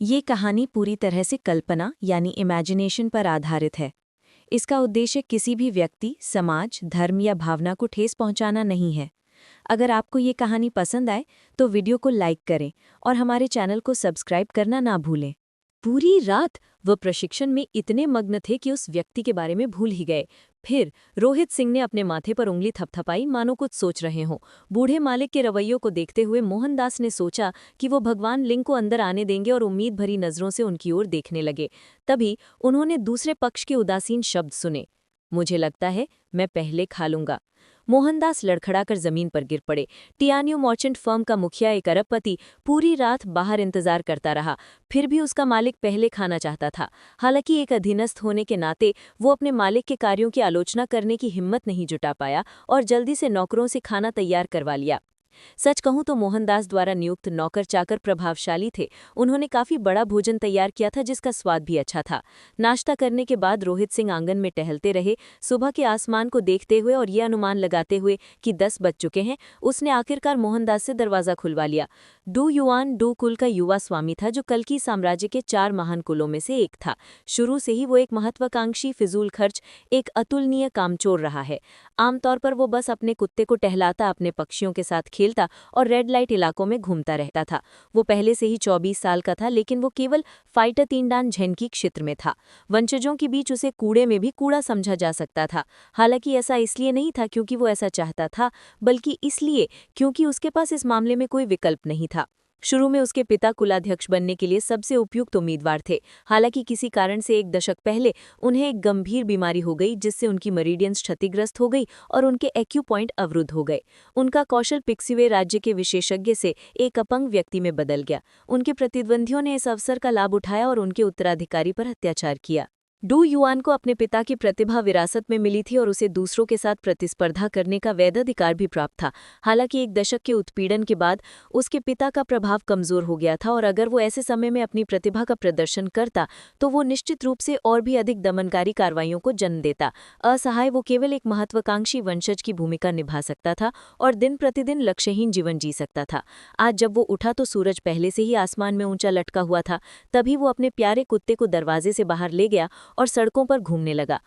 ये कहानी पूरी तरह से कल्पना यानी इमेजिनेशन पर आधारित है। इसका उद्देश्य किसी भी व्यक्ति, समाज, धर्म या भावना को ठेस पहुंचाना नहीं है। अगर आपको ये कहानी पसंद आए तो वीडियो को लाइक करें और हमारे चैनल को सब्सक्राइब करना ना भूलें। पूरी रात वह प्रशिक्षण में इतने मग्न थे कि उस व्यक्ति के बारे में भूल ही गए। फिर रोहित सिंह ने अपने माथे पर उंगली थपथपाई, मानो कुछ सोच रहे हों। बूढ़े मालिक के रवैयों को देखते हुए मोहनदास ने सोचा कि वो भगवान लिंग को अंदर आने देंगे और उम्मीद भरी नजरों से उनकी ओर देखने लगे। तभी उन्होंने दूसरे पक्ष के उदासीन शब्द सुने, मुझे लगता है मैं पहले खा लूंगा। मोहनदास लड़खड़ाकर जमीन पर गिर पड़े। टियान्यू मर्चेंट फर्म का मुखिया, एक अरबपति, पूरी रात बाहर इंतजार करता रहा। फिर भी उसका मालिक पहले खाना चाहता था। हालांकि एक अधीनस्थ होने के नाते वो अपने मालिक के कार्यों की आलोचना करने की हिम्मत नहीं जुटा पाया और जल्दी से नौकरों से खाना तैयार करवा लिया। सच कहूं तो मोहनदास द्वारा नियुक्त नौकर चाकर प्रभावशाली थे। उन्होंने काफी बड़ा भोजन तैयार किया था जिसका स्वाद भी अच्छा था। नाश्ता करने के बाद रोहित सिंह आंगन में टहलते रहे, सुबह के आसमान को देखते हुए और ये अनुमान लगाते हुए कि 10 बज चुके हैं। उसने आखिरकार मोहनदास से दरवाजा खुलवा लिया। डू युआन डू कुल का युवा स्वामी था जो कल्की साम्राज्य के 4 महान कुलों में से एक था। शुरू से ही वो एक महत्वाकांक्षी, फिजूल खर्च, एक अतुलनीय कामचोर रहा है। आमतौर पर वो बस अपने कुत्ते को टहलाता, अपने पक्षियों के साथ खेलता और रेड लाइट इलाकों में घूमता रहता था। वो पहले से ही 24 साल का था, लेकिन वो केवल फाइटर तीनडान झेनकी क्षेत्र में था। वंशजों के बीच उसे कूड़े में भी कूड़ा समझा जा सकता था। हालांकि ऐसा इसलिए नहीं था क्योंकि वो ऐसा चाहता था, बल्कि इसलिए क्योंकि उसके पास इस मामले में कोई विकल्प नहीं था। शुरू में उसके पिता कुलाध्यक्ष बनने के लिए सबसे उपयुक्त उम्मीदवार थे। हालांकि किसी कारण से 1 दशक पहले उन्हें एक गंभीर बीमारी हो गई जिससे उनकी मेरिडियंस क्षतिग्रस्त हो गई और उनके एक्यू पॉइंट अवरुद्ध हो गए। उनका कौशल पिक्सिवे राज्य के विशेषज्ञ से एक अपंग व्यक्ति में बदल गया। उनके प्रतिद्वंदियों ने इस अवसर का लाभ उठाया और उनके उत्तराधिकारी पर अत्याचार किया। डू युआन को अपने पिता की प्रतिभा विरासत में मिली थी और उसे दूसरों के साथ प्रतिस्पर्धा करने का वैधाधिकार भी प्राप्त था। हालांकि 1 दशक के उत्पीड़न के बाद उसके पिता का प्रभाव कमजोर हो गया था और अगर वो ऐसे समय में अपनी प्रतिभा का प्रदर्शन करता तो वो निश्चित रूप से और भी अधिक दमनकारी कार्रवाइयों को जन्म देता। असहाय वो केवल एक महत्वाकांक्षी वंशज की भूमिका निभा सकता था और दिन प्रतिदिन लक्ष्यहीन जीवन जी सकता था। आज जब वो उठा तो सूरज पहले से ही आसमान में ऊंचा लटका हुआ था। तभी वो अपने प्यारे कुत्ते को दरवाजे से बाहर ले गया और सड़कों पर घूमने लगा।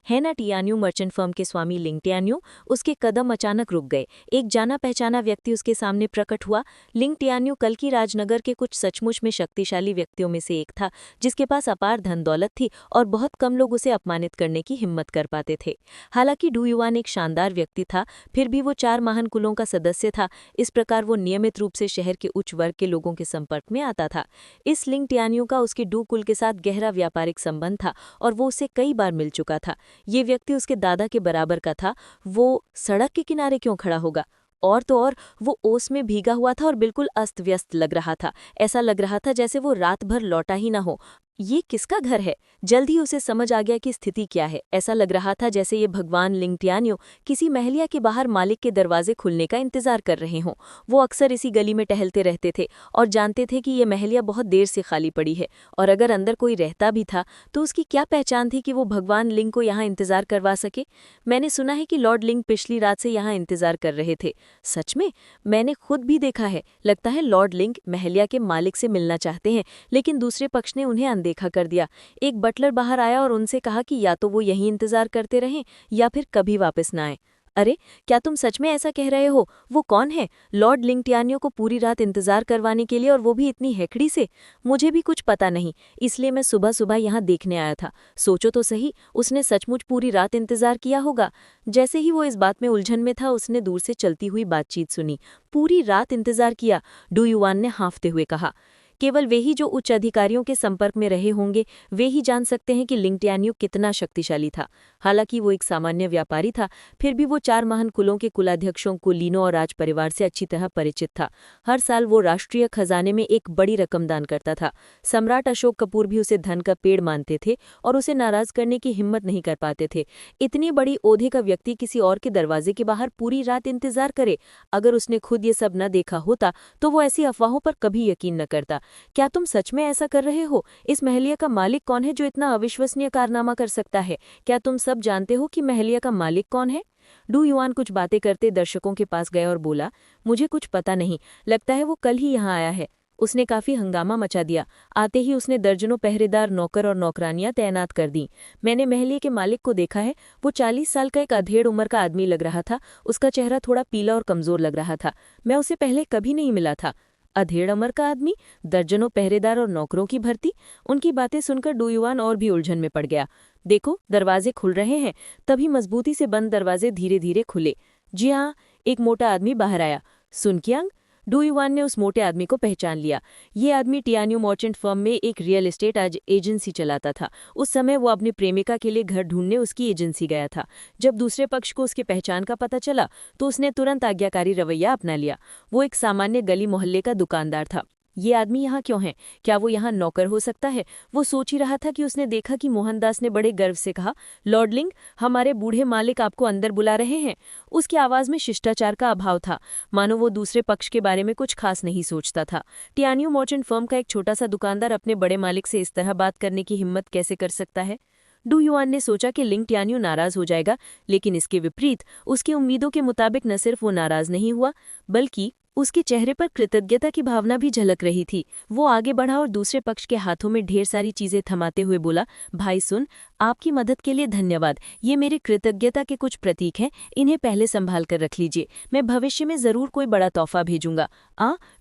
है ना टियान्यू मर्चेंट फर्म के स्वामी लिंग टियान्यू। उसके कदम अचानक रुक गए। एक जाना पहचाना व्यक्ति उसके सामने प्रकट हुआ। लिंग टियान्यू कल्की राजनगर के कुछ सचमुच में शक्तिशाली व्यक्तियों में से एक था जिसके पास अपार धन दौलत थी और बहुत कम लोग उसे अपमानित करने की हिम्मत कर पाते थे। हालांकि डू युआन एक शानदार व्यक्ति था, फिर भी वो 4 महान कुलों का सदस्य था। इस प्रकार वो नियमित रूप से शहर के उच्च वर्ग के लोगों के संपर्क में आता था। इस लिंग टियान्यू का उसके डू कुल के साथ गहरा व्यापारिक संबंध था और वो उससे कई बार मिल चुका था। ये व्यक्ति उसके दादा के बराबर का था। वो सड़क के किनारे क्यों खड़ा होगा? और तो और वो ओस में भीगा हुआ था और बिल्कुल अस्त व्यस्त लग रहा था। ऐसा लग रहा था जैसे वो रात भर लौटा ही ना हो। ये किसका घर है? जल्द ही उसे समझ आ गया कि स्थिति क्या है। ऐसा लग रहा था जैसे ये भगवान लिंग टियान्यू किसी महलिया के बाहर मालिक के दरवाजे खुलने का इंतजार कर रहे हों। वो अक्सर इसी गली में टहलते रहते थे और जानते थे कि ये महलिया बहुत देर से खाली पड़ी है और अगर अंदर कोई रहता भी था तो उसकी क्या पहचान थी कि वो भगवान लिंग को यहाँ इंतजार करवा सके। मैंने सुना है कि लॉर्ड लिंग पिछली रात से यहाँ इंतजार कर रहे थे। सच में? मैंने खुद भी देखा है। लगता है लॉर्ड लिंग महलिया के मालिक से मिलना चाहते हैं, लेकिन दूसरे पक्ष ने उन्हें देखा कर दिया। एक बटलर बाहर आया और उनसे कहा कि या तो वो यहीं इंतजार करते रहें या फिर कभी वापस ना आए। अरे, क्या तुम सच में ऐसा कह रहे हो? वो कौन है? लॉर्ड लिंग टियान्यू को पूरी रात इंतजार करवाने के लिए, और वो भी इतनी हेकड़ी से? मुझे भी कुछ पता नहीं, इसलिए मैं सुबह सुबह यहाँ देखने आया था। सोचो तो सही, उसने सचमुच पूरी रात इंतजार किया होगा। जैसे ही वो इस बात में उलझन में था, उसने दूर से चलती हुई बातचीत सुनी। पूरी रात इंतजार किया? डू युआन ने हाँफते हुए कहा। केवल वे ही जो उच्च अधिकारियों के संपर्क में रहे होंगे वे ही जान सकते हैं कि लिंग टियान्यू कितना शक्तिशाली था। हालांकि वो एक सामान्य व्यापारी था, फिर भी वो 4 महान कुलों के कुलाध्यक्षों, कुलीनों और राज परिवार से अच्छी तरह परिचित था। हर साल वो राष्ट्रीय खजाने में एक बड़ी रकम दान करता था। सम्राट अशोक कपूर भी उसे धन का पेड़ मानते थे और उसे नाराज करने की हिम्मत नहीं कर पाते थे। इतनी बड़ी ओहदे का व्यक्ति किसी और के दरवाजे के बाहर पूरी रात इंतजार करे। अगर उसने खुद ये सब न देखा होता तो वो ऐसी अफवाहों पर कभी यकीन न करता। क्या तुम सच में ऐसा कर रहे हो? इस महलिया का मालिक कौन है जो इतना अविश्वसनीय कारनामा कर सकता है? क्या तुम सब जानते हो कि महलिया का मालिक कौन है? डू युआन कुछ बातें करते दर्शकों के पास गया और बोला, मुझे कुछ पता नहीं, लगता है वो कल ही यहाँ आया है। उसने काफी हंगामा मचा दिया। आते ही उसने दर्जनों पहरेदार नौकर और नौकरानियां तैनात कर दी। मैंने महलिए के मालिक को देखा है। वो 40 साल का एक अधेड़ उम्र का आदमी लग रहा था। उसका चेहरा थोड़ा पीला और कमजोर लग रहा था। मैं उसे पहले कभी नहीं मिला था। अधेड़ उम्र का आदमी, दर्जनों पहरेदार और नौकरों की भर्ती। उनकी बातें सुनकर डुयुआन और भी उलझन में पड़ गया। देखो, दरवाजे खुल रहे हैं। तभी मजबूती से बंद दरवाजे धीरे धीरे खुले। जी हाँ, एक मोटा आदमी बाहर आया। सुन कियांग, डुयुआन ने उस मोटे आदमी को पहचान लिया। ये आदमी टियान्यू मर्चेंट फर्म में एक रियल एस्टेट एजेंसी चलाता था। उस समय वो अपनी प्रेमिका के लिए घर ढूंढने उसकी एजेंसी गया था। जब दूसरे पक्ष को उसके पहचान का पता चला तो उसने तुरंत आज्ञाकारी रवैया अपना लिया। वो एक सामान्य गली मोहल्ले का दुकानदार था। ये आदमी यहाँ क्यों है? क्या वो यहाँ नौकर हो सकता है? वो सोच ही रहा था कि उसने देखा कि मोहनदास ने बड़े गर्व से कहा, लॉर्ड लिंग, हमारे बूढ़े मालिक आपको अंदर बुला रहे हैं। उसकी आवाज में शिष्टाचार का अभाव था, मानो वो दूसरे पक्ष के बारे में कुछ खास नहीं सोचता था। टियान्यू मर्चेंट फर्म का एक छोटा सा दुकानदार अपने बड़े मालिक से इस तरह बात करने की हिम्मत कैसे कर सकता है? डुयुआन ने सोचा कि लिंग टियान्यू नाराज हो जाएगा, लेकिन इसके विपरीत उसकी उम्मीदों के मुताबिक न सिर्फ वो नाराज नहीं हुआ, बल्कि उसके चेहरे पर कृतज्ञता की भावना भी झलक रही थी। वो आगे बढ़ा और दूसरे पक्ष के हाथों में ढेर सारी चीजें थमाते हुए बोला, भाई सुन, आपकी मदद के लिए धन्यवाद। ये मेरी कृतज्ञता के कुछ प्रतीक हैं, इन्हें पहले संभाल कर रख लीजिए। मैं भविष्य में जरूर कोई बड़ा तोहफा भेजूंगा।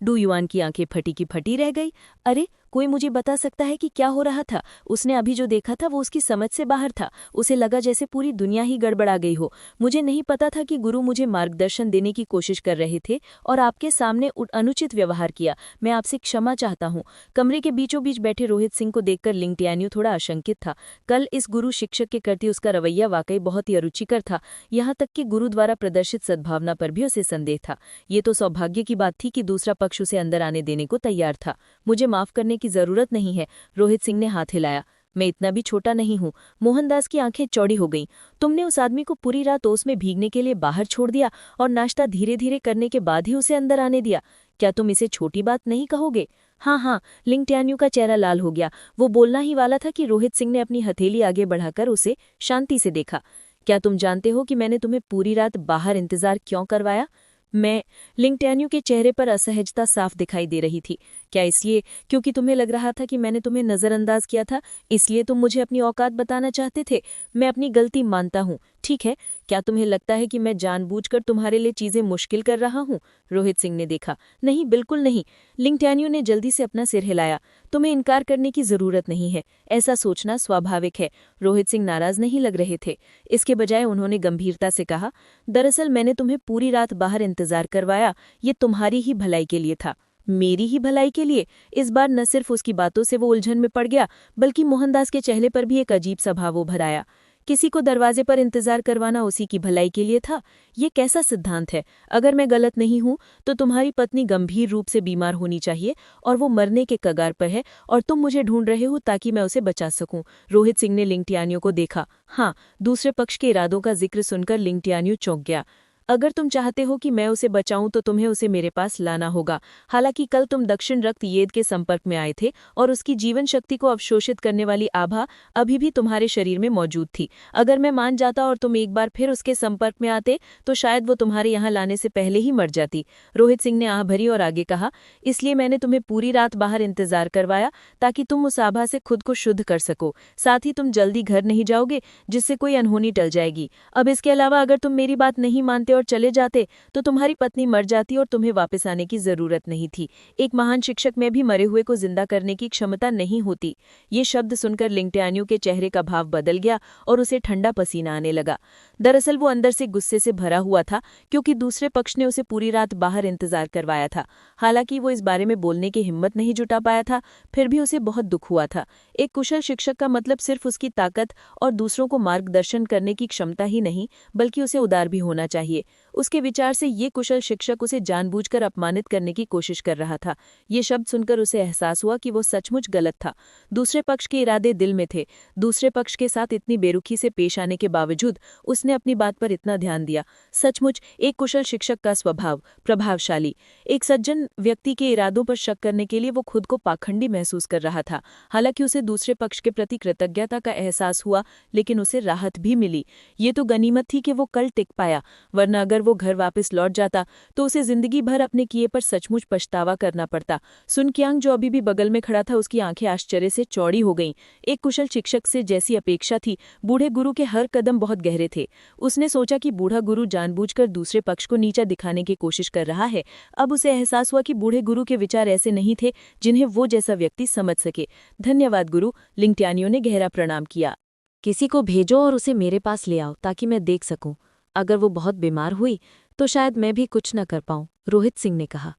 डुयुआन की आंखें फटी की फटी रह गई। अरे, कोई मुझे बता सकता है कि क्या हो रहा था? उसने अभी जो देखा था वो उसकी समझ से बाहर था। उसे लगा जैसे पूरी दुनिया ही गड़बड़ा गई हो। मुझे नहीं पता था कि गुरु मुझे मार्गदर्शन देने की कोशिश कर रहे थे और आपके सामने अनुचित व्यवहार किया। मैं आपसे क्षमा चाहता हूँ। कमरे के बीचों बीच बैठे रोहित सिंह को देखकर लिंग टियान्यू थोड़ा आशंकित था। कल इस गुरु शिक्षक के प्रति उसका रवैया वाकई बहुत ही अरुचिकर था। यहाँ तक कि गुरु द्वारा प्रदर्शित सद्भावना पर भी उसे संदेह था। ये तो सौभाग्य की बात थी कि दूसरा पक्ष उसे अंदर आने देने को तैयार था। मुझे माफ करने की जरूरत नहीं है। रोहित सिंह ने हाथ हिलाया। मैं इतना भी छोटा नहीं हूँ। मोहनदास की आंखें चौड़ी हो गईं। तुमने उस आदमी को पूरी रात ओस में भीगने के लिए बाहर छोड़ दिया और नाश्ता धीरे धीरे करने के बाद ही उसे अंदर आने दिया। क्या तुम इसे छोटी बात नहीं कहोगे? हाँ, लिंग टियान्यू का चेहरा लाल हो गया। वो बोलना ही वाला था कि रोहित सिंह ने अपनी हथेली आगे बढ़ाकर उसे शांति से देखा। क्या तुम जानते हो कि मैंने तुम्हें पूरी रात बाहर इंतजार क्यों करवाया? मैं लिंग टियान्यू के चेहरे पर असहजता साफ दिखाई दे रही थी। क्या इसलिए क्योंकि तुम्हें लग रहा था कि मैंने तुम्हें नजरअंदाज किया था, इसलिए तुम मुझे अपनी औकात बताना चाहते थे? मैं अपनी गलती मानता हूँ, ठीक है। क्या तुम्हें लगता है कि मैं जानबूझकर तुम्हारे लिए चीजें मुश्किल कर रहा हूँ? रोहित सिंह ने देखा। नहीं, बिल्कुल नहीं। लिंग टियान्यू ने जल्दी से अपना सिर हिलाया। तुम्हें इनकार करने की जरूरत नहीं है। ऐसा सोचना स्वाभाविक है। रोहित सिंह नाराज नहीं लग रहे थे। इसके बजाय उन्होंने गंभीरता से कहा, दरअसल मैंने तुम्हें पूरी रात बाहर इंतजार करवाया। ये तुम्हारी ही भलाई के लिए था। मेरी ही भलाई के लिए? इस बार न सिर्फ उसकी बातों से वो उलझन में पड़ गया, बल्कि मोहनदास के चेहरे पर भी एक अजीब सा भाव उभर आया। किसी को दरवाजे पर इंतजार करवाना उसी की भलाई के लिए था? ये कैसा सिद्धांत है? अगर मैं गलत नहीं हूं तो तुम्हारी पत्नी गंभीर रूप से बीमार होनी चाहिए और वो मरने के कगार पर है, और तुम मुझे ढूंढ रहे हो ताकि मैं उसे बचा सकूं। रोहित सिंह ने लिंग टियान्यू को देखा। हाँ, दूसरे पक्ष के इरादों का जिक्र सुनकर लिंग टियान्यू चौंक गया। अगर तुम चाहते हो कि मैं उसे बचाऊं तो तुम्हें उसे मेरे पास लाना होगा। हालांकि कल तुम दक्षिण रक्त येद के संपर्क में आए थे और उसकी जीवन शक्ति को अवशोषित करने वाली आभा अभी भी तुम्हारे शरीर में मौजूद थी। अगर मैं मान जाता और तुम एक बार फिर उसके संपर्क में आते तो शायद वो तुम्हारे यहाँ लाने से पहले ही मर जाती। रोहित सिंह ने आह भरी और आगे कहा, इसलिए मैंने तुम्हें पूरी रात बाहर इंतजार करवाया ताकि तुम उस आभा से खुद को शुद्ध कर सको। साथ ही तुम जल्दी घर नहीं जाओगे जिससे कोई अनहोनी टल जाएगी। अब इसके अलावा अगर तुम मेरी बात नहीं मानते और चले जाते तो तुम्हारी पत्नी मर जाती और तुम्हें वापस आने की जरूरत नहीं थी। एक महान शिक्षक में भी मरे हुए को जिंदा करने की क्षमता नहीं होती। ये शब्द सुनकर लिंग टियान्यू के चेहरे का भाव बदल गया और उसे ठंडा पसीना आने लगा। दरअसल वो अंदर से गुस्से से भरा हुआ था क्योंकि दूसरे पक्ष ने उसे पूरी रात बाहर इंतजार करवाया था। हालांकि वो इस बारे में बोलने की हिम्मत नहीं जुटा पाया था, फिर भी उसे बहुत दुख हुआ था। एक कुशल शिक्षक का मतलब सिर्फ उसकी ताकत और दूसरों को मार्गदर्शन करने की क्षमता ही नहीं, बल्कि उसे उदार भी होना चाहिए। उसके विचार से ये कुशल शिक्षक उसे जानबूझकर अपमानित करने की कोशिश कर रहा था। ये शब्द सुनकर उसे एहसास हुआ कि वो सचमुच गलत था। दूसरे पक्ष के इरादे दिल में थे। दूसरे पक्ष के साथ इतनी बेरुखी से पेश आने के बावजूद उसने अपनी बात पर इतना ध्यान दिया। सचमुच एक कुशल शिक्षक का स्वभाव प्रभावशाली। एक सज्जन व्यक्ति के इरादों पर शक करने के लिए वो खुद को पाखंडी महसूस कर रहा था। हालांकि उसे दूसरे पक्ष के प्रति कृतज्ञता का एहसास हुआ, लेकिन उसे राहत भी मिली। ये तो गनीमत थी कि वो कल टिक पाया, वरना अगर वो घर वापस लौट जाता तो उसे जिंदगी भर अपने किए पर सचमुच पछतावा करना पड़ता। सुन कियांग जो अभी भी बगल में खड़ा था, उसकी आंखें आश्चर्य से चौड़ी हो गईं। एक कुशल शिक्षक से जैसी अपेक्षा थी, बूढ़े गुरु के हर कदम बहुत गहरे थे। उसने सोचा कि बूढ़ा गुरु जानबूझकर दूसरे पक्ष को नीचा दिखाने की कोशिश कर रहा है। अब उसे एहसास हुआ कि बूढ़े गुरु के विचार ऐसे नहीं थे जिन्हें वो जैसा व्यक्ति समझ सके। धन्यवाद गुरु, लिंग ट्यानियो ने गहरा प्रणाम किया। किसी को भेजो और उसे मेरे पास ले आओ ताकि मैं देख सकूं। अगर वो बहुत बीमार हुई तो शायद मैं भी कुछ न कर पाऊं, रोहित सिंह ने कहा।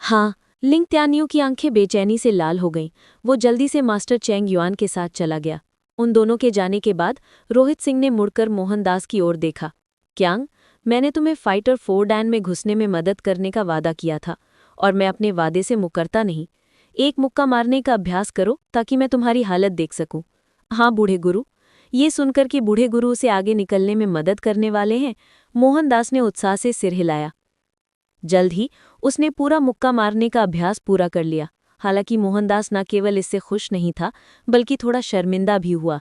हाँ, लिंग त्यानियों की आंखें बेचैनी से लाल हो गईं। वो जल्दी से मास्टर चेंग युआन के साथ चला गया। उन दोनों के जाने के बाद रोहित सिंह ने मुड़कर मोहनदास की ओर देखा। क्यांग, मैंने तुम्हें फाइटर 4 डैन में घुसने में मदद करने का वादा किया था और मैं अपने वादे से मुकरता नहीं। एक मुक्का मारने का अभ्यास करो ताकि मैं तुम्हारी हालत देख सकूं। हाँ बूढ़े गुरु। ये सुनकर कि बूढ़े गुरु उसे आगे निकलने में मदद करने वाले हैं, मोहनदास ने उत्साह से सिर हिलाया। जल्द ही उसने पूरा मुक्का मारने का अभ्यास पूरा कर लिया। हालांकि मोहनदास न केवल इससे खुश नहीं था बल्कि थोड़ा शर्मिंदा भी हुआ।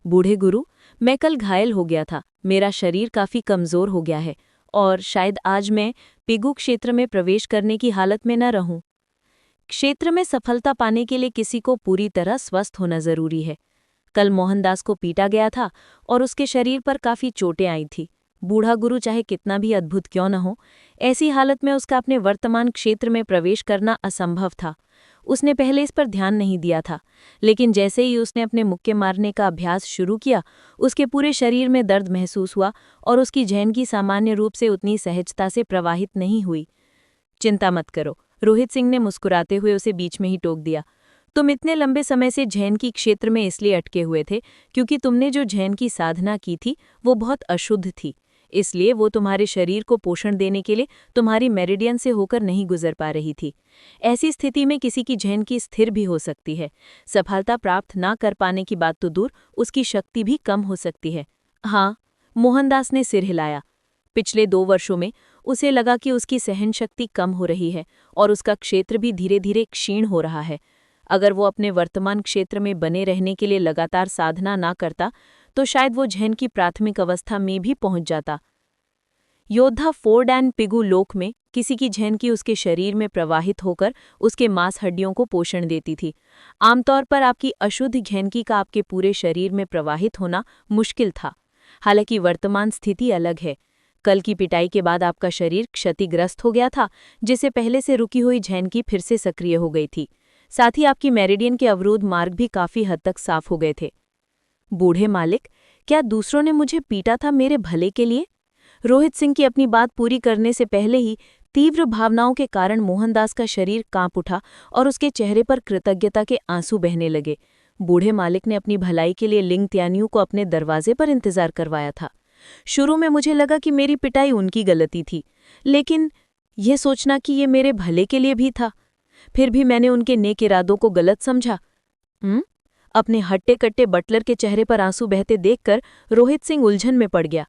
बूढ़े गुरु, मैं कल घायल हो गया था, मेरा शरीर काफी कमजोर हो गया है और शायद आज मैं पिगू क्षेत्र में प्रवेश करने की हालत में न रहूं। क्षेत्र में सफलता पाने के लिए किसी को पूरी तरह स्वस्थ होना जरूरी है। कल मोहनदास को पीटा गया था और उसके शरीर पर काफी चोटें आई थी। बूढ़ा गुरु चाहे कितना भी अद्भुत क्यों न हो, ऐसी हालत में उसका अपने वर्तमान क्षेत्र में प्रवेश करना असंभव था। उसने पहले इस पर ध्यान नहीं दिया था, लेकिन जैसे ही उसने अपने मुक्के मारने का अभ्यास शुरू किया, उसके पूरे शरीर में दर्द महसूस हुआ और उसकी झैनकी सामान्य रूप से उतनी सहजता से प्रवाहित नहीं हुई। चिंता मत करो, रोहित सिंह ने मुस्कुराते हुए उसे बीच में ही टोक दिया। तुम इतने लंबे समय से झैनकी क्षेत्र में इसलिए अटके हुए थे क्योंकि तुमने जो झैनकी साधना की थी वो बहुत अशुद्ध थी, इसलिए वो तुम्हारे शरीर को पोषण देने के लिए तुम्हारी मेरिडियन से होकर नहीं गुजर पा रही थी। ऐसी स्थिति में किसी की झैनकी स्थिर भी हो सकती है। सफलता प्राप्त ना कर पाने की बात तो दूर, उसकी शक्ति भी कम हो सकती है। हाँ, मोहनदास ने सिर हिलाया। पिछले 2 वर्षों में उसे लगा कि उसकी सहन शक्ति कम हो रही है और उसका क्षेत्र भी धीरे धीरे क्षीण हो रहा है। अगर वो अपने वर्तमान क्षेत्र में बने रहने के लिए लगातार साधना ना करता तो शायद वो झैन की प्राथमिक अवस्था में भी पहुंच जाता। योद्धा 4 डैन पिगू लोक में किसी की झैनकी उसके शरीर में प्रवाहित होकर उसके मांस हड्डियों को पोषण देती थी। आमतौर पर आपकी अशुद्ध झैनकी का आपके पूरे शरीर में प्रवाहित होना मुश्किल था। हालांकि वर्तमान स्थिति अलग है। कल की पिटाई के बाद आपका शरीर क्षतिग्रस्त हो गया था, जिससे पहले से रुकी हुई झैनकी फिर से सक्रिय हो गई थी। साथ ही आपकी मेरिडियन के अवरोध मार्ग भी काफी हद तक साफ हो गए थे। बूढ़े मालिक, क्या दूसरों ने मुझे पीटा था मेरे भले के लिए? रोहित सिंह की अपनी बात पूरी करने से पहले ही तीव्र भावनाओं के कारण मोहनदास का शरीर कांप उठा और उसके चेहरे पर कृतज्ञता के आंसू बहने लगे। बूढ़े मालिक ने अपनी भलाई के लिए लिंग त्यानियों को अपने दरवाजे पर इंतजार करवाया था। शुरू में मुझे लगा कि मेरी पिटाई उनकी गलती थी, लेकिन यह सोचना कि ये मेरे भले के लिए भी था। फिर भी मैंने उनके नेक इरादों को गलत समझा। अपने हट्टे कट्टे बटलर के चेहरे पर आंसू बहते देखकर रोहित सिंह उलझन में पड़ गया।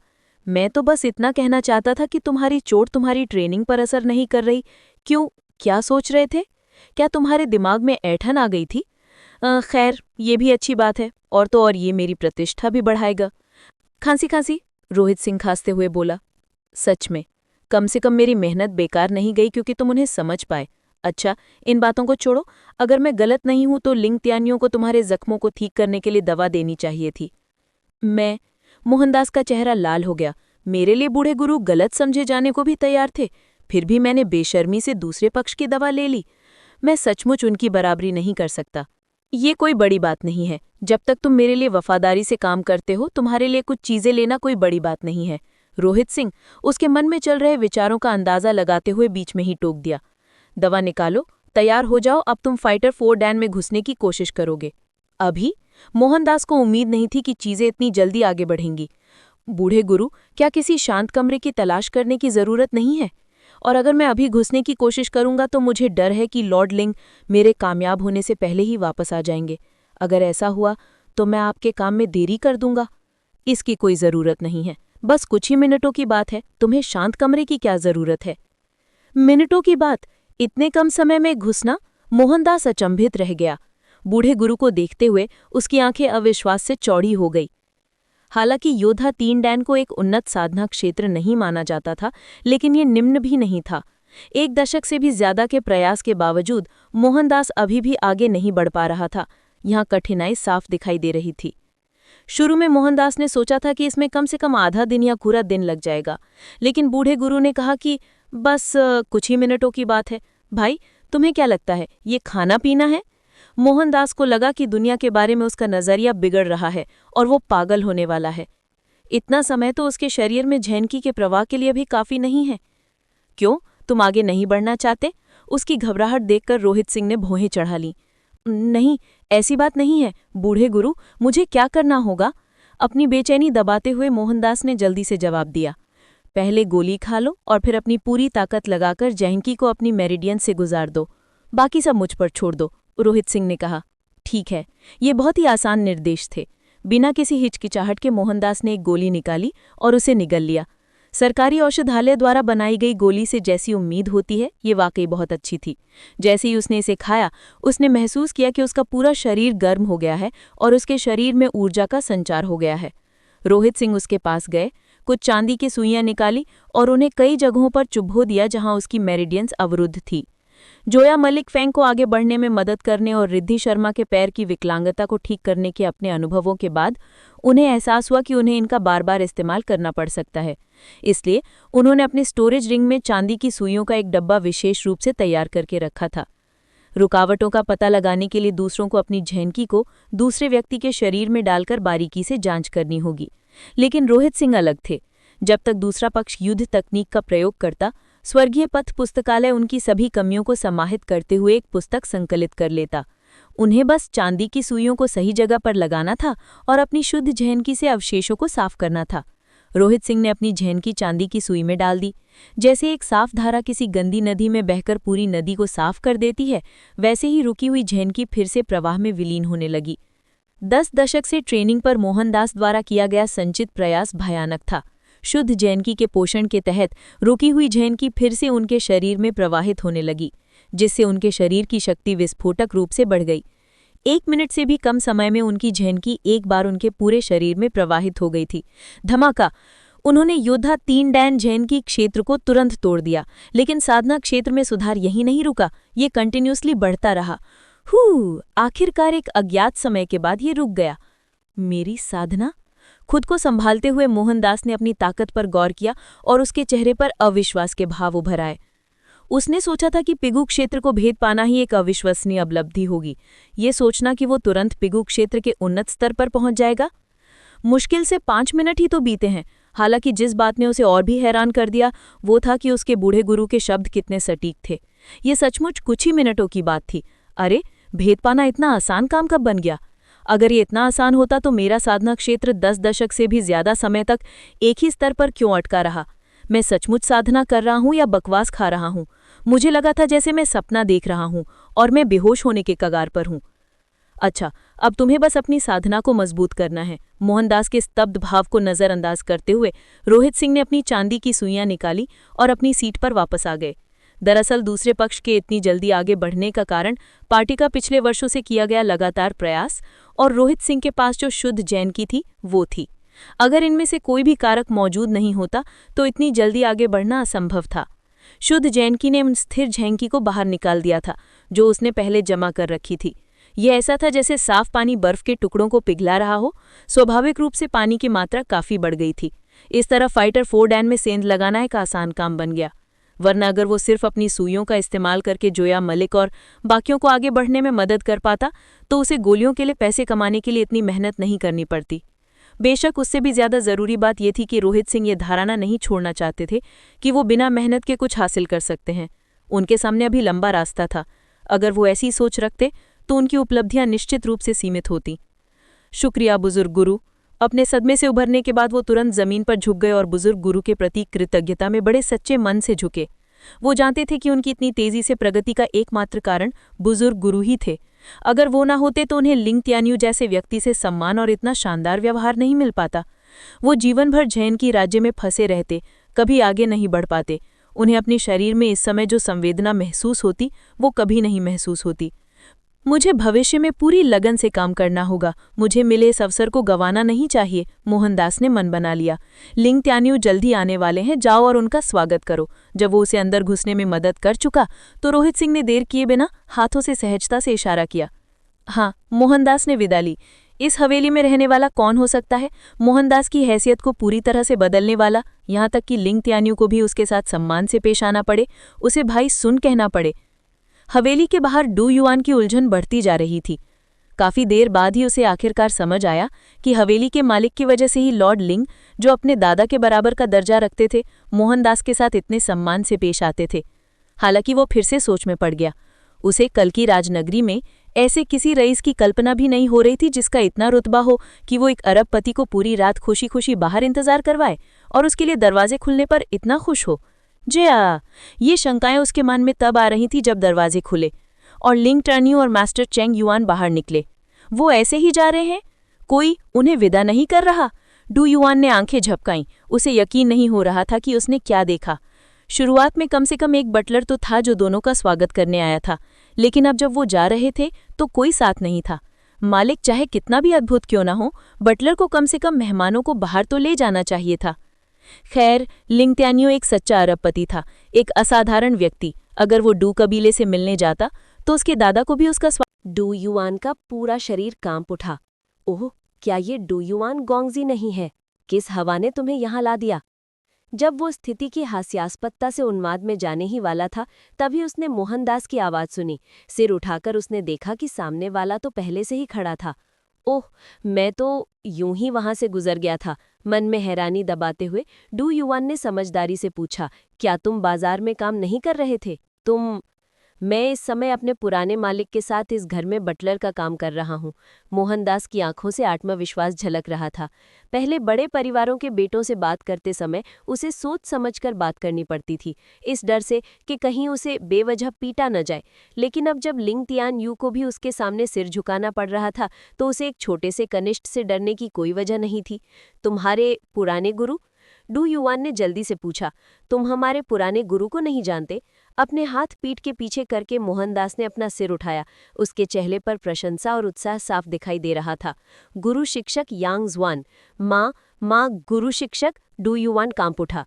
मैं तो बस इतना कहना चाहता था कि तुम्हारी चोट तुम्हारी ट्रेनिंग पर असर नहीं कर रही। क्यों, क्या सोच रहे थे? क्या तुम्हारे दिमाग में ऐंठन आ गई थी? खैर, ये भी अच्छी बात है, और तो और ये मेरी प्रतिष्ठा भी बढ़ाएगा। खांसी, रोहित सिंह खांसते हुए बोला। सच में, कम से कम मेरी मेहनत बेकार नहीं गई क्योंकि तुम उन्हें समझ पाए। अच्छा, इन बातों को छोड़ो। अगर मैं गलत नहीं हूं तो लिंग त्यानियों को तुम्हारे जख्मों को ठीक करने के लिए दवा देनी चाहिए थी। मोहनदास का चेहरा लाल हो गया। मेरे लिए बूढ़े गुरु गलत समझे जाने को भी तैयार थे, फिर भी मैंने बेशर्मी से दूसरे पक्ष की दवा ले ली। मैं सचमुच उनकी बराबरी नहीं कर सकता। ये कोई बड़ी बात नहीं है। जब तक तुम मेरे लिए वफादारी से काम करते हो, तुम्हारे लिए कुछ चीजें लेना कोई बड़ी बात नहीं है। रोहित सिंह उसके मन में चल रहे विचारों का अंदाजा लगाते हुए बीच में ही टोक दिया। दवा निकालो, तैयार हो जाओ, अब तुम फाइटर 4 डैन में घुसने की कोशिश करोगे। अभी? मोहनदास को उम्मीद नहीं थी कि चीजें इतनी जल्दी आगे बढ़ेंगी। बूढ़े गुरु, क्या किसी शांत कमरे की तलाश करने की जरूरत नहीं है? और अगर मैं अभी घुसने की कोशिश करूंगा तो मुझे डर है कि लॉर्ड लिंग मेरे कामयाब होने से पहले ही वापस आ जाएंगे। अगर ऐसा हुआ तो मैं आपके काम में देरी कर दूंगा। इसकी कोई जरूरत नहीं है, बस कुछ ही मिनटों की बात है। तुम्हें शांत कमरे की क्या जरूरत है? मिनटों की बात? इतने कम समय में घुसना? मोहनदास अचंभित रह गया। बूढ़े गुरु को देखते हुए उसकी आंखें अविश्वास से चौड़ी हो गई। हालांकि योद्धा 3 डैन को एक उन्नत साधना क्षेत्र नहीं माना जाता था, लेकिन ये निम्न भी नहीं था। 1 दशक से भी ज्यादा के प्रयास के बावजूद मोहनदास अभी भी आगे नहीं बढ़ पा रहा था। यहाँ कठिनाई साफ दिखाई दे रही थी। शुरू में मोहनदास ने सोचा था कि इसमें कम से कम आधा दिन या पूरा दिन लग जाएगा, लेकिन बूढ़े गुरु ने कहा कि बस कुछ ही मिनटों की बात है। भाई, तुम्हें क्या लगता है, ये खाना पीना है? मोहनदास को लगा कि दुनिया के बारे में उसका नजरिया बिगड़ रहा है और वो पागल होने वाला है। इतना समय तो उसके शरीर में झैनकी के प्रवाह के लिए भी काफी नहीं है। क्यों, तुम आगे नहीं बढ़ना चाहते? उसकी घबराहट देखकर रोहित सिंह ने भौहें चढ़ा लीं। नहीं, ऐसी बात नहीं है बूढ़े गुरु, मुझे क्या करना होगा? अपनी बेचैनी दबाते हुए मोहनदास ने जल्दी से जवाब दिया। पहले गोली खा लो और फिर अपनी पूरी ताकत लगाकर झैनकी को अपनी मेरिडियन से गुजार दो। बाकी सब मुझ पर छोड़ दो, रोहित सिंह ने कहा। ठीक है। ये बहुत ही आसान निर्देश थे। बिना किसी हिचकिचाहट के मोहनदास ने एक गोली निकाली और उसे निगल लिया। सरकारी औषधालय द्वारा बनाई गई गोली से जैसी उम्मीद होती है, ये वाकई बहुत अच्छी थी। जैसे ही उसने इसे खाया, उसने महसूस किया कि उसका पूरा शरीर गर्म हो गया है और उसके शरीर में ऊर्जा का संचार हो गया है। रोहित सिंह उसके पास गए, कुछ चांदी की सुइयां निकाली और उन्हें कई जगहों पर चुभो दिया जहां उसकी मेरिडियंस अवरुद्ध थी। जोया मलिक फैंग को आगे बढ़ने में मदद करने और रिद्धि शर्मा के पैर की विकलांगता को ठीक करने के अपने अनुभवों के बाद उन्हें एहसास हुआ कि उन्हें इनका बार बार इस्तेमाल करना पड़ सकता है। इसलिए उन्होंने अपने स्टोरेज रिंग में चांदी की सुइयों का एक डब्बा विशेष रूप से तैयार करके रखा था। रुकावटों का पता लगाने के लिए दूसरों को अपनी झैनकी को दूसरे व्यक्ति के शरीर में डालकर बारीकी से जांच करनी होगी। लेकिन रोहित सिंह अलग थे। जब तक दूसरा पक्ष युद्ध तकनीक का प्रयोग करता, स्वर्गीय पथ पुस्तकालय उनकी सभी कमियों को समाहित करते हुए एक पुस्तक संकलित कर लेता। उन्हें बस चांदी की सुइयों को सही जगह पर लगाना था और अपनी शुद्ध झैनकी से अवशेषों को साफ करना था। रोहित सिंह ने अपनी झैनकी चांदी की सुई में डाल दी। जैसे एक साफ धारा किसी गंदी नदी में बहकर पूरी नदी को साफ कर देती है, वैसे ही रुकी हुई झैनकी फिर से प्रवाह में विलीन होने लगी। 10 दशक से ट्रेनिंग पर मोहनदास द्वारा किया गया संचित प्रयास भयानक था। शुद्ध झैनकी के पोषण के तहत रुकी हुई झैनकी फिर से उनके शरीर में प्रवाहित होने लगी, जिससे उनके शरीर की शक्ति विस्फोटक रूप से बढ़ गई। 1 मिनट से भी कम समय में उनकी झैनकी एक बार उनके पूरे शरीर में प्रवाहित हो गई थी। धमाका! उन्होंने योद्धा 3 डैन झैनकी क्षेत्र को तुरंत तोड़ दिया, लेकिन साधना क्षेत्र में सुधार यही नहीं रुका, ये कंटिन्यूसली बढ़ता रहा। आखिरकार एक अज्ञात समय के बाद ये रुक गया। मेरी साधना? खुद को संभालते हुए मोहनदास ने अपनी ताकत पर गौर किया और उसके चेहरे पर अविश्वास के भाव उभर आए। उसने सोचा था कि पिगू क्षेत्र को भेद पाना ही एक अविश्वसनीय उपलब्धि होगी। ये सोचना कि वो तुरंत पिगू क्षेत्र के उन्नत स्तर पर पहुंच जाएगा। मुश्किल से 5 मिनट ही तो बीते हैं। हालांकि जिस बात ने उसे और भी हैरान कर दिया वो था कि उसके बूढ़े गुरु के शब्द कितने सटीक थे। ये सचमुच कुछ ही मिनटों की बात थी। अरे, भेद पाना इतना आसान काम कब बन गया? अगर ये इतना आसान होता तो मेरा साधना क्षेत्र 10 दशक से भी ज्यादा समय तक एक ही स्तर पर क्यों अटका रहा? मैं सचमुच साधना कर रहा हूं या बकवास खा रहा हूं? मुझे लगा था जैसे मैं सपना देख रहा हूं और मैं बेहोश होने के कगार पर हूं। अच्छा, अब तुम्हें बस अपनी साधना को मजबूत करना है। मोहनदास के स्तब्ध भाव को नजरअंदाज करते हुए रोहित सिंह ने अपनी चांदी की सुइयां निकाली और अपनी सीट पर वापस आ गए। दरअसल दूसरे पक्ष के इतनी जल्दी आगे बढ़ने का कारण पार्टी का पिछले वर्षों से किया गया लगातार प्रयास और रोहित सिंह के पास जो शुद्ध झैनकी थी वो थी। अगर इनमें से कोई भी कारक मौजूद नहीं होता तो इतनी जल्दी आगे बढ़ना असंभव था। शुद्ध झैनकी ने उन स्थिर झैनकी को बाहर निकाल दिया था जो उसने पहले जमा कर रखी थी। यह ऐसा था जैसे साफ पानी बर्फ के टुकड़ों को पिघला रहा हो। स्वाभाविक रूप से पानी की मात्रा काफी बढ़ गई थी। इस तरह फाइटर 4 डैन में सेंध लगाना एक आसान काम बन गया। वरना अगर वो सिर्फ अपनी सुइयों का इस्तेमाल करके जोया मलिक और बाकियों को आगे बढ़ने में मदद कर पाता तो उसे गोलियों के लिए पैसे कमाने के लिए इतनी मेहनत नहीं करनी पड़ती। बेशक उससे भी ज्यादा जरूरी बात यह थी कि रोहित सिंह ये धारणा नहीं छोड़ना चाहते थे कि वो बिना मेहनत के कुछ हासिल कर सकते हैं। उनके सामने अभी लंबा रास्ता था। अगर वो ऐसी सोच रखते तो उनकी उपलब्धियां निश्चित रूप से सीमित होती। शुक्रिया बुजुर्ग गुरु। अपने सदमे से उभरने के बाद वो तुरंत जमीन पर झुक गए और बुजुर्ग गुरु के प्रति कृतज्ञता में बड़े सच्चे मन से झुके। वो जानते थे कि उनकी इतनी तेजी से प्रगति का एकमात्र कारण बुजुर्ग गुरु ही थे। अगर वो ना होते तो उन्हें लिंग त्यान्यू जैसे व्यक्ति से सम्मान और इतना शानदार व्यवहार नहीं मिल पाता। वो जीवन भर झैनकी राज्य में फंसे रहते, कभी आगे नहीं बढ़ पाते। उन्हें अपने शरीर में इस समय जो संवेदना महसूस होती वो कभी नहीं महसूस होती। मुझे भविष्य में पूरी लगन से काम करना होगा, मुझे मिले इस अवसर को गंवाना नहीं चाहिए, मोहनदास ने मन बना लिया। लिंग त्यान्यू जल्दी आने वाले हैं, जाओ और उनका स्वागत करो। जब वो उसे अंदर घुसने में मदद कर चुका तो रोहित सिंह ने देर किए बिना हाथों से सहजता से इशारा किया। हाँ, मोहनदास ने विदा ली। इस हवेली में रहने वाला कौन हो सकता है मोहनदास की हैसियत को पूरी तरह से बदलने वाला, यहाँ तक कि लिंग त्यान्यू को भी उसके साथ सम्मान से पेश आना पड़े, उसे भाई सुन कहना पड़े। हवेली के बाहर डू युआन की उलझन बढ़ती जा रही थी। काफी देर बाद ही उसे आखिरकार समझ आया कि हवेली के मालिक की वजह से ही लॉर्ड लिंग, जो अपने दादा के बराबर का दर्जा रखते थे, मोहनदास के साथ इतने सम्मान से पेश आते थे। हालांकि वो फिर से सोच में पड़ गया। उसे कल की राजनगरी में ऐसे किसी रईस की कल्पना भी नहीं हो रही थी जिसका इतना रुतबा हो कि वो एक अरबपति को पूरी रात खुशी खुशी बाहर इंतजार करवाए और उसके लिए दरवाजे खुलने पर इतना खुश हो। ये शंकाएं उसके मन में तब आ रही थी जब दरवाजे खुले और लिंग टर्न्यू और मास्टर चेंग युआन बाहर निकले। वो ऐसे ही जा रहे हैं, कोई उन्हें विदा नहीं कर रहा। डू युआन ने आंखें झपकाईं। उसे यकीन नहीं हो रहा था कि उसने क्या देखा। शुरुआत में कम से कम एक बटलर तो था जो दोनों का स्वागत करने आया था, लेकिन अब जब वो जा रहे थे तो कोई साथ नहीं था। मालिक चाहे कितना भी अद्भुत क्यों ना हो, बटलर को कम से कम मेहमानों को बाहर तो ले जाना चाहिए था। खैर, लिंग त्यान्यू एक सच्चा अरबपति था, एक असाधारण व्यक्ति। अगर वो डू कबीले से मिलने जाता तो उसके दादा को भी उसका डू युआन का पूरा शरीर कांप उठा। ओह, क्या ये डू युआन गोंगजी नहीं है? किस हवा ने तुम्हें यहाँ ला दिया? जब वो स्थिति की हास्यास्पदता से उन्माद में जाने ही वाला था, तभी उसने मोहनदास की आवाज सुनी। सिर उठाकर उसने देखा कि सामने वाला तो पहले से ही खड़ा था। ओह, मैं तो यूं ही वहां से गुजर गया था। मन में हैरानी दबाते हुए डू युआन ने समझदारी से पूछा, क्या तुम बाजार में काम नहीं कर रहे थे? मैं इस समय अपने पुराने मालिक के साथ इस घर में बटलर का काम कर रहा हूँ। मोहनदास की आंखों से आत्मविश्वास झलक रहा था। पहले बड़े परिवारों के बेटों से बात करते समय उसे सोच समझकर बात करनी पड़ती थी, इस डर से कि कहीं उसे बेवजह पीटा न जाए। लेकिन अब जब लिंग तियान यू को भी उसके सामने सिर झुकाना पड़ रहा था तो उसे एक छोटे से कनिष्ठ से डरने की कोई वजह नहीं थी। तुम्हारे पुराने गुरु? डू युआन ने जल्दी से पूछा। तुम हमारे पुराने गुरु को नहीं जानते? अपने हाथ पीठ के पीछे करके मोहनदास ने अपना सिर उठाया। उसके चेहरे पर प्रशंसा और उत्साह साफ दिखाई दे रहा था। गुरु शिक्षक यांग ज़ुआन। माँ गुरु शिक्षक? डू युआन कांप उठा।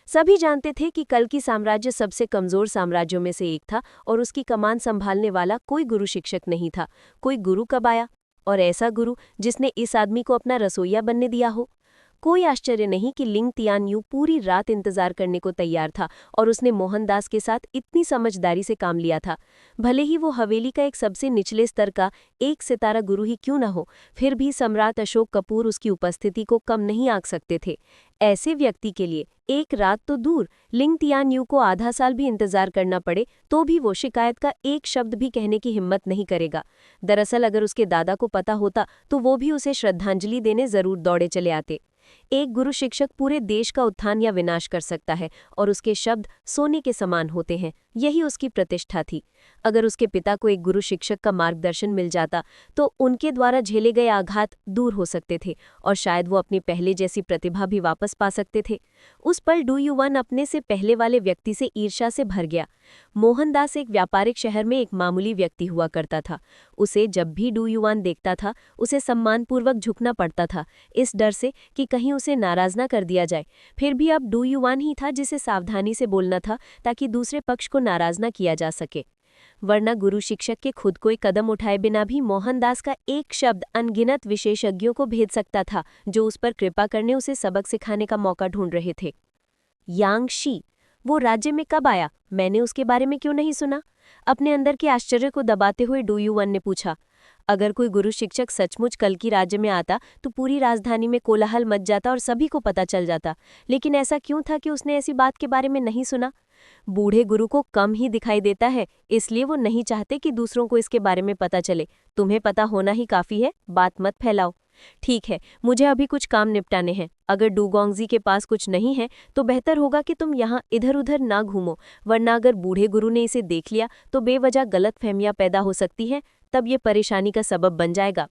सभी जानते थे कि कल की साम्राज्य सबसे कमजोर साम्राज्यों में से एक था और उसकी कमान संभालने वाला कोई गुरु शिक्षक नहीं था। कोई गुरु कब आया? और ऐसा गुरु जिसने इस आदमी को अपना रसोइया बनने दिया हो। कोई आश्चर्य नहीं कि लिंग तियान यू पूरी रात इंतजार करने को तैयार था और उसने मोहनदास के साथ इतनी समझदारी से काम लिया था। भले ही वो हवेली का एक सबसे निचले स्तर का एक सितारा गुरु ही क्यों न हो, फिर भी सम्राट अशोक कपूर उसकी उपस्थिति को कम नहीं आंक सकते थे। ऐसे व्यक्ति के लिए एक रात तो दूर, लिंग तियान यू को आधा साल भी इंतजार करना पड़े तो भी वो शिकायत का एक शब्द भी कहने की हिम्मत नहीं करेगा। दरअसल अगर उसके दादा को पता होता तो वो भी उसे श्रद्धांजलि देने जरूर दौड़े चले आते। एक गुरु शिक्षक पूरे देश का उत्थान या विनाश कर सकता है और उसके शब्द सोने के समान होते हैं। यही उसकी प्रतिष्ठा थी। अगर उसके पिता को एक गुरु शिक्षक का मार्गदर्शन मिल जाता तो उनके द्वारा झेले गए आघात दूर हो सकते थे और शायद वो अपनी पहले जैसी प्रतिभा भी वापस पा सकते थे। उस पल डू युआन अपने से पहले वाले व्यक्ति से ईर्ष्या से भर गया। मोहनदास एक व्यापारिक शहर में एक मामूली व्यक्ति हुआ करता था। उसे जब भी डू युआन देखता था उसे सम्मानपूर्वक झुकना पड़ता था, इस डर से कि कहीं उसे नाराज ना कर दिया जाए। फिर भी अब डू युआन ही था जिसे सावधानी से बोलना था ताकि दूसरे पक्ष को नाराज न किया जा सके। वरना गुरु शिक्षक के खुद कोई कदम उठाए बिना भी मोहनदास का एक शब्द अनगिनत विशेषज्ञों को भेज सकता था जो उस पर कृपा करने उसे सबक सिखाने का मौका ढूंढ रहे थे। यांग शी, वो राज्य में कब आया? मैंने उसके बारे में क्यों नहीं सुना? अपने अंदर के आश्चर्य को दबाते हुए डू युआन ने पूछा। अगर कोई गुरु शिक्षक सचमुच कल की राज्य में आता तो पूरी राजधानी में कोलाहल मच जाता और सभी को पता चल जाता। लेकिन ऐसा क्यों था कि उसने ऐसी बात के बारे में नहीं सुना? बूढ़े गुरु को कम ही दिखाई देता है, इसलिए वो नहीं चाहते कि दूसरों को इसके बारे में पता चले। तुम्हें पता होना ही काफी है, बात मत फैलाओ। ठीक है, मुझे अभी कुछ काम निपटाने हैं। अगर डूगोंगजी के पास कुछ नहीं है तो बेहतर होगा कि तुम यहाँ इधर उधर ना घूमो, वरना अगर बूढ़े गुरु ने इसे देख लिया तो बेवजह गलतफहमियां पैदा हो सकती हैं, तब ये परेशानी का सबब बन जाएगा।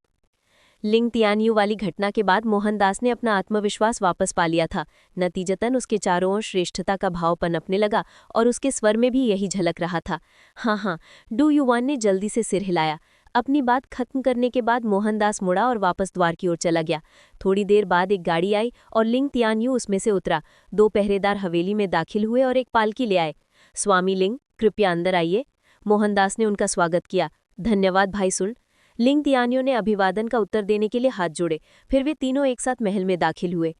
लिंग तियानयू वाली घटना के बाद मोहनदास ने अपना आत्मविश्वास वापस पा लिया था। नतीजतन उसके चारों ओर श्रेष्ठता का भाव पनपने लगा और उसके स्वर में भी यही झलक रहा था। हाँ, डू युआन ने जल्दी से सिर हिलाया। अपनी बात खत्म करने के बाद मोहनदास मुड़ा और वापस द्वार की ओर चला गया। थोड़ी देर बाद एक गाड़ी आई और लिंग तियान्यू उसमें से उतरा। 2 पहरेदार हवेली में दाखिल हुए और एक पालकी ले आए। स्वामी लिंग, कृपया अंदर आइए। मोहनदास ने उनका स्वागत किया। धन्यवाद भाई सुन। लिंग तियान्यू ने अभिवादन का उत्तर देने के लिए हाथ जोड़े। फिर वे तीनों एक साथ महल में दाखिल हुए।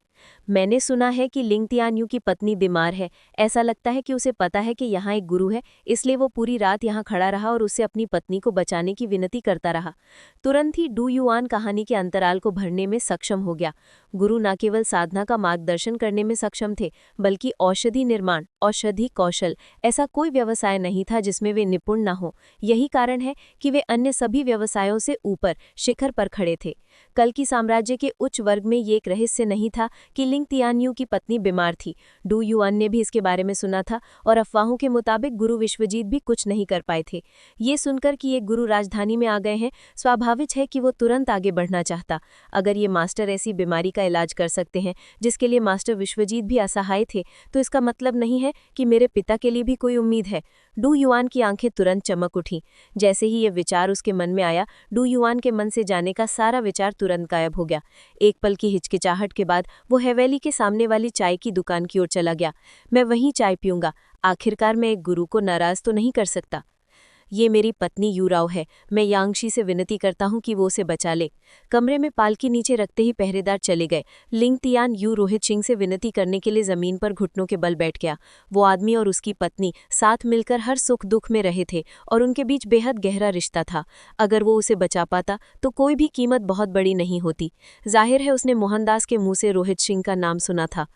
मैंने सुना है कि लिंग तियान्यू की पत्नी बीमार है। ऐसा लगता है कि उसे पता है कि यहाँ एक गुरु है, इसलिए वो पूरी रात यहाँ खड़ा रहा और उससे अपनी पत्नी को बचाने की विनती करता रहा। तुरंत ही डू युआन कहानी के अंतराल को भरने में सक्षम हो गया। गुरु न केवल साधना का मार्गदर्शन करने में सक्षम थे, बल्कि औषधि निर्माण, औषधि कौशल, ऐसा कोई व्यवसाय नहीं था जिसमें वे निपुण न हो। यही कारण है कि वे अन्य सभी व्यवसायों से ऊपर शिखर पर खड़े थे। कल की साम्राज्य के उच्च वर्ग में ये एक रहस्य नहीं था कि लिंग तियान्यू की पत्नी बीमार थी। डू युआन ने भी इसके बारे में सुना था और अफवाहों के मुताबिक गुरु विश्वजीत भी कुछ नहीं कर पाए थे। ये सुनकर कि ये गुरु राजधानी में आ गए हैं, स्वाभाविक है कि वो तुरंत आगे बढ़ना चाहता। अगर ये मास्टर ऐसी बीमारी का इलाज कर सकते हैं जिसके लिए मास्टर विश्वजीत भी असहाय थे, तो इसका मतलब नहीं है कि मेरे पिता के लिए भी कोई उम्मीद है। डू युआन की आंखें तुरंत चमक उठीं। जैसे ही ये विचार उसके मन में आया, डू युआन के मन से जाने का सारा विचार तुरंत गायब हो गया। एक पल की हिचकिचाहट के बाद वो हवेली के सामने वाली चाय की दुकान की ओर चला गया। मैं वहीं चाय पीऊंगा, आखिरकार मैं एक गुरु को नाराज तो नहीं कर सकता। ये मेरी पत्नी यूराव है, मैं यांगशी से विनती करता हूँ कि वो उसे बचा ले। कमरे में पालकी नीचे रखते ही पहरेदार चले गए। Ling Tian you Rohit Singh से विनती करने के लिए जमीन पर घुटनों के बल बैठ गया। वो आदमी और उसकी पत्नी साथ मिलकर हर सुख दुख में रहे थे और उनके बीच बेहद गहरा रिश्ता था। अगर वो उसे बचा पाता तो कोई भी कीमत बहुत बड़ी नहीं होती। जाहिर है उसने मोहनदास के मुंह से रोहित सिंह का नाम सुना था।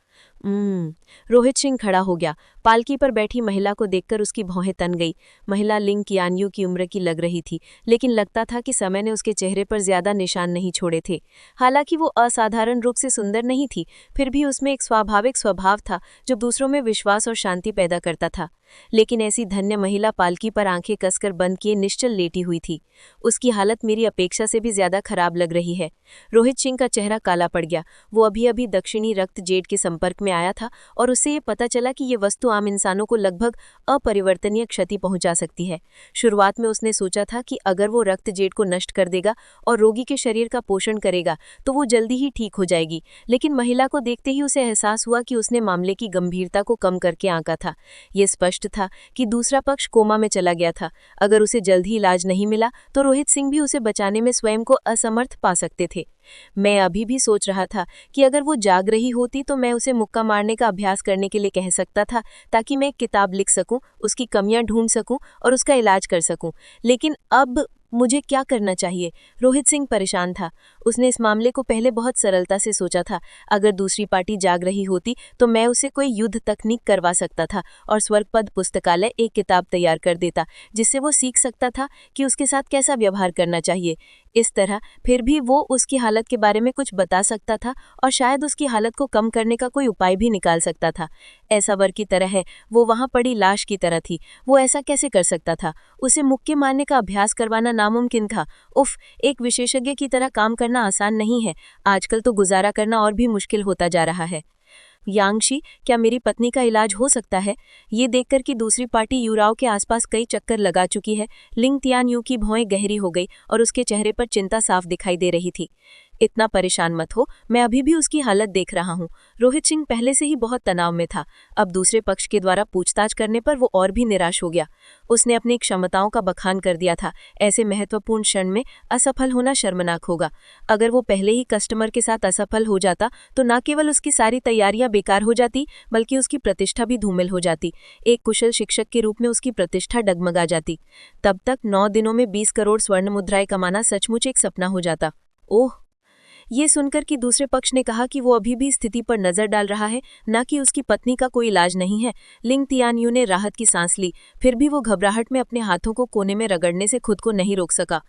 रोहित सिंह खड़ा हो गया। पालकी पर बैठी महिला को देखकर उसकी भौहें तन गई। महिला लिंग तियान्यू की उम्र की लग रही थी, लेकिन लगता था कि समय ने उसके चेहरे पर ज्यादा निशान नहीं छोड़े थे। हालांकि वो असाधारण रूप से सुंदर नहीं थी, फिर भी उसमें एक स्वाभाविक स्वभाव था जो दूसरों में विश्वास और शांति पैदा करता था। लेकिन ऐसी धन्य महिला पालकी पर आंखें कसकर बंद किए निश्चल लेटी हुई थी। उसकी हालत मेरी अपेक्षा से भी ज्यादा खराब लग रही है। रोहित सिंह का चेहरा काला पड़ गया। वो अभी अभी दक्षिणी रक्त जेड के संपर्क में आया था और उससे ये पता चला कि ये वस्तु आम इंसानों को लगभग अपरिवर्तनीय क्षति पहुंचा सकती है। शुरुआत में उसने सोचा था कि अगर वो रक्त जेड को नष्ट कर देगा और रोगी के शरीर का पोषण करेगा तो वो जल्दी ही ठीक हो जाएगी, लेकिन महिला को देखते ही उसे एहसास हुआ कि उसने मामले की गंभीरता को कम करके आंका था। ये स्पष्ट था कि दूसरा पक्ष कोमा में चला गया था। अगर उसे जल्द ही इलाज नहीं मिला तो रोहित सिंह भी उसे बचाने में स्वयं को असमर्थ पा सकते थे। मैं अभी भी सोच रहा था कि अगर वो जाग रही होती तो मैं उसे मुक्का मारने का अभ्यास करने के लिए कह सकता था, ताकि मैं एक किताब लिख सकूं, उसकी कमियां ढूंढ सकूं और उसका इलाज कर सकूं। लेकिन अब मुझे क्या करना चाहिए? रोहित सिंह परेशान था। उसने इस मामले को पहले बहुत सरलता से सोचा था। अगर दूसरी पार्टी जाग रही होती तो मैं उसे कोई युद्ध तकनीक करवा सकता था और स्वर्गपद पुस्तकालय एक किताब तैयार कर देता जिससे वो सीख सकता था कि उसके साथ कैसा व्यवहार करना चाहिए। इस तरह फिर भी वो उसकी हालत के बारे में कुछ बता सकता था और शायद उसकी हालत को कम करने का कोई उपाय भी निकाल सकता था। ऐसा वर की तरह है, वो वहां पड़ी लाश की तरह थी। वो ऐसा कैसे कर सकता था? उसे मुक्के मारने का अभ्यास करवाना नामुमकिन था। उफ, एक विशेषज्ञ की तरह काम करना आसान नहीं है। आजकल तो गुजारा करना और भी मुश्किल होता जा रहा है। यांगशी, क्या मेरी पत्नी का इलाज हो सकता है? ये देखकर कि दूसरी पार्टी यूराव के आसपास कई चक्कर लगा चुकी है, लिंग तियान्यू की भौएं गहरी हो गई और उसके चेहरे पर चिंता साफ दिखाई दे रही थी। इतना परेशान मत हो, मैं अभी भी उसकी हालत देख रहा हूँ। रोहित सिंह पहले से ही बहुत तनाव में था। अब दूसरे पक्ष के द्वारा पूछताछ करने पर वो और भी निराश हो गया। उसने अपनी क्षमताओं का बखान कर दिया था। ऐसे महत्वपूर्ण क्षण में असफल होना शर्मनाक होगा। अगर वो पहले ही कस्टमर के साथ असफल हो जाता तो न केवल उसकी सारी तैयारियां बेकार हो जाती, बल्कि उसकी प्रतिष्ठा भी धूमिल हो जाती। एक कुशल शिक्षक के रूप में उसकी प्रतिष्ठा डगमगा जाती। तब तक 9 दिनों में 20 करोड़ स्वर्ण मुद्राएं कमाना सचमुच एक सपना हो जाता। ओह, ये सुनकर कि दूसरे पक्ष ने कहा कि वो अभी भी स्थिति पर नजर डाल रहा है, न कि उसकी पत्नी का कोई इलाज नहीं है, लिंग तियान्यू ने राहत की सांस ली। फिर भी वो घबराहट में अपने हाथों को कोने में रगड़ने से खुद को नहीं रोक सका।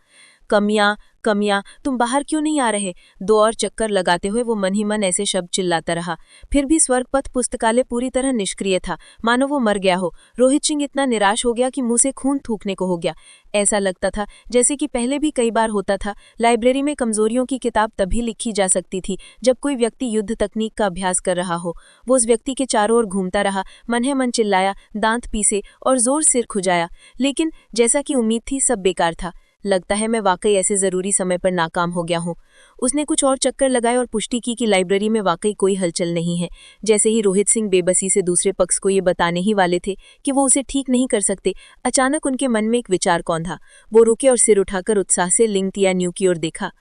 कमियां, कमियां, तुम बाहर क्यों नहीं आ रहे? 2 और चक्कर लगाते हुए वो मन ही मन ऐसे शब्द चिल्लाता रहा। फिर भी स्वर्गपथ पुस्तकालय पूरी तरह निष्क्रिय था, मानो वो मर गया हो। रोहित सिंह इतना निराश हो गया कि मुंह से खून थूकने को हो गया। ऐसा लगता था जैसे कि पहले भी कई बार होता था। लाइब्रेरी में कमजोरियों की किताब तभी लिखी जा सकती थी जब कोई व्यक्ति युद्ध तकनीक का अभ्यास कर रहा हो। वो उस व्यक्ति के चारों ओर घूमता रहा, मन ही मन चिल्लाया, दांत पीसे और जोर सिर खुजाया, लेकिन जैसा कि उम्मीद थी सब बेकार था। लगता है मैं वाकई ऐसे जरूरी समय पर नाकाम हो गया हूँ। उसने कुछ और चक्कर लगाए और पुष्टि की कि लाइब्रेरी में वाकई कोई हलचल नहीं है। जैसे ही रोहित सिंह बेबसी से दूसरे पक्ष को ये बताने ही वाले थे कि वो उसे ठीक नहीं कर सकते, अचानक उनके मन में एक विचार कौंधा। वो रुके और सिर उठाकर उत्साह से लिंग तियान्यू की ओर देखा।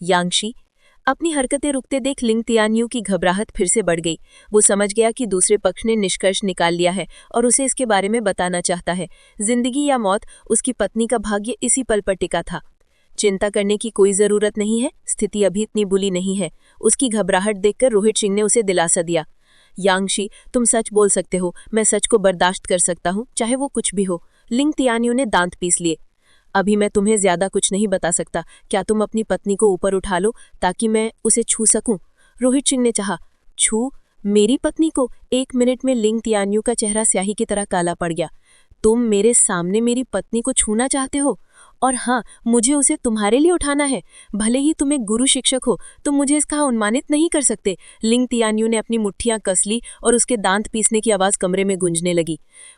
यांगशी। अपनी हरकतें रुकते देख लिंग तियान्यू की घबराहट फिर से बढ़ गई। वो समझ गया कि दूसरे पक्ष ने निष्कर्ष निकाल लिया है और उसे इसके बारे में बताना चाहता है। जिंदगी या मौत, उसकी पत्नी का भाग्य इसी पल पर टिका था। चिंता करने की कोई जरूरत नहीं है, स्थिति अभी इतनी बुरी नहीं है। उसकी घबराहट देखकर रोहित सिंह ने उसे दिलासा दिया। यांगशी, तुम सच बोल सकते हो, मैं सच को बर्दाश्त कर सकता हूँ, चाहे वो कुछ भी हो। लिंग तियान्यू ने दांत पीस लिए। अभी मैं तुम्हें ज्यादा कुछ नहीं बता सकता। क्या तुम अपनी पत्नी को ऊपर उठा लो ताकि मैं उसे छू सकूं? रोहित सिंह ने चाहा। छू? मेरी पत्नी को? 1 मिनट में लिंग तियान्यू का चेहरा स्याही की तरह काला पड़ गया। तुम मेरे सामने मेरी पत्नी को छूना चाहते हो? और हाँ, मुझे उसे तुम्हारे लिए उठाना है। भले ही तुम एक गुरु शिक्षक हो, तुम मुझे इसका अनुमानित नहीं कर सकते। लिंग तियान्यू ने अपनी मुट्ठियां कस ली और उसके दांत पीसने की आवाज कमरे में गूंजने लगी।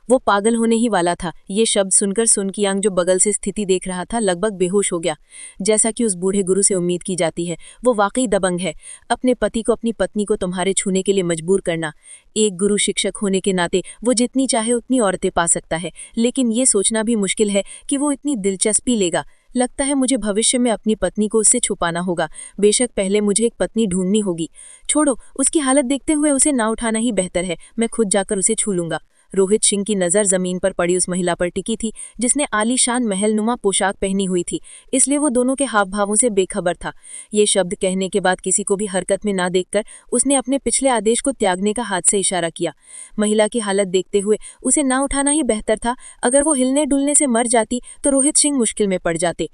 वो पागल होने ही वाला था। ये शब्द सुनकर सुन कियांग, जो बगल से स्थिति देख रहा था, लगभग बेहोश हो गया। जैसा कि उस बूढ़े गुरु से उम्मीद की जाती है, वो वाकई दबंग है। अपने पति को अपनी पत्नी को तुम्हारे छूने के लिए मजबूर करना। एक गुरु शिक्षक होने के नाते वो जितनी चाहे उतनी औरतें पा सकता है, लेकिन ये सोचना भी मुश्किल है कि वो इतनी दिलचस्पी लेगा। लगता है मुझे भविष्य में अपनी पत्नी को उससे छुपाना होगा। बेशक पहले मुझे एक पत्नी ढूंढनी होगी। छोड़ो, उसकी हालत देखते हुए उसे ना उठाना ही बेहतर है। मैं खुद जाकर उसे छू लूंगा। रोहित सिंह की नज़र जमीन पर पड़ी उस महिला पर टिकी थी जिसने आलीशान महलनुमा पोशाक पहनी हुई थी, इसलिए वो दोनों के हाव भावों से बेखबर था। ये शब्द कहने के बाद किसी को भी हरकत में ना देखकर उसने अपने पिछले आदेश को त्यागने का हाथ से इशारा किया। महिला की हालत देखते हुए उसे ना उठाना ही बेहतर था। अगर वो हिलने डुलने से मर जाती तो रोहित सिंह मुश्किल में पड़ जाते।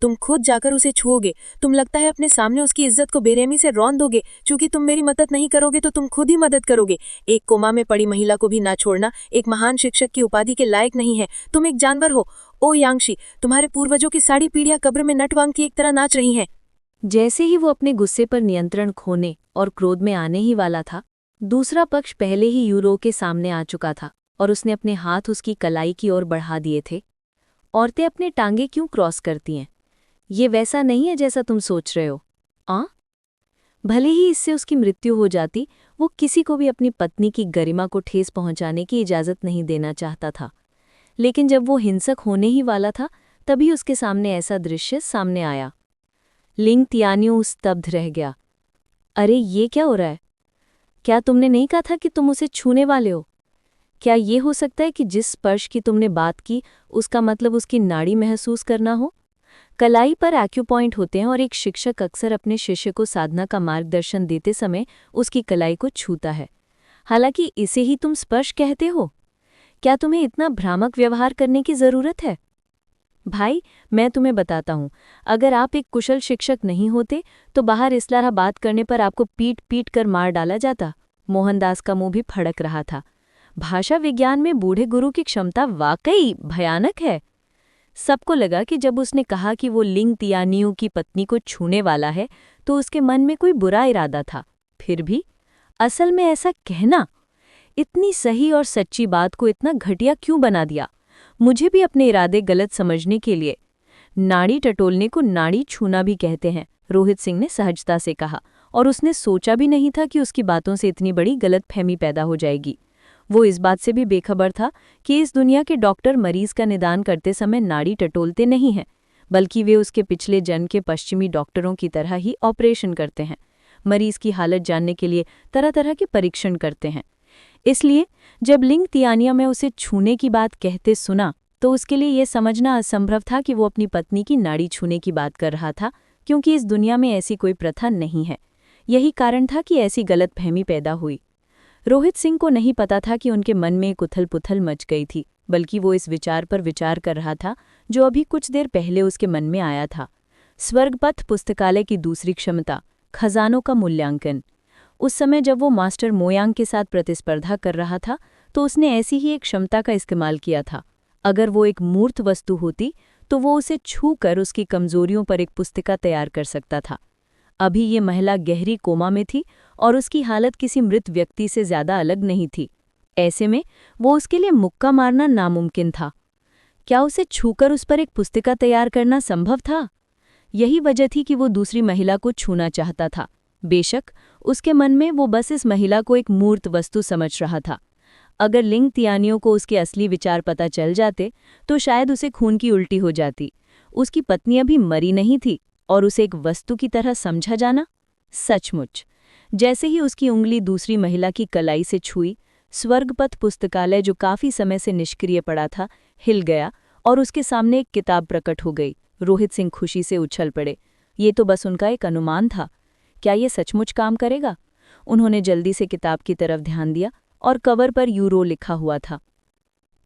तुम खुद जाकर उसे छुओगे? तुम लगता है अपने सामने उसकी इज्जत को बेरहमी से रौंद दोगे। चूंकि तुम मेरी मदद नहीं करोगे तो तुम खुद ही मदद करोगे। एक कोमा में पड़ी महिला को भी ना छोड़ना एक महान शिक्षक की उपाधि के लायक नहीं है। तुम एक जानवर हो। ओ यांगशी, तुम्हारे पूर्वजों की सारी पीढ़ियां कब्र में नटवांग की एक तरह नाच रही हैं। जैसे ही वो अपने गुस्से पर नियंत्रण खोने और क्रोध में आने ही वाला था, दूसरा पक्ष पहले ही यूरो के सामने आ चुका था और उसने अपने हाथ उसकी कलाई की ओर बढ़ा दिए थे। औरतें अपने टांगे क्यों क्रॉस करती हैं? ये वैसा नहीं है जैसा तुम सोच रहे हो। भले ही इससे उसकी मृत्यु हो जाती, वो किसी को भी अपनी पत्नी की गरिमा को ठेस पहुंचाने की इजाज़त नहीं देना चाहता था। लेकिन जब वो हिंसक होने ही वाला था, तभी उसके सामने ऐसा दृश्य सामने आया। लिंग तियान्यू स्तब्ध रह गया। अरे, ये क्या हो रहा है? क्या तुमने नहीं कहा था कि तुम उसे छूने वाले हो? क्या ये हो सकता है कि जिस स्पर्श की तुमने बात की, उसका मतलब उसकी नाड़ी महसूस करना हो? कलाई पर एक्यूपॉइंट होते हैं और एक शिक्षक अक्सर अपने शिष्य को साधना का मार्गदर्शन देते समय उसकी कलाई को छूता है। हालांकि इसे ही तुम स्पर्श कहते हो। क्या तुम्हें इतना भ्रामक व्यवहार करने की जरूरत है? भाई, मैं तुम्हें बताता हूँ, अगर आप एक कुशल शिक्षक नहीं होते तो बाहर इस तरह बात करने पर आपको पीट पीट कर मार डाला जाता। मोहनदास का मुंह भी फड़क रहा था। भाषा विज्ञान में बूढ़े गुरु की क्षमता वाकई भयानक है। सबको लगा कि जब उसने कहा कि वो लिंग तियान्यू की पत्नी को छूने वाला है तो उसके मन में कोई बुरा इरादा था। फिर भी असल में ऐसा कहना, इतनी सही और सच्ची बात को इतना घटिया क्यों बना दिया? मुझे भी अपने इरादे गलत समझने के लिए। नाड़ी टटोलने को नाड़ी छूना भी कहते हैं, रोहित सिंह ने सहजता से कहा, और उसने सोचा भी नहीं था कि उसकी बातों से इतनी बड़ी गलतफहमी पैदा हो जाएगी। वो इस बात से भी बेखबर था कि इस दुनिया के डॉक्टर मरीज का निदान करते समय नाड़ी टटोलते नहीं हैं, बल्कि वे उसके पिछले जन्म के पश्चिमी डॉक्टरों की तरह ही ऑपरेशन करते हैं। मरीज की हालत जानने के लिए तरह तरह के परीक्षण करते हैं। इसलिए जब लिंग तियान्यू में उसे छूने की बात कहते सुना तो उसके लिए यह समझना असंभव था कि वो अपनी पत्नी की नाड़ी छूने की बात कर रहा था, क्योंकि इस दुनिया में ऐसी कोई प्रथा नहीं है। यही कारण था कि ऐसी गलतफहमी पैदा हुई। रोहित सिंह को नहीं पता था कि उनके मन में एक उथल पुथल मच गई थी, बल्कि वो इस विचार पर विचार कर रहा था जो अभी कुछ देर पहले उसके मन में आया था। स्वर्गपथ पुस्तकालय की दूसरी क्षमता, खजानों का मूल्यांकन। उस समय जब वो मास्टर मोयांग के साथ प्रतिस्पर्धा कर रहा था तो उसने ऐसी ही एक क्षमता का इस्तेमाल किया था। अगर वो एक मूर्त वस्तु होती तो वो उसे छू कर उसकी कमजोरियों पर एक पुस्तिका तैयार कर सकता था। अभी ये महिला गहरी कोमा में थी और उसकी हालत किसी मृत व्यक्ति से ज्यादा अलग नहीं थी। ऐसे में वो उसके लिए मुक्का मारना नामुमकिन था। क्या उसे छूकर उस पर एक पुस्तिका तैयार करना संभव था? यही वजह थी कि वो दूसरी महिला को छूना चाहता था। बेशक उसके मन में वो बस इस महिला को एक मूर्त वस्तु समझ रहा था। अगर लिंग तियानियों को उसके असली विचार पता चल जाते तो शायद उसे खून की उल्टी हो जाती। उसकी पत्नी अभी मरी नहीं थी और उसे एक वस्तु की तरह समझा जाना, सचमुच। जैसे ही उसकी उंगली दूसरी महिला की कलाई से छुई, स्वर्गपथ पुस्तकालय जो काफी समय से निष्क्रिय पड़ा था हिल गया और उसके सामने एक किताब प्रकट हो गई। रोहित सिंह खुशी से उछल पड़े। ये तो बस उनका एक अनुमान था। क्या ये सचमुच काम करेगा? उन्होंने जल्दी से किताब की तरफ ध्यान दिया और कवर पर यूरो लिखा हुआ था।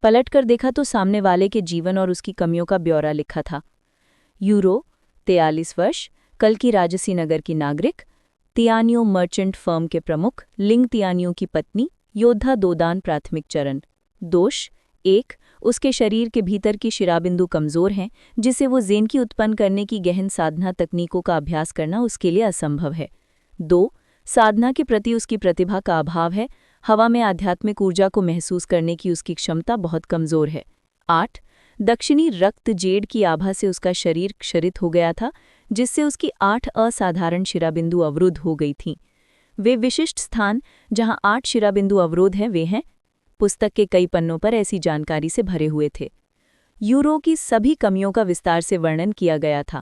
पलटकर देखा तो सामने वाले के जीवन और उसकी कमियों का ब्यौरा लिखा था। यूरो, 43 वर्ष, कल की राजसी नगर की नागरिक, तियानियो मर्चेंट फर्म के प्रमुख, लिंग तियानियो की पत्नी, योद्धा 2 दान प्राथमिक चरण। दोष 1, उसके शरीर के भीतर की शिराबिंदु कमजोर हैं, जिसे वो ज़ेन की उत्पन्न करने की गहन साधना तकनीकों का अभ्यास करना उसके लिए असंभव है। 2, साधना के प्रति उसकी प्रतिभा का अभाव है। हवा में आध्यात्मिक ऊर्जा को महसूस करने की उसकी क्षमता बहुत कमजोर है। 8, दक्षिणी रक्त जेड की आभा से उसका शरीर क्षरित हो गया था, जिससे उसकी 8 असाधारण शिराबिंदु अवरुद्ध हो गई थीं। वे विशिष्ट स्थान जहां 8 शिराबिंदु अवरोध हैं वे हैं। पुस्तक के कई पन्नों पर ऐसी जानकारी से भरे हुए थे। यूरो की सभी कमियों का विस्तार से वर्णन किया गया था।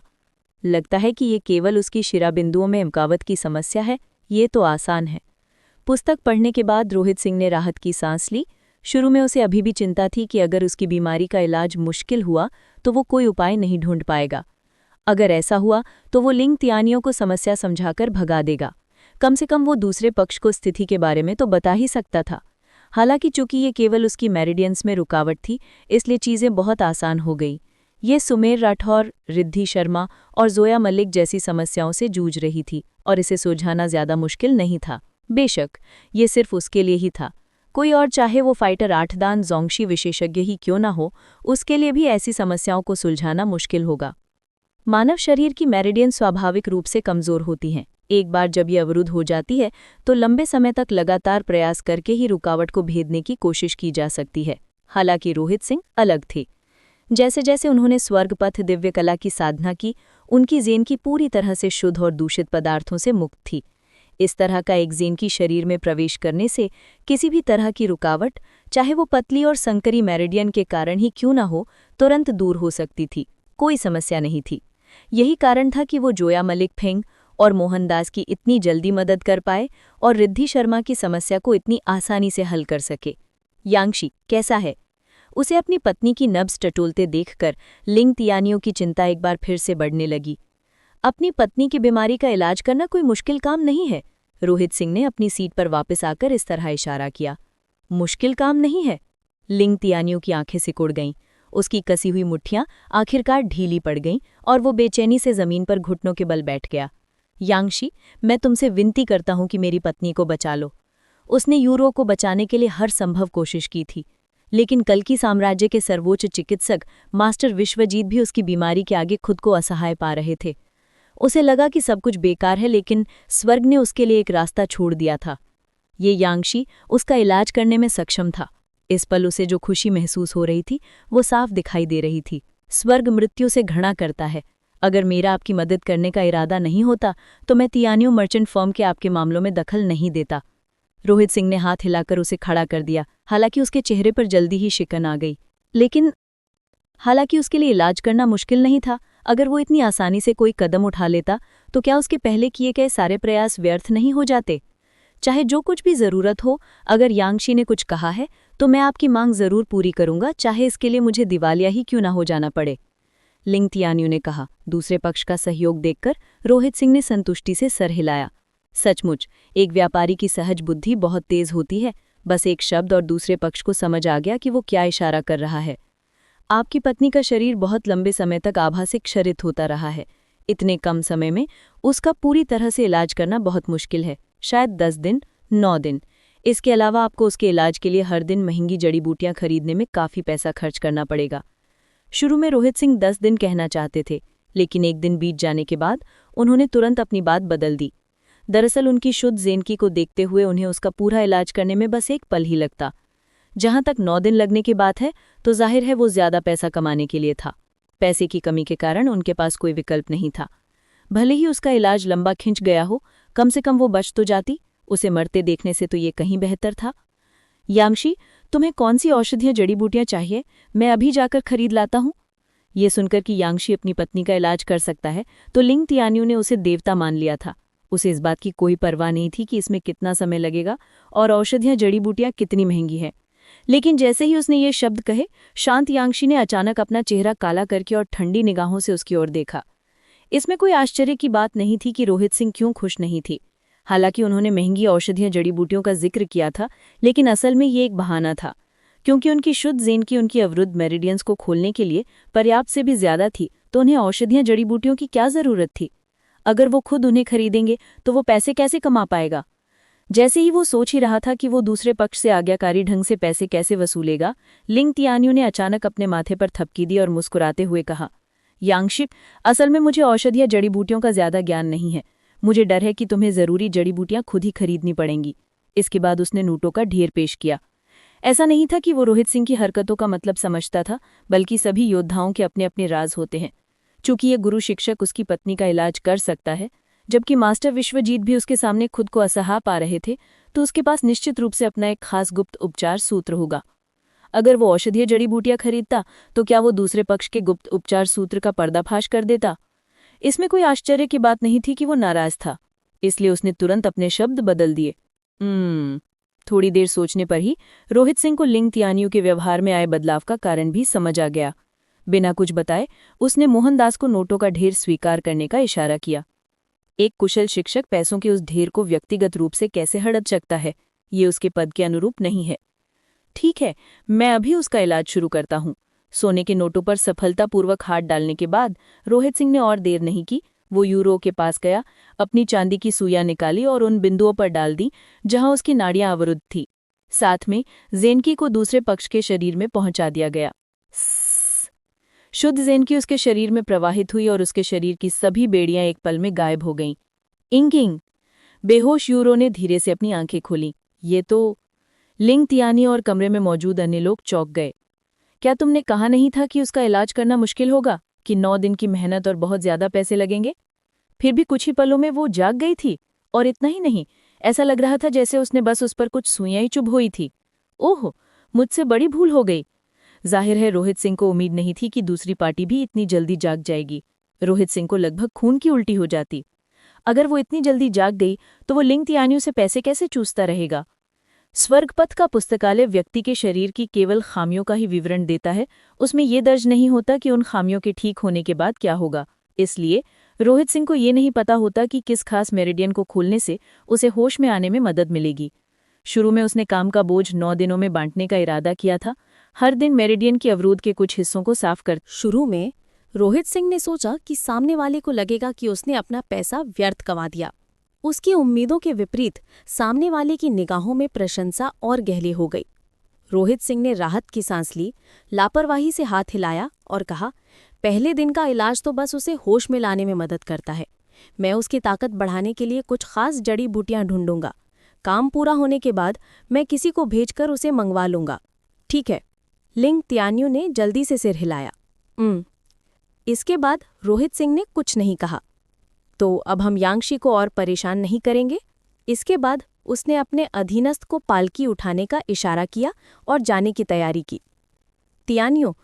लगता है कि ये केवल उसकी शिराबिंदुओं में इमकावत की समस्या है। ये तो आसान है। पुस्तक पढ़ने के बाद रोहित सिंह ने राहत की सांस ली। शुरू में उसे अभी भी चिंता थी कि अगर उसकी बीमारी का इलाज मुश्किल हुआ तो वो कोई उपाय नहीं ढूंढ पाएगा। अगर ऐसा हुआ तो वो लिंग तियानियों को समस्या समझाकर भगा देगा। कम से कम वो दूसरे पक्ष को स्थिति के बारे में तो बता ही सकता था। हालांकि चूंकि ये केवल उसकी मेरिडियंस में रुकावट थी, इसलिए चीज़ें बहुत आसान हो गई। ये सुमेर राठौर, रिद्धि शर्मा और जोया मलिक जैसी समस्याओं से जूझ रही थी और इसे सुलझाना ज़्यादा मुश्किल नहीं था। बेशक ये सिर्फ उसके लिए ही था। कोई और चाहे वो फाइटर 8 दान जोंगशी विशेषज्ञ ही क्यों ना हो, उसके लिए भी ऐसी समस्याओं को सुलझाना मुश्किल होगा। मानव शरीर की मेरिडियन स्वाभाविक रूप से कमज़ोर होती हैं। एक बार जब ये अवरुद्ध हो जाती है तो लंबे समय तक लगातार प्रयास करके ही रुकावट को भेदने की कोशिश की जा सकती है। हालांकि रोहित सिंह अलग थे। जैसे जैसे उन्होंने स्वर्गपथ दिव्य कला की साधना की, उनकी ज़ेन की पूरी तरह से शुद्ध और दूषित पदार्थों से मुक्त थी। इस तरह का एक ज़ेन की शरीर में प्रवेश करने से किसी भी तरह की रुकावट, चाहे वो पतली और संकरी मेरिडियन के कारण ही क्यों ना हो, तुरंत दूर हो सकती थी। कोई समस्या नहीं थी। यही कारण था कि वो जोया मलिक फेंग और मोहनदास की इतनी जल्दी मदद कर पाए और रिद्धि शर्मा की समस्या को इतनी आसानी से हल कर सके। यांगशी कैसा है? उसे अपनी पत्नी की नब्ज टटोलते देखकर लिंग तियानियों की चिंता एक बार फिर से बढ़ने लगी। अपनी पत्नी की बीमारी का इलाज करना कोई मुश्किल काम नहीं है। रोहित सिंह ने अपनी सीट पर वापस आकर इस तरह इशारा किया। मुश्किल काम नहीं है? लिंग तियानियों की आंखें सिकुड़ गईं। उसकी कसी हुई मुट्ठियां आखिरकार ढीली पड़ गईं और वो बेचैनी से जमीन पर घुटनों के बल बैठ गया। यांगशी, मैं तुमसे विनती करता हूं कि मेरी पत्नी को बचा लो। उसने यूरो को बचाने के लिए हर संभव कोशिश की थी, लेकिन कल्कि साम्राज्य के सर्वोच्च चिकित्सक मास्टर विश्वजीत भी उसकी बीमारी के आगे खुद को असहाय पा रहे थे। उसे लगा कि सब कुछ बेकार है, लेकिन स्वर्ग ने उसके लिए एक रास्ता छोड़ दिया था। ये यांगशी उसका इलाज करने में सक्षम था। इस पल उसे जो खुशी महसूस हो रही थी वो साफ दिखाई दे रही थी। स्वर्ग मृत्यु से घृणा करता है। अगर मेरा आपकी मदद करने का इरादा नहीं होता तो मैं तियानियो मर्चेंट फर्म के आपके मामलों में दखल नहीं देता। रोहित सिंह ने हाथ हिलाकर उसे खड़ा कर दिया। हालांकि उसके चेहरे पर जल्दी ही शिकन आ गई, लेकिन हालांकि उसके लिए इलाज करना मुश्किल नहीं था। अगर वो इतनी आसानी से कोई कदम उठा लेता तो क्या उसके पहले किए गए सारे प्रयास व्यर्थ नहीं हो जाते? चाहे जो कुछ भी ज़रूरत हो, अगर यांगशी ने कुछ कहा है तो मैं आपकी मांग ज़रूर पूरी करूंगा, चाहे इसके लिए मुझे दिवालिया ही क्यों ना हो जाना पड़े। लिंग तियानियो ने कहा। दूसरे पक्ष का सहयोग देखकर रोहित सिंह ने संतुष्टि से सर हिलाया। सचमुच एक व्यापारी की सहज बुद्धि बहुत तेज होती है। बस एक शब्द और दूसरे पक्ष को समझ आ गया कि वो क्या इशारा कर रहा है। आपकी पत्नी का शरीर बहुत लंबे समय तक आभा से क्षरित होता रहा है। इतने कम समय में उसका पूरी तरह से इलाज करना बहुत मुश्किल है। शायद 10 दिन, 9 दिन। इसके अलावा आपको उसके इलाज के लिए हर दिन महंगी जड़ी बूटियां खरीदने में काफ़ी पैसा खर्च करना पड़ेगा। शुरू में रोहित सिंह 10 दिन कहना चाहते थे, लेकिन एक दिन बीत जाने के बाद उन्होंने तुरंत अपनी बात बदल दी। दरअसल उनकी शुद्ध ज़ेनकी को देखते हुए उन्हें उसका पूरा इलाज करने में बस एक पल ही लगता। जहां तक 9 दिन लगने की बात है तो जाहिर है वो ज्यादा पैसा कमाने के लिए था। पैसे की कमी के कारण उनके पास कोई विकल्प नहीं था। भले ही उसका इलाज लंबा खिंच गया हो, कम से कम वो बच तो जाती। उसे मरते देखने से तो ये कहीं बेहतर था। यांगशी, तुम्हें कौन सी औषधियां जड़ी बूटियां चाहिए? मैं अभी जाकर खरीद लाता हूँ। ये सुनकर कि यांगशी अपनी पत्नी का इलाज कर सकता है तो लिंग तियान्यू ने उसे देवता मान लिया था। उसे इस बात की कोई परवाह नहीं थी कि इसमें कितना समय लगेगा और औषधियां जड़ी बूटियां कितनी महंगी है। लेकिन जैसे ही उसने ये शब्द कहे, शांत यांगशी ने अचानक अपना चेहरा काला करके और ठंडी निगाहों से उसकी ओर देखा। इसमें कोई आश्चर्य की बात नहीं थी कि रोहित सिंह क्यों खुश नहीं थी। हालांकि उन्होंने महंगी औषधियां जड़ी बूटियों का जिक्र किया था, लेकिन असल में ये एक बहाना था, क्योंकि उनकी शुद्ध ज़ेन की उनकी अवरुद्ध मेरिडियंस को खोलने के लिए पर्याप्त से भी ज्यादा थी, तो उन्हें औषधियां जड़ी बूटियों की क्या जरूरत थी? अगर वो खुद उन्हें खरीदेंगे तो वो पैसे कैसे कमा पाएगा? जैसे ही वो सोच ही रहा था कि वो दूसरे पक्ष से आज्ञाकारी ढंग से पैसे कैसे वसूलेगा, लिंग तियान्यू ने अचानक अपने माथे पर थपकी दी और मुस्कुराते हुए कहा, यांगशी, असल में मुझे औषधियां जड़ी बूटियों का ज्यादा ज्ञान नहीं है। मुझे डर है कि तुम्हें जरूरी जड़ी बूटियां खुद ही खरीदनी पड़ेंगी। इसके बाद उसने नोटों का ढेर पेश किया। ऐसा नहीं था कि वो रोहित सिंह की हरकतों का मतलब समझता था, बल्कि सभी योद्धाओं के अपने अपने राज होते हैं। चूंकि ये गुरु शिक्षक उसकी पत्नी का इलाज कर सकता है, जबकि मास्टर विश्वजीत भी उसके सामने खुद को असहा पा रहे थे, तो उसके पास निश्चित रूप से अपना एक खास गुप्त उपचार सूत्र होगा। अगर वो औषधीय जड़ी बूटियां खरीदता तो क्या वो दूसरे पक्ष के गुप्त उपचार सूत्र का पर्दाफाश कर देता? इसमें कोई आश्चर्य की बात नहीं थी कि वो नाराज था, इसलिए उसने तुरंत अपने शब्द बदल दिए। थोड़ी देर सोचने पर ही रोहित सिंह को लिंग तियान्यू के व्यवहार में आए बदलाव का कारण भी समझ आ गया। बिना कुछ बताए उसने मोहनदास को नोटों का ढेर स्वीकार करने का इशारा किया। एक कुशल शिक्षक पैसों के उस ढेर को व्यक्तिगत रूप से कैसे हड़प सकता है? ये उसके पद के अनुरूप नहीं है। ठीक है, मैं अभी उसका इलाज शुरू करता हूँ। सोने के नोटों पर सफलतापूर्वक हाथ डालने के बाद रोहित सिंह ने और देर नहीं की। वो यूरो के पास गया, अपनी चांदी की सुइयां निकाली और उन बिंदुओं पर डाल दी जहां उसकी नाड़ियां अवरुद्ध थी। साथ में ज़ेनकी को दूसरे पक्ष के शरीर में पहुंचा दिया गया। शुद्ध ज़ेनकी उसके शरीर में प्रवाहित हुई और उसके शरीर की सभी बेड़ियां एक पल में गायब हो गईं। इंगिंग! बेहोश यूरो ने धीरे से अपनी आंखें खोलीं। ये तो... लिंग तियान्यू और कमरे में मौजूद अन्य लोग चौंक गए। क्या तुमने कहा नहीं था कि उसका इलाज करना मुश्किल होगा, कि 9 दिन की मेहनत और बहुत ज्यादा पैसे लगेंगे? फिर भी कुछ ही पलों में वो जाग गई थी, और इतना ही नहीं, ऐसा लग रहा था जैसे उसने बस उस पर कुछ सुइयां ही चुभ हुई थी। ओह, मुझसे बड़ी भूल हो गई। जाहिर है रोहित सिंह को उम्मीद नहीं थी कि दूसरी पार्टी भी इतनी जल्दी जाग जाएगी। रोहित सिंह को लगभग खून की उल्टी हो जाती। अगर वो इतनी जल्दी जाग गई तो वो लिंग तियान्यू से पैसे कैसे चूसता रहेगा? स्वर्गपथ का पुस्तकालय व्यक्ति के शरीर की केवल खामियों का ही विवरण देता है, उसमें ये दर्ज नहीं होता कि उन खामियों के ठीक होने के बाद क्या होगा। इसलिए रोहित सिंह को ये नहीं पता होता कि किस खास मेरिडियन को खोलने से उसे होश में आने में मदद मिलेगी। शुरू में उसने काम का बोझ 9 दिनों में बांटने का इरादा किया था, हर दिन मेरिडियन की अवरोध के कुछ हिस्सों को साफ कर। शुरू में रोहित सिंह ने सोचा कि सामने वाले को लगेगा कि उसने अपना पैसा व्यर्थ गंवा दिया। उसकी उम्मीदों के विपरीत सामने वाले की निगाहों में प्रशंसा और गहरी हो गई। रोहित सिंह ने राहत की सांस ली, लापरवाही से हाथ हिलाया और कहा, पहले दिन का इलाज तो बस उसे होश में लाने में मदद करता है। मैं उसकी ताकत बढ़ाने के लिए कुछ खास जड़ी बूटियां ढूंढूंगा। काम पूरा होने के बाद मैं किसी को भेजकर उसे मंगवा लूंगा। ठीक है। लिंग तियान्यू ने जल्दी से सिर हिलाया। इसके बाद रोहित सिंह ने कुछ नहीं कहा। तो अब हम यांगशी को और परेशान नहीं करेंगे। इसके बाद उसने अपने अधीनस्थ को पालकी उठाने का इशारा किया और जाने की तैयारी की। तियान्यू,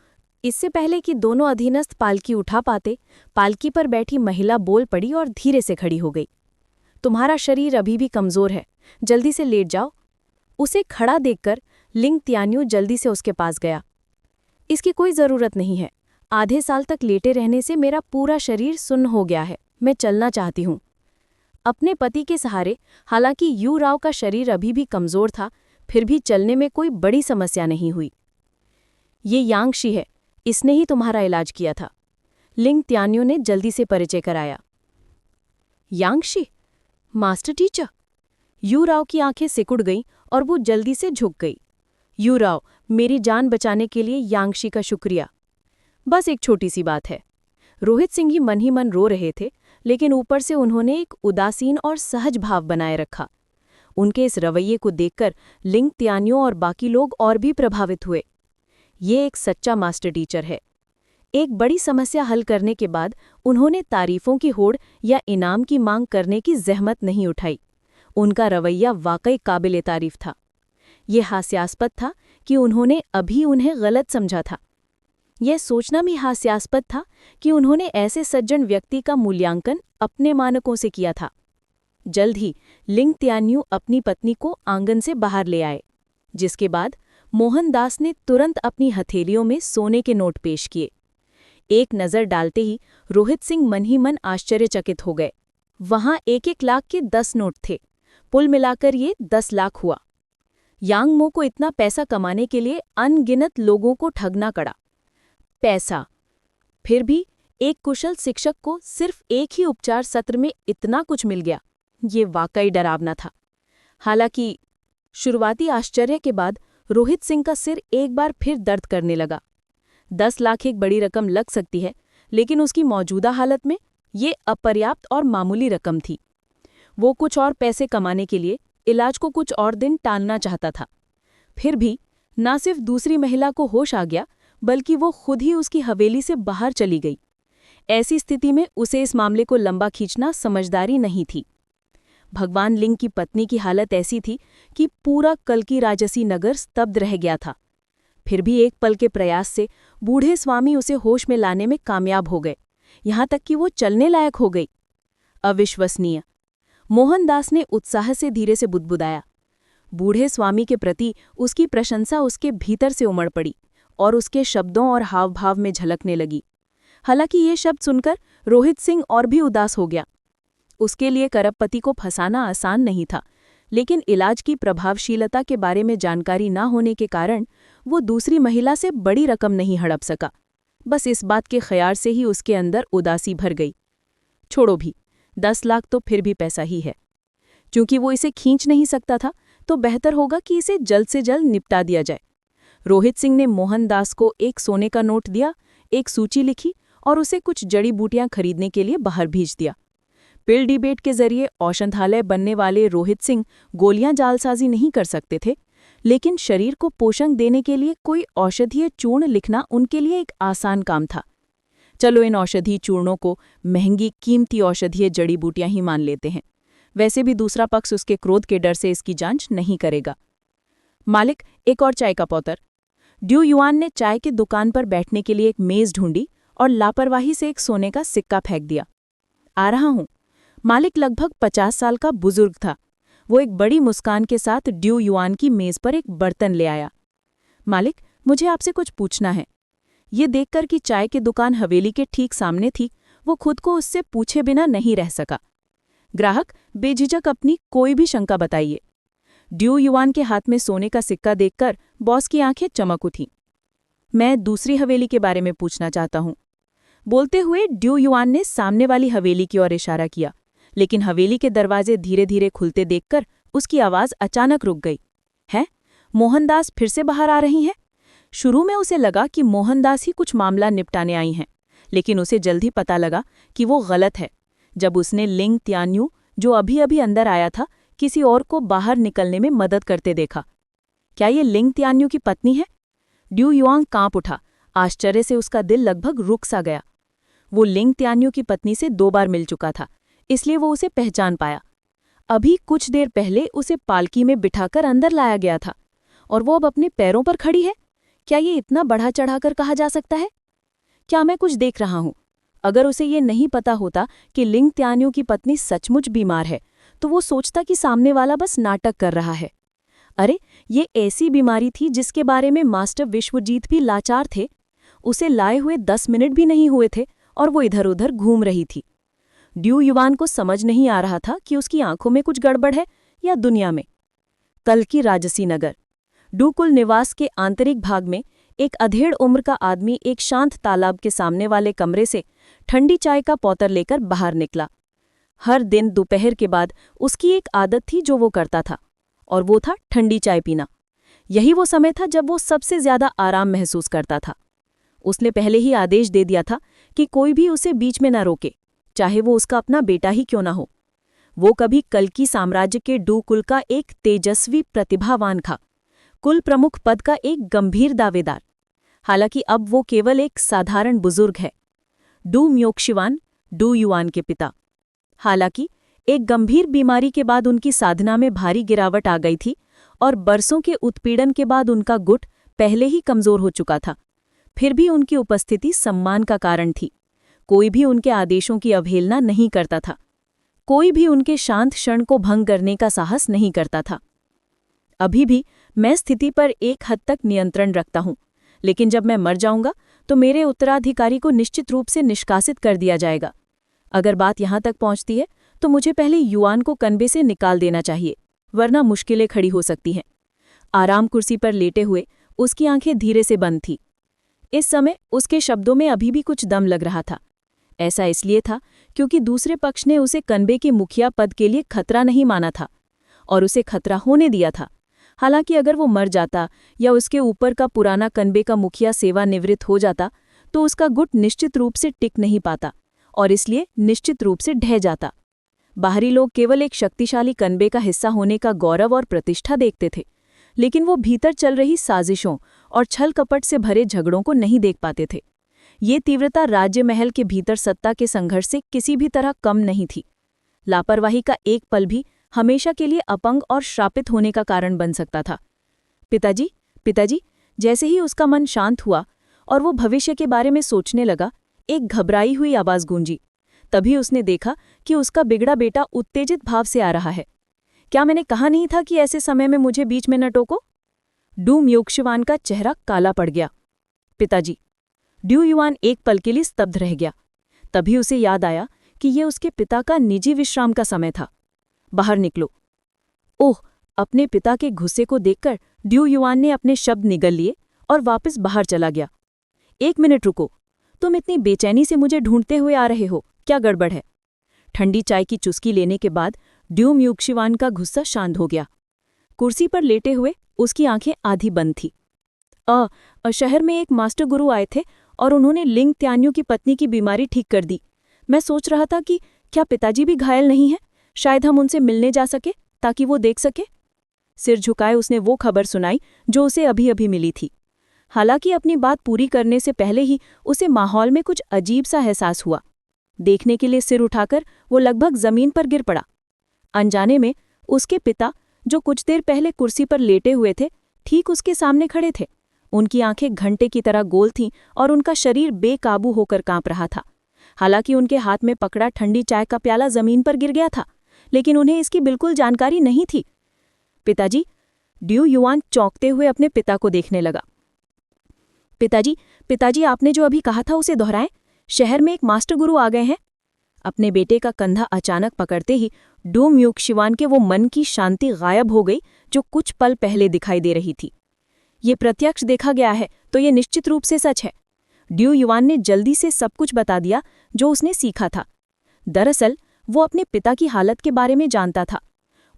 इससे पहले कि दोनों अधीनस्थ पालकी उठा पाते, पालकी पर बैठी महिला बोल पड़ी और धीरे से खड़ी हो गई। तुम्हारा शरीर अभी भी कमजोर है, जल्दी से लेट जाओ। उसे खड़ा देखकर लिंग तियान्यू जल्दी से उसके पास गया। इसकी कोई जरूरत नहीं है। आधे साल तक लेटे रहने से मेरा पूरा शरीर सुन्न हो गया है। मैं चलना चाहती हूँ। अपने पति के सहारे, हालांकि यू राव का शरीर अभी भी कमजोर था, फिर भी चलने में कोई बड़ी समस्या नहीं हुई। ये यांगशी है, इसने ही तुम्हारा इलाज किया था। लिंग तियान्यू ने जल्दी से परिचय कराया। यांगशी? Master teacher? यू राव की आंखें सिकुड़ गईं और वो जल्दी से झुक गई। यू राव, मेरी जान बचाने के लिए यांगशी का शुक्रिया। बस एक छोटी सी बात है। रोहित सिंह ही मन रो रहे थे, लेकिन ऊपर से उन्होंने एक उदासीन और सहज भाव बनाए रखा। उनके इस रवैये को देखकर लिंग तियान्यू और बाकी लोग और भी प्रभावित हुए। ये एक सच्चा मास्टर टीचर है। एक बड़ी समस्या हल करने के बाद उन्होंने तारीफों की होड़ या इनाम की मांग करने की जहमत नहीं उठाई। उनका रवैया वाकई काबिले तारीफ था। ये हास्यास्पद था कि उन्होंने अभी उन्हें गलत समझा था। यह सोचना भी हास्यास्पद था कि उन्होंने ऐसे सज्जन व्यक्ति का मूल्यांकन अपने मानकों से किया था। जल्द ही लिंग त्यान्यू अपनी पत्नी को आंगन से बाहर ले आए, जिसके बाद मोहनदास ने तुरंत अपनी हथेलियों में सोने के नोट पेश किए। एक नज़र डालते ही रोहित सिंह मन ही मन आश्चर्यचकित हो गए। वहां 1-1 लाख के 10 नोट थे। कुल मिलाकर ये 10 लाख हुआ। यांग मो को इतना पैसा कमाने के लिए अनगिनत लोगों को ठगना पड़ा। पैसा, फिर भी एक कुशल शिक्षक को सिर्फ एक ही उपचार सत्र में इतना कुछ मिल गया, ये वाकई डरावना था। हालांकि शुरुआती आश्चर्य के बाद रोहित सिंह का सिर एक बार फिर दर्द करने लगा। 10 लाख एक बड़ी रकम लग सकती है, लेकिन उसकी मौजूदा हालत में ये अपर्याप्त और मामूली रकम थी। वो कुछ और पैसे कमाने के लिए इलाज को कुछ और दिन टालना चाहता था। फिर भी न सिर्फ दूसरी महिला को होश आ गया, बल्कि वो खुद ही उसकी हवेली से बाहर चली गई। ऐसी स्थिति में उसे इस मामले को लंबा खींचना समझदारी नहीं थी। भगवान लिंग की पत्नी की हालत ऐसी थी कि पूरा कल्की राजसी नगर स्तब्ध रह गया था। फिर भी एक पल के प्रयास से बूढ़े स्वामी उसे होश में लाने में कामयाब हो गए, यहाँ तक कि वो चलने लायक हो गई। अविश्वसनीय, मोहनदास ने उत्साह से धीरे से बुदबुदाया। बूढ़े स्वामी के प्रति उसकी प्रशंसा उसके भीतर से उमड़ पड़ी और उसके शब्दों और हावभाव में झलकने लगी। हालांकि ये शब्द सुनकर रोहित सिंह और भी उदास हो गया। उसके लिए करपपति को फंसाना आसान नहीं था, लेकिन इलाज की प्रभावशीलता के बारे में जानकारी न होने के कारण वो दूसरी महिला से बड़ी रकम नहीं हड़प सका। बस इस बात के ख्याल से ही उसके अंदर उदासी भर गई। छोड़ो भी, 10 लाख तो फिर भी पैसा ही है। क्योंकि वो इसे खींच नहीं सकता था, तो बेहतर होगा कि इसे जल्द से जल्द निपटा दिया जाए। रोहित सिंह ने मोहनदास को एक सोने का नोट दिया, एक सूची लिखी और उसे कुछ जड़ी बूटियां खरीदने के लिए बाहर भेज दिया। पिल डिबेट के जरिए औषधालय बनने वाले रोहित सिंह गोलियां जालसाजी नहीं कर सकते थे, लेकिन शरीर को पोषण देने के लिए कोई औषधीय चूर्ण लिखना उनके लिए एक आसान काम था। चलो इन औषधीय चूर्णों को महंगी कीमती औषधीय जड़ी बूटियां ही मान लेते हैं। वैसे भी दूसरा पक्ष उसके क्रोध के डर से इसकी जांच नहीं करेगा। मालिक, एक और चाय का पौतर। ड्यू युआन ने चाय की दुकान पर बैठने के लिए एक मेज ढूंढी और लापरवाही से एक सोने का सिक्का फेंक दिया। आ रहा हूं। मालिक लगभग 50 साल का बुजुर्ग था। वो एक बड़ी मुस्कान के साथ ड्यू युआन की मेज पर एक बर्तन ले आया। मालिक, मुझे आपसे कुछ पूछना है। ये देखकर कि चाय की दुकान हवेली के ठीक सामने थी, वो खुद को उससे पूछे बिना नहीं रह सका। ग्राहक, बेझिझक अपनी कोई भी शंका बताइए। ड्यू युआन के हाथ में सोने का सिक्का देखकर बॉस की आंखें चमक उठीं। मैं दूसरी हवेली के बारे में पूछना चाहता हूं। बोलते हुए ड्यू युआन ने सामने वाली हवेली की ओर इशारा किया, लेकिन हवेली के दरवाजे धीरे धीरे खुलते देखकर उसकी आवाज अचानक रुक गई। है? मोहनदास फिर से बाहर आ रही हैं? शुरू में उसे लगा कि मोहनदास ही कुछ मामला निपटाने आई हैं, लेकिन उसे जल्द ही पता लगा कि वो गलत है जब उसने लिंग त्यान्यू, जो अभी अभी अंदर आया था, किसी और को बाहर निकलने में मदद करते देखा। क्या ये लिंग त्यान्यू की पत्नी है? ड्यू युआन कांप उठा। आश्चर्य से उसका दिल लगभग रुक सा गया। वो लिंग त्यान्यू की पत्नी से 2 बार मिल चुका था, इसलिए वो उसे पहचान पाया। अभी कुछ देर पहले उसे पालकी में बिठाकर अंदर लाया गया था, और वो अब अपने पैरों पर खड़ी है। क्या ये इतना बढ़ा चढ़ाकर कहा जा सकता है? क्या मैं कुछ देख रहा हूँ? अगर उसे ये नहीं पता होता कि लिंग त्यान्यू की पत्नी सचमुच बीमार है, तो वो सोचता कि सामने वाला बस नाटक कर रहा है। अरे, ये ऐसी बीमारी थी जिसके बारे में मास्टर विश्वजीत भी लाचार थे। उसे लाए हुए 10 मिनट भी नहीं हुए थे और वो इधर उधर घूम रही थी। ड्यू युआन को समझ नहीं आ रहा था कि उसकी आंखों में कुछ गड़बड़ है या दुनिया में। कल्की राजसी नगर डूकुल निवास के आंतरिक भाग में एक अधेड़ उम्र का आदमी एक शांत तालाब के सामने वाले कमरे से ठंडी चाय का पौतर लेकर बाहर निकला। हर दिन दोपहर के बाद उसकी एक आदत थी जो वो करता था, और वो था ठंडी चाय पीना। यही वो समय था जब वो सबसे ज्यादा आराम महसूस करता था। उसने पहले ही आदेश दे दिया था कि कोई भी उसे बीच में न रोके, चाहे वो उसका अपना बेटा ही क्यों ना हो। वो कभी कल्की साम्राज्य के डूकुल का एक तेजस्वी प्रतिभावान था, कुल प्रमुख पद का एक गंभीर दावेदार। हालांकि अब वो केवल एक साधारण बुजुर्ग है। डू म्योक्शिवान, डू युआन के पिता। हालांकि एक गंभीर बीमारी के बाद उनकी साधना में भारी गिरावट आ गई थी और बरसों के उत्पीड़न के बाद उनका गुट पहले ही कमजोर हो चुका था। फिर भी उनकी उपस्थिति सम्मान का कारण थी। कोई भी उनके आदेशों की अवहेलना नहीं करता था। कोई भी उनके शांत क्षण को भंग करने का साहस नहीं करता था। अभी भी मैं स्थिति पर एक हद तक नियंत्रण रखता हूं, लेकिन जब मैं मर जाऊंगा तो मेरे उत्तराधिकारी को निश्चित रूप से निष्कासित कर दिया जाएगा। अगर बात यहां तक पहुंचती है तो मुझे पहले युआन को कनबे से निकाल देना चाहिए, वरना मुश्किलें खड़ी हो सकती हैं। आराम कुर्सी पर लेटे हुए उसकी आंखें धीरे से बंद थीं। इस समय उसके शब्दों में अभी भी कुछ दम लग रहा था। ऐसा इसलिए था क्योंकि दूसरे पक्ष ने उसे कनबे के मुखिया पद के लिए खतरा नहीं माना था और उसे खतरा होने दिया था। हालांकि अगर वो मर जाता या उसके ऊपर का पुराना कनबे का मुखिया सेवानिवृत्त हो जाता तो उसका गुट निश्चित रूप से टिक नहीं पाता और इसलिए निश्चित रूप से ढह जाता। बाहरी लोग केवल एक शक्तिशाली कनबे का हिस्सा होने का गौरव और प्रतिष्ठा देखते थे, लेकिन वो भीतर चल रही साजिशों और छल कपट से भरे झगड़ों को नहीं देख पाते थे। ये तीव्रता राज्य महल के भीतर सत्ता के संघर्ष से किसी भी तरह कम नहीं थी। लापरवाही का एक पल भी हमेशा के लिए अपंग और श्रापित होने का कारण बन सकता था। पिताजी, पिताजी, जैसे ही उसका मन शांत हुआ और वो भविष्य के बारे में सोचने लगा, एक घबराई हुई आवाज गूंजी। तभी उसने देखा कि उसका बिगड़ा बेटा उत्तेजित भाव से आ रहा है। क्या मैंने कहा नहीं था कि ऐसे समय में मुझे बीच में न टोको? डू म्योक्शिवान का चेहरा काला पड़ गया। पिताजी। डू युआन एक पल के लिए स्तब्ध रह गया। तभी उसे याद आया कि ये उसके पिता का निजी विश्राम का समय था। बाहर निकलो। ओह! अपने पिता के गुस्से को देखकर ड्यू युआन ने अपने शब्द निगल लिए और वापस बाहर चला गया। 1 मिनट रुको, तुम इतनी बेचैनी से मुझे ढूंढते हुए आ रहे हो, क्या गड़बड़ है? ठंडी चाय की चुस्की लेने के बाद ड्यू म्योक्शिवान का गुस्सा शांत हो गया। कुर्सी पर लेटे हुए उसकी आंखें आधी बंद थी। शहर में एक मास्टर गुरु आए थे और उन्होंने लिंग त्यान्यू की पत्नी की बीमारी ठीक कर दी। मैं सोच रहा था कि क्या पिताजी भी घायल नहीं हैं? शायद हम उनसे मिलने जा सके ताकि वो देख सके। सिर झुकाए उसने वो खबर सुनाई जो उसे अभी अभी मिली थी। हालांकि अपनी बात पूरी करने से पहले ही उसे माहौल में कुछ अजीब सा एहसास हुआ। देखने के लिए सिर उठाकर वो लगभग जमीन पर गिर पड़ा। अनजाने में उसके पिता, जो कुछ देर पहले कुर्सी पर लेटे हुए थे, ठीक उसके सामने खड़े थे। उनकी आंखें घंटे की तरह गोल थीं और उनका शरीर बेकाबू होकर कांप रहा था। हालांकि उनके हाथ में पकड़ा ठंडी चाय का प्याला जमीन पर गिर गया था, लेकिन उन्हें इसकी बिल्कुल जानकारी नहीं थी। पिताजी। ड्यू युआन चौंकते हुए अपने पिता को देखने लगा। पिताजी, पिताजी, आपने जो अभी कहा था उसे दोहराएं। शहर में एक मास्टर गुरु आ गए हैं। अपने बेटे का कंधा अचानक पकड़ते ही डू म्योक्शिवान के वो मन की शांति गायब हो गई जो कुछ पल पहले दिखाई दे रही थी। ये प्रत्यक्ष देखा गया है तो ये निश्चित रूप से सच है। ड्यू युआन ने जल्दी से सब कुछ बता दिया जो उसने सीखा था। दरअसल वो अपने पिता की हालत के बारे में जानता था।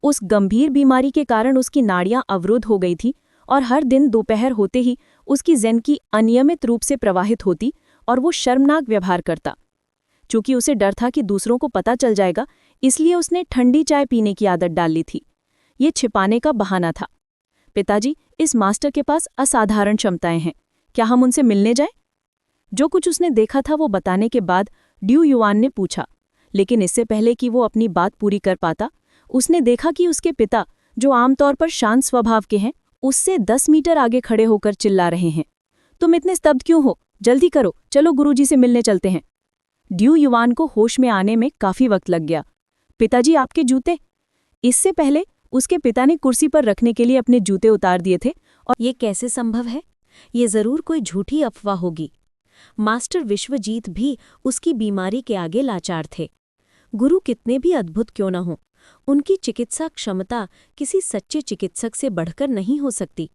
उस गंभीर बीमारी के कारण उसकी नाड़ियां अवरुद्ध हो गई थी और हर दिन दोपहर होते ही उसकी ज़ेनकी अनियमित रूप से प्रवाहित होती और वो शर्मनाक व्यवहार करता। चूंकि उसे डर था कि दूसरों को पता चल जाएगा, इसलिए उसने ठंडी चाय पीने की आदत डाल ली थी। ये छिपाने का बहाना था। पिताजी, इस मास्टर के पास असाधारण क्षमताएं हैं, क्या हम उनसे मिलने जाएं? जो कुछ उसने देखा था वो बताने के बाद ड्यू युआन ने पूछा, लेकिन इससे पहले कि वो अपनी बात पूरी कर पाता, उसने देखा कि उसके पिता, जो आमतौर पर शांत स्वभाव के हैं, उससे 10 मीटर आगे खड़े होकर चिल्ला रहे हैं। तुम इतने स्तब्ध क्यों हो? जल्दी करो, चलो गुरुजी से मिलने चलते हैं। ड्यू युआन को होश में आने में काफी वक्त लग गया। पिताजी, आपके जूते? इससे पहले उसके पिता ने कुर्सी पर रखने के लिए अपने जूते उतार दिए थे। और ये कैसे संभव है? ये जरूर कोई झूठी अफवाह होगी। मास्टर विश्वजीत भी उसकी बीमारी के आगे लाचार थे। गुरु कितने भी अद्भुत क्यों न हो, उनकी चिकित्सा क्षमता किसी सच्चे चिकित्सक से बढ़कर नहीं हो सकती।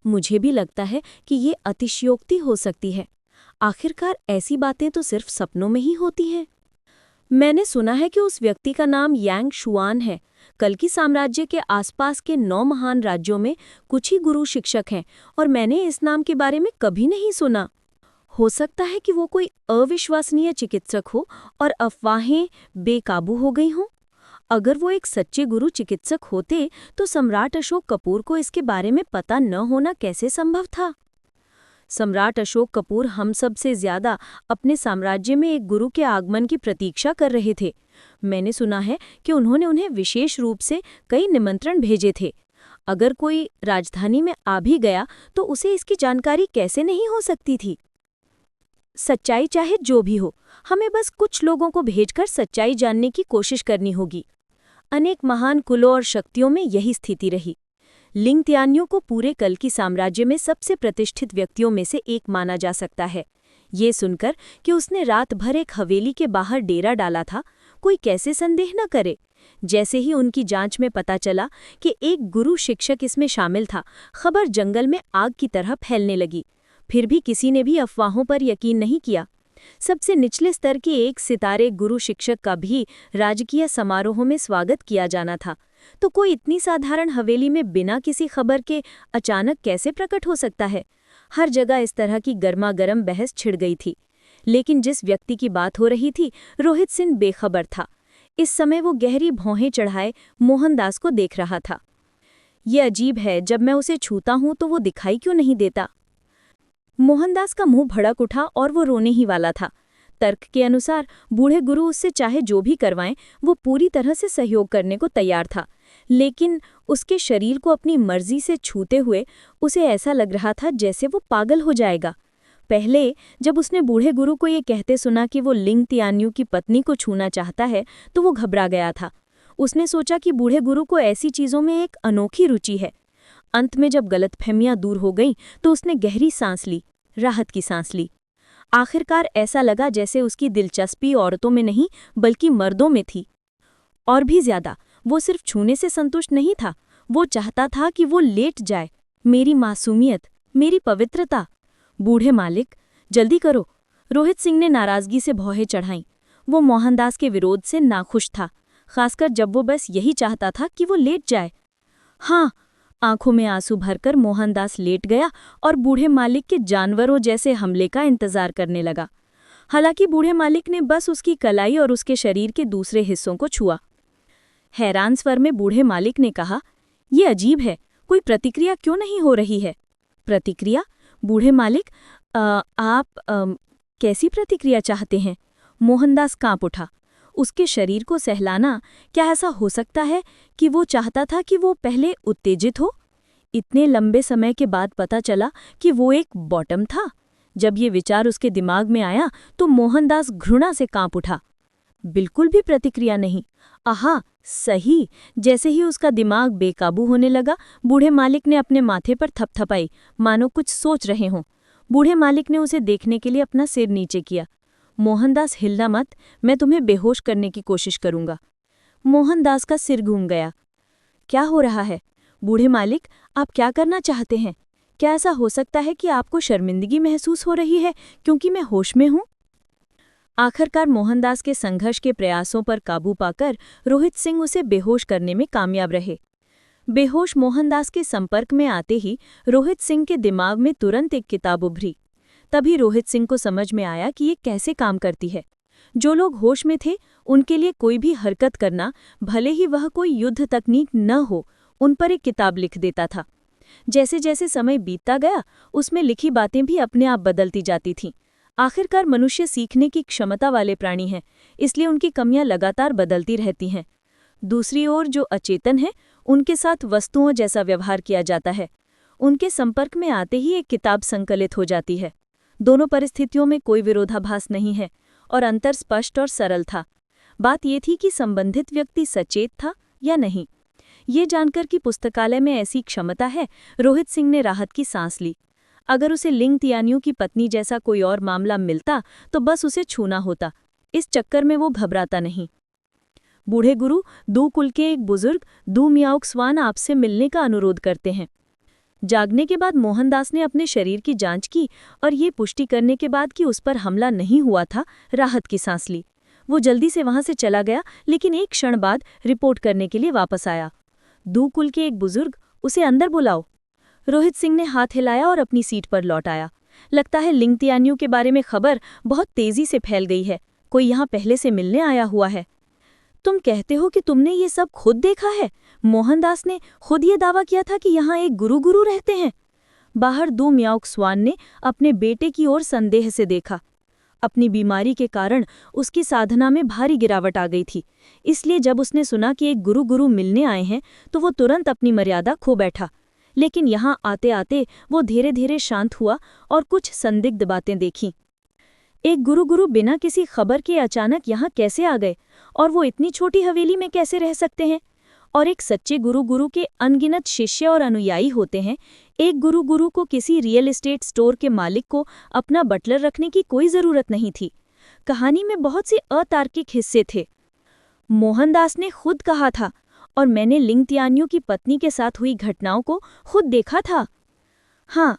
मुझे भी लगता है कि ये अतिशयोक्ति हो सकती है। आखिरकार ऐसी बातें तो सिर्फ सपनों में ही होती हैं। मैंने सुना है कि उस व्यक्ति का नाम यांग शुआन है। कल्कि साम्राज्य के आसपास के 9 महान राज्यों में कुछ ही गुरु शिक्षक हैं और मैंने इस नाम के बारे में कभी नहीं सुना। हो सकता है कि वो कोई अविश्वसनीय चिकित्सक हो और अफवाहें बेकाबू हो गई हों। अगर वो एक सच्चे गुरु चिकित्सक होते तो सम्राट अशोक कपूर को इसके बारे में पता न होना कैसे संभव था? सम्राट अशोक कपूर हम सब से ज्यादा अपने साम्राज्य में एक गुरु के आगमन की प्रतीक्षा कर रहे थे। मैंने सुना है कि उन्होंने उन्हें विशेष रूप से कई निमंत्रण भेजे थे। अगर कोई राजधानी में आ भी गया तो उसे इसकी जानकारी कैसे नहीं हो सकती थी? सच्चाई चाहे जो भी हो, हमें बस कुछ लोगों को भेजकर सच्चाई जानने की कोशिश करनी होगी। अनेक महान कुलों और शक्तियों में यही स्थिति रही। लिंग तियान्यू को पूरे कल्कि साम्राज्य में सबसे प्रतिष्ठित व्यक्तियों में से एक माना जा सकता है। ये सुनकर कि उसने रात भर एक हवेली के बाहर डेरा डाला था, कोई कैसे संदेह न करे। जैसे ही उनकी जांच में पता चला कि एक गुरु शिक्षक इसमें शामिल था, खबर जंगल में आग की तरह फैलने लगी। फिर भी किसी ने भी अफवाहों पर यकीन नहीं किया। सबसे निचले स्तर के एक सितारे गुरु शिक्षक का भी राजकीय समारोह में स्वागत किया जाना था, तो कोई इतनी साधारण हवेली में बिना किसी खबर के अचानक कैसे प्रकट हो सकता है? हर जगह इस तरह की गर्मागर्म बहस छिड़ गई थी। लेकिन जिस व्यक्ति की बात हो रही थी, रोहित सिंह बेखबर था। इस समय वो गहरी भौहें चढ़ाए मोहनदास को देख रहा था। ये अजीब है, जब मैं उसे छूता हूं तो वो दिखाई क्यों नहीं देता? मोहनदास का मुंह भड़क उठा और वो रोने ही वाला था। तर्क के अनुसार बूढ़े गुरु उससे चाहे जो भी करवाएं, वो पूरी तरह से सहयोग करने को तैयार था। लेकिन उसके शरीर को अपनी मर्जी से छूते हुए उसे ऐसा लग रहा था जैसे वो पागल हो जाएगा। पहले जब उसने बूढ़े गुरु को ये कहते सुना कि वो लिंग तियान्यू की पत्नी को छूना चाहता है, तो वो घबरा गया था। उसने सोचा कि बूढ़े गुरु को ऐसी चीज़ों में एक अनोखी रुचि है। अंत में जब गलतफहमियां दूर हो गईं तो उसने गहरी सांस ली, राहत की सांस ली। आखिरकार ऐसा लगा जैसे उसकी दिलचस्पी औरतों में नहीं बल्कि मर्दों में थी। और भी ज्यादा, वो सिर्फ छूने से संतुष्ट नहीं था, वो चाहता था कि वो लेट जाए। मेरी मासूमियत, मेरी पवित्रता। बूढ़े मालिक, जल्दी करो। रोहित सिंह ने नाराजगी से भौहें चढ़ाईं। वो मोहनदास के विरोध से नाखुश था, खासकर जब वो बस यही चाहता था कि वो लेट जाए। हाँ, आंखों में आंसू भरकर मोहनदास लेट गया और बूढ़े मालिक के जानवरों जैसे हमले का इंतजार करने लगा। हालांकि बूढ़े मालिक ने बस उसकी कलाई और उसके शरीर के दूसरे हिस्सों को छुआ। हैरान स्वर में बूढ़े मालिक ने कहा, "ये अजीब है, कोई प्रतिक्रिया क्यों नहीं हो रही है?" प्रतिक्रिया? बूढ़े मालिक, आप कैसी प्रतिक्रिया चाहते हैं? मोहनदास कांप उठा। उसके शरीर को सहलाना, क्या ऐसा हो सकता है कि वो चाहता था कि वो पहले उत्तेजित हो? इतने लंबे समय के बाद पता चला कि वो एक बॉटम था। जब ये विचार उसके दिमाग में आया तो मोहनदास घृणा से कांप उठा। बिल्कुल भी प्रतिक्रिया नहीं। आहा, सही। जैसे ही उसका दिमाग बेकाबू होने लगा, बूढ़े मालिक ने अपने माथे पर थपथपाई, मानो कुछ सोच रहे हों। बूढ़े मालिक ने उसे देखने के लिए अपना सिर नीचे किया। मोहनदास, हिलना मत, मैं तुम्हें बेहोश करने की कोशिश करूंगा। मोहनदास का सिर घूम गया। क्या हो रहा है? बूढ़े मालिक, आप क्या करना चाहते हैं? क्या ऐसा हो सकता है कि आपको शर्मिंदगी महसूस हो रही है क्योंकि मैं होश में हूं? आखिरकार मोहनदास के संघर्ष के प्रयासों पर काबू पाकर रोहित सिंह उसे बेहोश करने में कामयाब रहे। बेहोश मोहनदास के संपर्क में आते ही रोहित सिंह के दिमाग में तुरंत एक किताब उभरी। तभी रोहित सिंह को समझ में आया कि ये कैसे काम करती है। जो लोग होश में थे, उनके लिए कोई भी हरकत करना, भले ही वह कोई युद्ध तकनीक न हो, उन पर एक किताब लिख देता था। जैसे जैसे समय बीतता गया, उसमें लिखी बातें भी अपने आप बदलती जाती थीं। आखिरकार मनुष्य सीखने की क्षमता वाले प्राणी हैं, इसलिए उनकी कमियां लगातार बदलती रहती हैं। दूसरी ओर जो अचेतन है, उनके साथ वस्तुओं जैसा व्यवहार किया जाता है। उनके संपर्क में आते ही एक किताब संकलित हो जाती है। दोनों परिस्थितियों में कोई विरोधाभास नहीं है और अंतर स्पष्ट और सरल था। बात ये थी कि संबंधित व्यक्ति सचेत था या नहीं। ये जानकर कि पुस्तकालय में ऐसी क्षमता है, रोहित सिंह ने राहत की सांस ली। अगर उसे लिंग तियान्यू की पत्नी जैसा कोई और मामला मिलता तो बस उसे छूना होता। इस चक्कर में वो घबराता नहीं। बूढ़े गुरु, दू कुल के एक बुजुर्ग दू मियाओक स्वान आपसे मिलने का अनुरोध करते हैं। जागने के बाद मोहनदास ने अपने शरीर की जांच की और ये पुष्टि करने के बाद कि उस पर हमला नहीं हुआ था, राहत की सांस ली। वो जल्दी से वहां से चला गया, लेकिन एक क्षण बाद रिपोर्ट करने के लिए वापस आया। दू कुल के एक बुजुर्ग, उसे अंदर बुलाओ। रोहित सिंह ने हाथ हिलाया और अपनी सीट पर लौट आया। लगता है लिंग तियान्यू के बारे में खबर बहुत तेजी से फैल गई है। कोई यहाँ पहले से मिलने आया हुआ है। तुम कहते हो कि तुमने ये सब खुद देखा है? मोहनदास ने खुद ये दावा किया था कि यहाँ एक गुरु रहते हैं। बाहर दू म्याओक स्वान ने अपने बेटे की ओर संदेह से देखा। अपनी बीमारी के कारण उसकी साधना में भारी गिरावट आ गई थी, इसलिए जब उसने सुना कि एक गुरु मिलने आए हैं तो वो तुरंत अपनी मर्यादा खो बैठा। लेकिन यहाँ आते आते वो धीरे धीरे शांत हुआ और कुछ संदिग्ध बातें देखीं। एक गुरु बिना किसी खबर के अचानक यहाँ कैसे आ गए, और वो इतनी छोटी हवेली में कैसे रह सकते हैं? और एक सच्चे गुरु के अनगिनत शिष्य और अनुयायी होते हैं। एक गुरु को किसी रियल एस्टेट स्टोर के मालिक को अपना बटलर रखने की कोई जरूरत नहीं थी। कहानी में बहुत से अतार्किक हिस्से थे। मोहनदास ने खुद कहा था, और मैंने लिंग तियान्यू की पत्नी के साथ हुई घटनाओं को खुद देखा था। हाँ,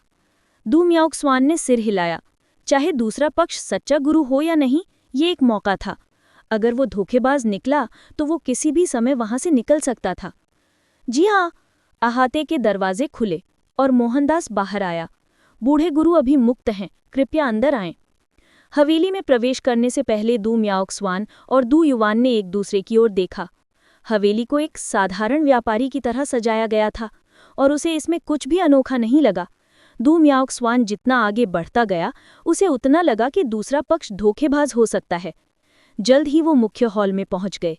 दू म्याओक स्वान ने सिर हिलाया। चाहे दूसरा पक्ष सच्चा गुरु हो या नहीं, ये एक मौका था। अगर वो धोखेबाज निकला तो वो किसी भी समय वहां से निकल सकता था। जी हाँ, अहाते के दरवाजे खुले और मोहनदास बाहर आया। बूढ़े गुरु अभी मुक्त हैं, कृपया अंदर आएं। हवेली में प्रवेश करने से पहले दू म्याओक स्वान और दू युवान ने एक दूसरे की ओर देखा। हवेली को एक साधारण व्यापारी की तरह सजाया गया था और उसे इसमें कुछ भी अनोखा नहीं लगा। दू म्याओक स्वान जितना आगे बढ़ता गया, उसे उतना लगा कि दूसरा पक्ष धोखेबाज हो सकता है। जल्द ही वो मुख्य हॉल में पहुंच गए।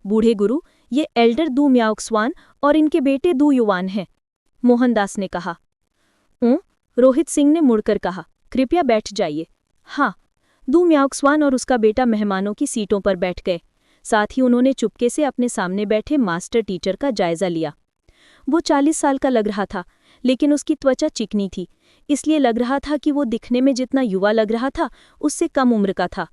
बूढ़े गुरु, ये एल्डर दू म्याओक स्वान और इनके बेटे दू युवान हैं, मोहनदास ने कहा। रोहित सिंह ने मुड़कर कहा, कृपया बैठ जाइए। हाँ, दू म्याओक स्वान और उसका बेटा मेहमानों की सीटों पर बैठ गए। साथ ही उन्होंने चुपके से अपने सामने बैठे मास्टर टीचर का जायजा लिया। वो 40 साल का लग रहा था, लेकिन उसकी त्वचा चिकनी थी, इसलिए लग रहा था कि वो दिखने में जितना युवा लग रहा था, उससे कम उम्र का था।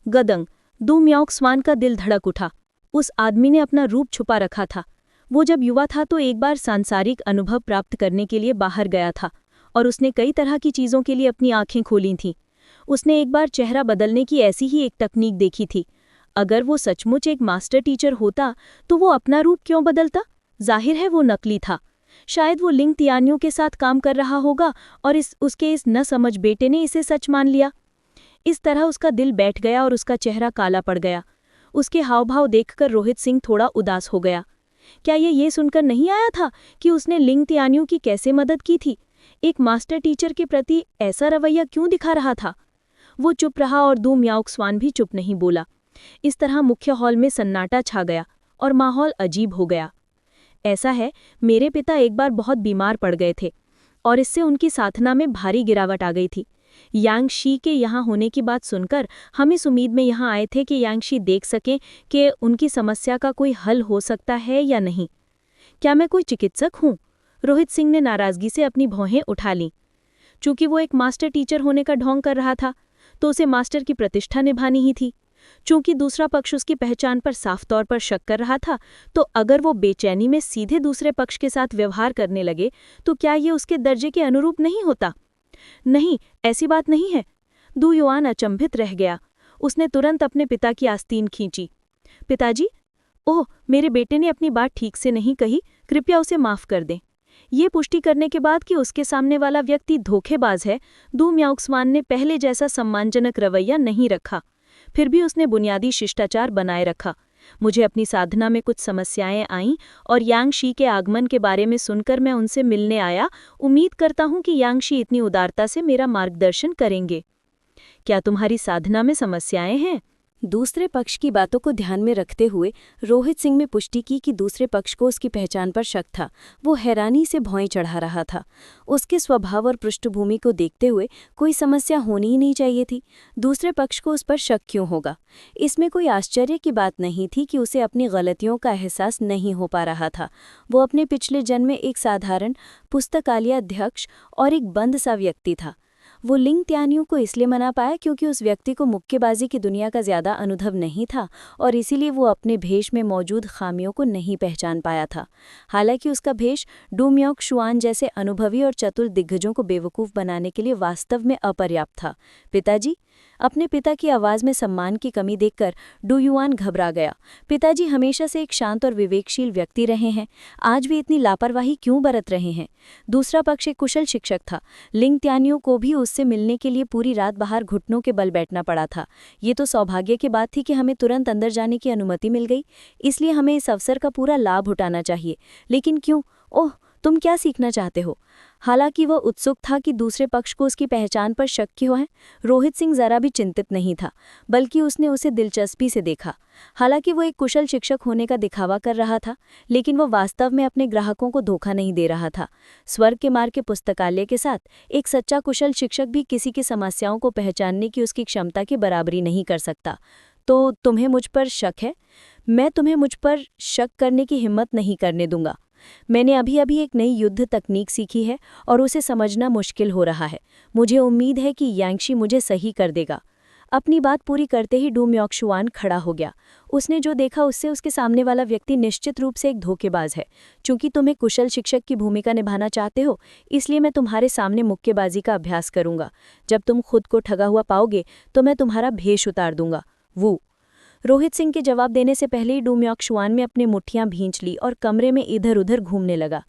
गदंग, दू म्याओक स्वान का दिल धड़क उठा। उस आदमी ने अपना रूप छुपा रखा था। वो जब युवा था तो एक बार सांसारिक अनुभव प्राप्त करने के लिए बाहर गया था, और उसने कई तरह की चीज़ों के लिए अपनी आंखें खोली थीं। उसने एक बार चेहरा बदलने की ऐसी ही एक तकनीक देखी थी। अगर वो सचमुच एक मास्टर टीचर होता तो वो अपना रूप क्यों बदलता? जाहिर है वो नकली था। शायद वो लिंग तियान्यू के साथ काम कर रहा होगा और उसके इस न समझ बेटे ने इसे सच मान लिया। इस तरह उसका दिल बैठ गया और उसका चेहरा काला पड़ गया। उसके हावभाव देखकर रोहित सिंह थोड़ा उदास हो गया। क्या ये सुनकर नहीं आया था कि उसने लिंग तियान्यू की कैसे मदद की थी? एक मास्टर टीचर के प्रति ऐसा रवैया क्यों दिखा रहा था? वो चुप रहा और दू म्याओक स्वान भी चुप नहीं बोला। इस तरह मुख्य हॉल में सन्नाटा छा गया और माहौल अजीब हो गया। ऐसा है, मेरे पिता एक बार बहुत बीमार पड़ गए थे और इससे उनकी साधना में भारी गिरावट आ गई थी। यांगशी के यहाँ होने की बात सुनकर हम इस उम्मीद में यहाँ आए थे कि यांगशी देख सकें कि उनकी समस्या का कोई हल हो सकता है या नहीं। क्या मैं कोई चिकित्सक हूँ? रोहित सिंह ने नाराजगी से अपनी भौहें उठा लीं। चूंकि वो एक मास्टर टीचर होने का ढोंग कर रहा था, तो उसे मास्टर की प्रतिष्ठा निभानी ही थी। चूंकि दूसरा पक्ष उसकी पहचान पर साफ तौर पर शक कर रहा था, तो अगर वो बेचैनी में सीधे दूसरे पक्ष के साथ व्यवहार करने लगे तो क्या ये उसके दर्जे के अनुरूप नहीं होता? नहीं, ऐसी बात नहीं है। दू युआन अचंभित रह गया। उसने तुरंत अपने पिता की आस्तीन खींची। पिताजी, ओह, मेरे बेटे ने अपनी बात ठीक से नहीं कही, कृपया उसे माफ कर दें। ये पुष्टि करने के बाद कि उसके सामने वाला व्यक्ति धोखेबाज है, दू म्याओक स्वान ने पहले जैसा सम्मानजनक रवैया नहीं रखा। फिर भी उसने बुनियादी शिष्टाचार बनाए रखा। मुझे अपनी साधना में कुछ समस्याएं आईं और यांगशी के आगमन के बारे में सुनकर मैं उनसे मिलने आया। उम्मीद करता हूं कि यांगशी इतनी उदारता से मेरा मार्गदर्शन करेंगे। क्या तुम्हारी साधना में समस्याएं हैं? दूसरे पक्ष की बातों को ध्यान में रखते हुए रोहित सिंह ने पुष्टि की कि दूसरे पक्ष को उसकी पहचान पर शक था। वो हैरानी से भौएं चढ़ा रहा था। उसके स्वभाव और पृष्ठभूमि को देखते हुए कोई समस्या होनी ही नहीं चाहिए थी। दूसरे पक्ष को उस पर शक क्यों होगा? इसमें कोई आश्चर्य की बात नहीं थी कि उसे अपनी गलतियों का एहसास नहीं हो पा रहा था। वो अपने पिछले जन्म में एक साधारण पुस्तकालय अध्यक्ष और एक बंद सा व्यक्ति था। वो लिंग तियान्यू को इसलिए मना पाया क्योंकि उस व्यक्ति को मुक्केबाजी की दुनिया का ज़्यादा अनुभव नहीं था और इसीलिए वो अपने भेष में मौजूद खामियों को नहीं पहचान पाया था। हालांकि उसका भेष दू म्याओक स्वान जैसे अनुभवी और चतुर दिग्गजों को बेवकूफ़ बनाने के लिए वास्तव में अपर्याप्त था। पिताजी, अपने पिता की आवाज़ में सम्मान की कमी देखकर दू युआन घबरा गया। पिताजी हमेशा से एक शांत और विवेकशील व्यक्ति रहे हैं, आज भी इतनी लापरवाही क्यों बरत रहे हैं? दूसरा पक्ष एक कुशल शिक्षक था। लिंग तियान्यू को भी उससे मिलने के लिए पूरी रात बाहर घुटनों के बल बैठना पड़ा था। ये तो सौभाग्य की बात थी कि हमें तुरंत अंदर जाने की अनुमति मिल गई, इसलिए हमें इस अवसर का पूरा लाभ उठाना चाहिए। लेकिन क्यों? ओह, तुम क्या सीखना चाहते हो? हालांकि वह उत्सुक था कि दूसरे पक्ष को उसकी पहचान पर शक क्यों है, रोहित सिंह जरा भी चिंतित नहीं था, बल्कि उसने उसे दिलचस्पी से देखा। हालांकि वो एक कुशल शिक्षक होने का दिखावा कर रहा था, लेकिन वो वास्तव में अपने ग्राहकों को धोखा नहीं दे रहा था। स्वर्ग के मार्ग के पुस्तकालय के साथ एक सच्चा कुशल शिक्षक भी किसी की समस्याओं को पहचानने की उसकी क्षमता की बराबरी नहीं कर सकता। तो तुम्हें मुझ पर शक है? मैं तुम्हें मुझ पर शक करने की हिम्मत नहीं करने दूंगा। मैंने अभी अभी एक नई युद्ध तकनीक सीखी है और उसे समझना मुश्किल हो रहा है। मुझे उम्मीद है कि यांगशी मुझे सही कर देगा। अपनी बात पूरी करते ही डू म्योक्शुआन खड़ा हो गया। उसने जो देखा उससे उसके सामने वाला व्यक्ति निश्चित रूप से एक धोखेबाज है। चूंकि तुम एक कुशल शिक्षक की भूमिका निभाना चाहते हो, इसलिए मैं तुम्हारे सामने मुक्केबाजी का अभ्यास करूंगा। जब तुम खुद को ठगा हुआ पाओगे तो मैं तुम्हारा भेष उतार दूंगा। वो रोहित सिंह के जवाब देने से पहले ही डू म्योक्शुआन में अपनी मुट्ठियां भींच ली और कमरे में इधर उधर घूमने लगा।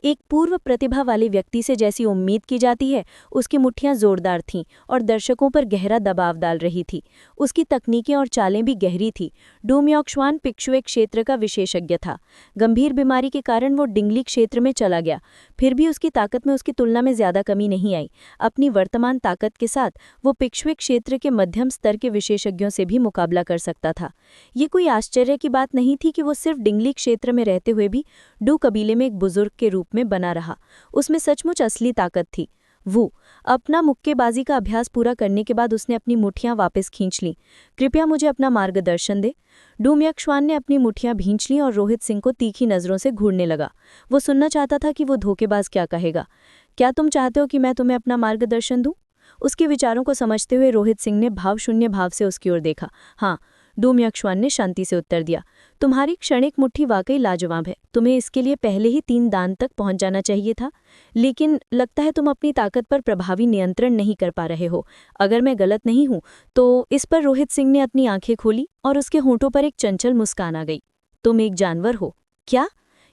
एक पूर्व प्रतिभा वाले व्यक्ति से जैसी उम्मीद की जाती है, उसकी मुट्ठियां जोरदार थीं और दर्शकों पर गहरा दबाव डाल रही थी। उसकी तकनीकें और चालें भी गहरी थी। डू म्योक्शुआन पिक्शुए क्षेत्र का विशेषज्ञ था। गंभीर बीमारी के कारण वो डिंगली क्षेत्र में चला गया, फिर भी उसकी ताकत में उसकी तुलना में ज्यादा कमी नहीं आई। अपनी वर्तमान ताकत के साथ वो पिक्शुए क्षेत्र के मध्यम स्तर के विशेषज्ञों से भी मुकाबला कर सकता था। ये कोई आश्चर्य की बात नहीं थी कि वो सिर्फ डिंगली क्षेत्र में रहते हुए भी डू कबीले में एक बुजुर्ग के रूप में बना रहा। उसमें सचमुच असली ताकत थी। वो अपना मुक्केबाजी का अभ्यास पूरा करने के बाद उसने अपनी मुट्ठियां वापस खींच लीं। कृपया मुझे अपना मार्गदर्शन दे। डू म्योक्शुआन ने अपनी मुट्ठियां भींच लीं और रोहित सिंह को तीखी नजरों से घूरने लगा। वो सुनना चाहता था कि वो धोखेबाज क्या कहेगा। क्या तुम चाहते हो कि मैं तुम्हें अपना मार्गदर्शन दूं? उसके विचारों को समझते हुए रोहित सिंह ने भावशून्य भाव से उसकी ओर देखा। हाँ, डू म्योक्शुआन ने शांति से उत्तर दिया। तुम्हारी क्षणिक मुट्ठी वाकई लाजवाब है। तुम्हें इसके लिए पहले ही 3 दान तक पहुंच जाना चाहिए था, लेकिन लगता है तुम अपनी ताकत पर प्रभावी नियंत्रण नहीं कर पा रहे हो। अगर मैं गलत नहीं हूं तो इस पर रोहित सिंह ने अपनी आंखें खोली और उसके होंठों पर एक चंचल मुस्कान आ गई। तुम एक जानवर हो क्या?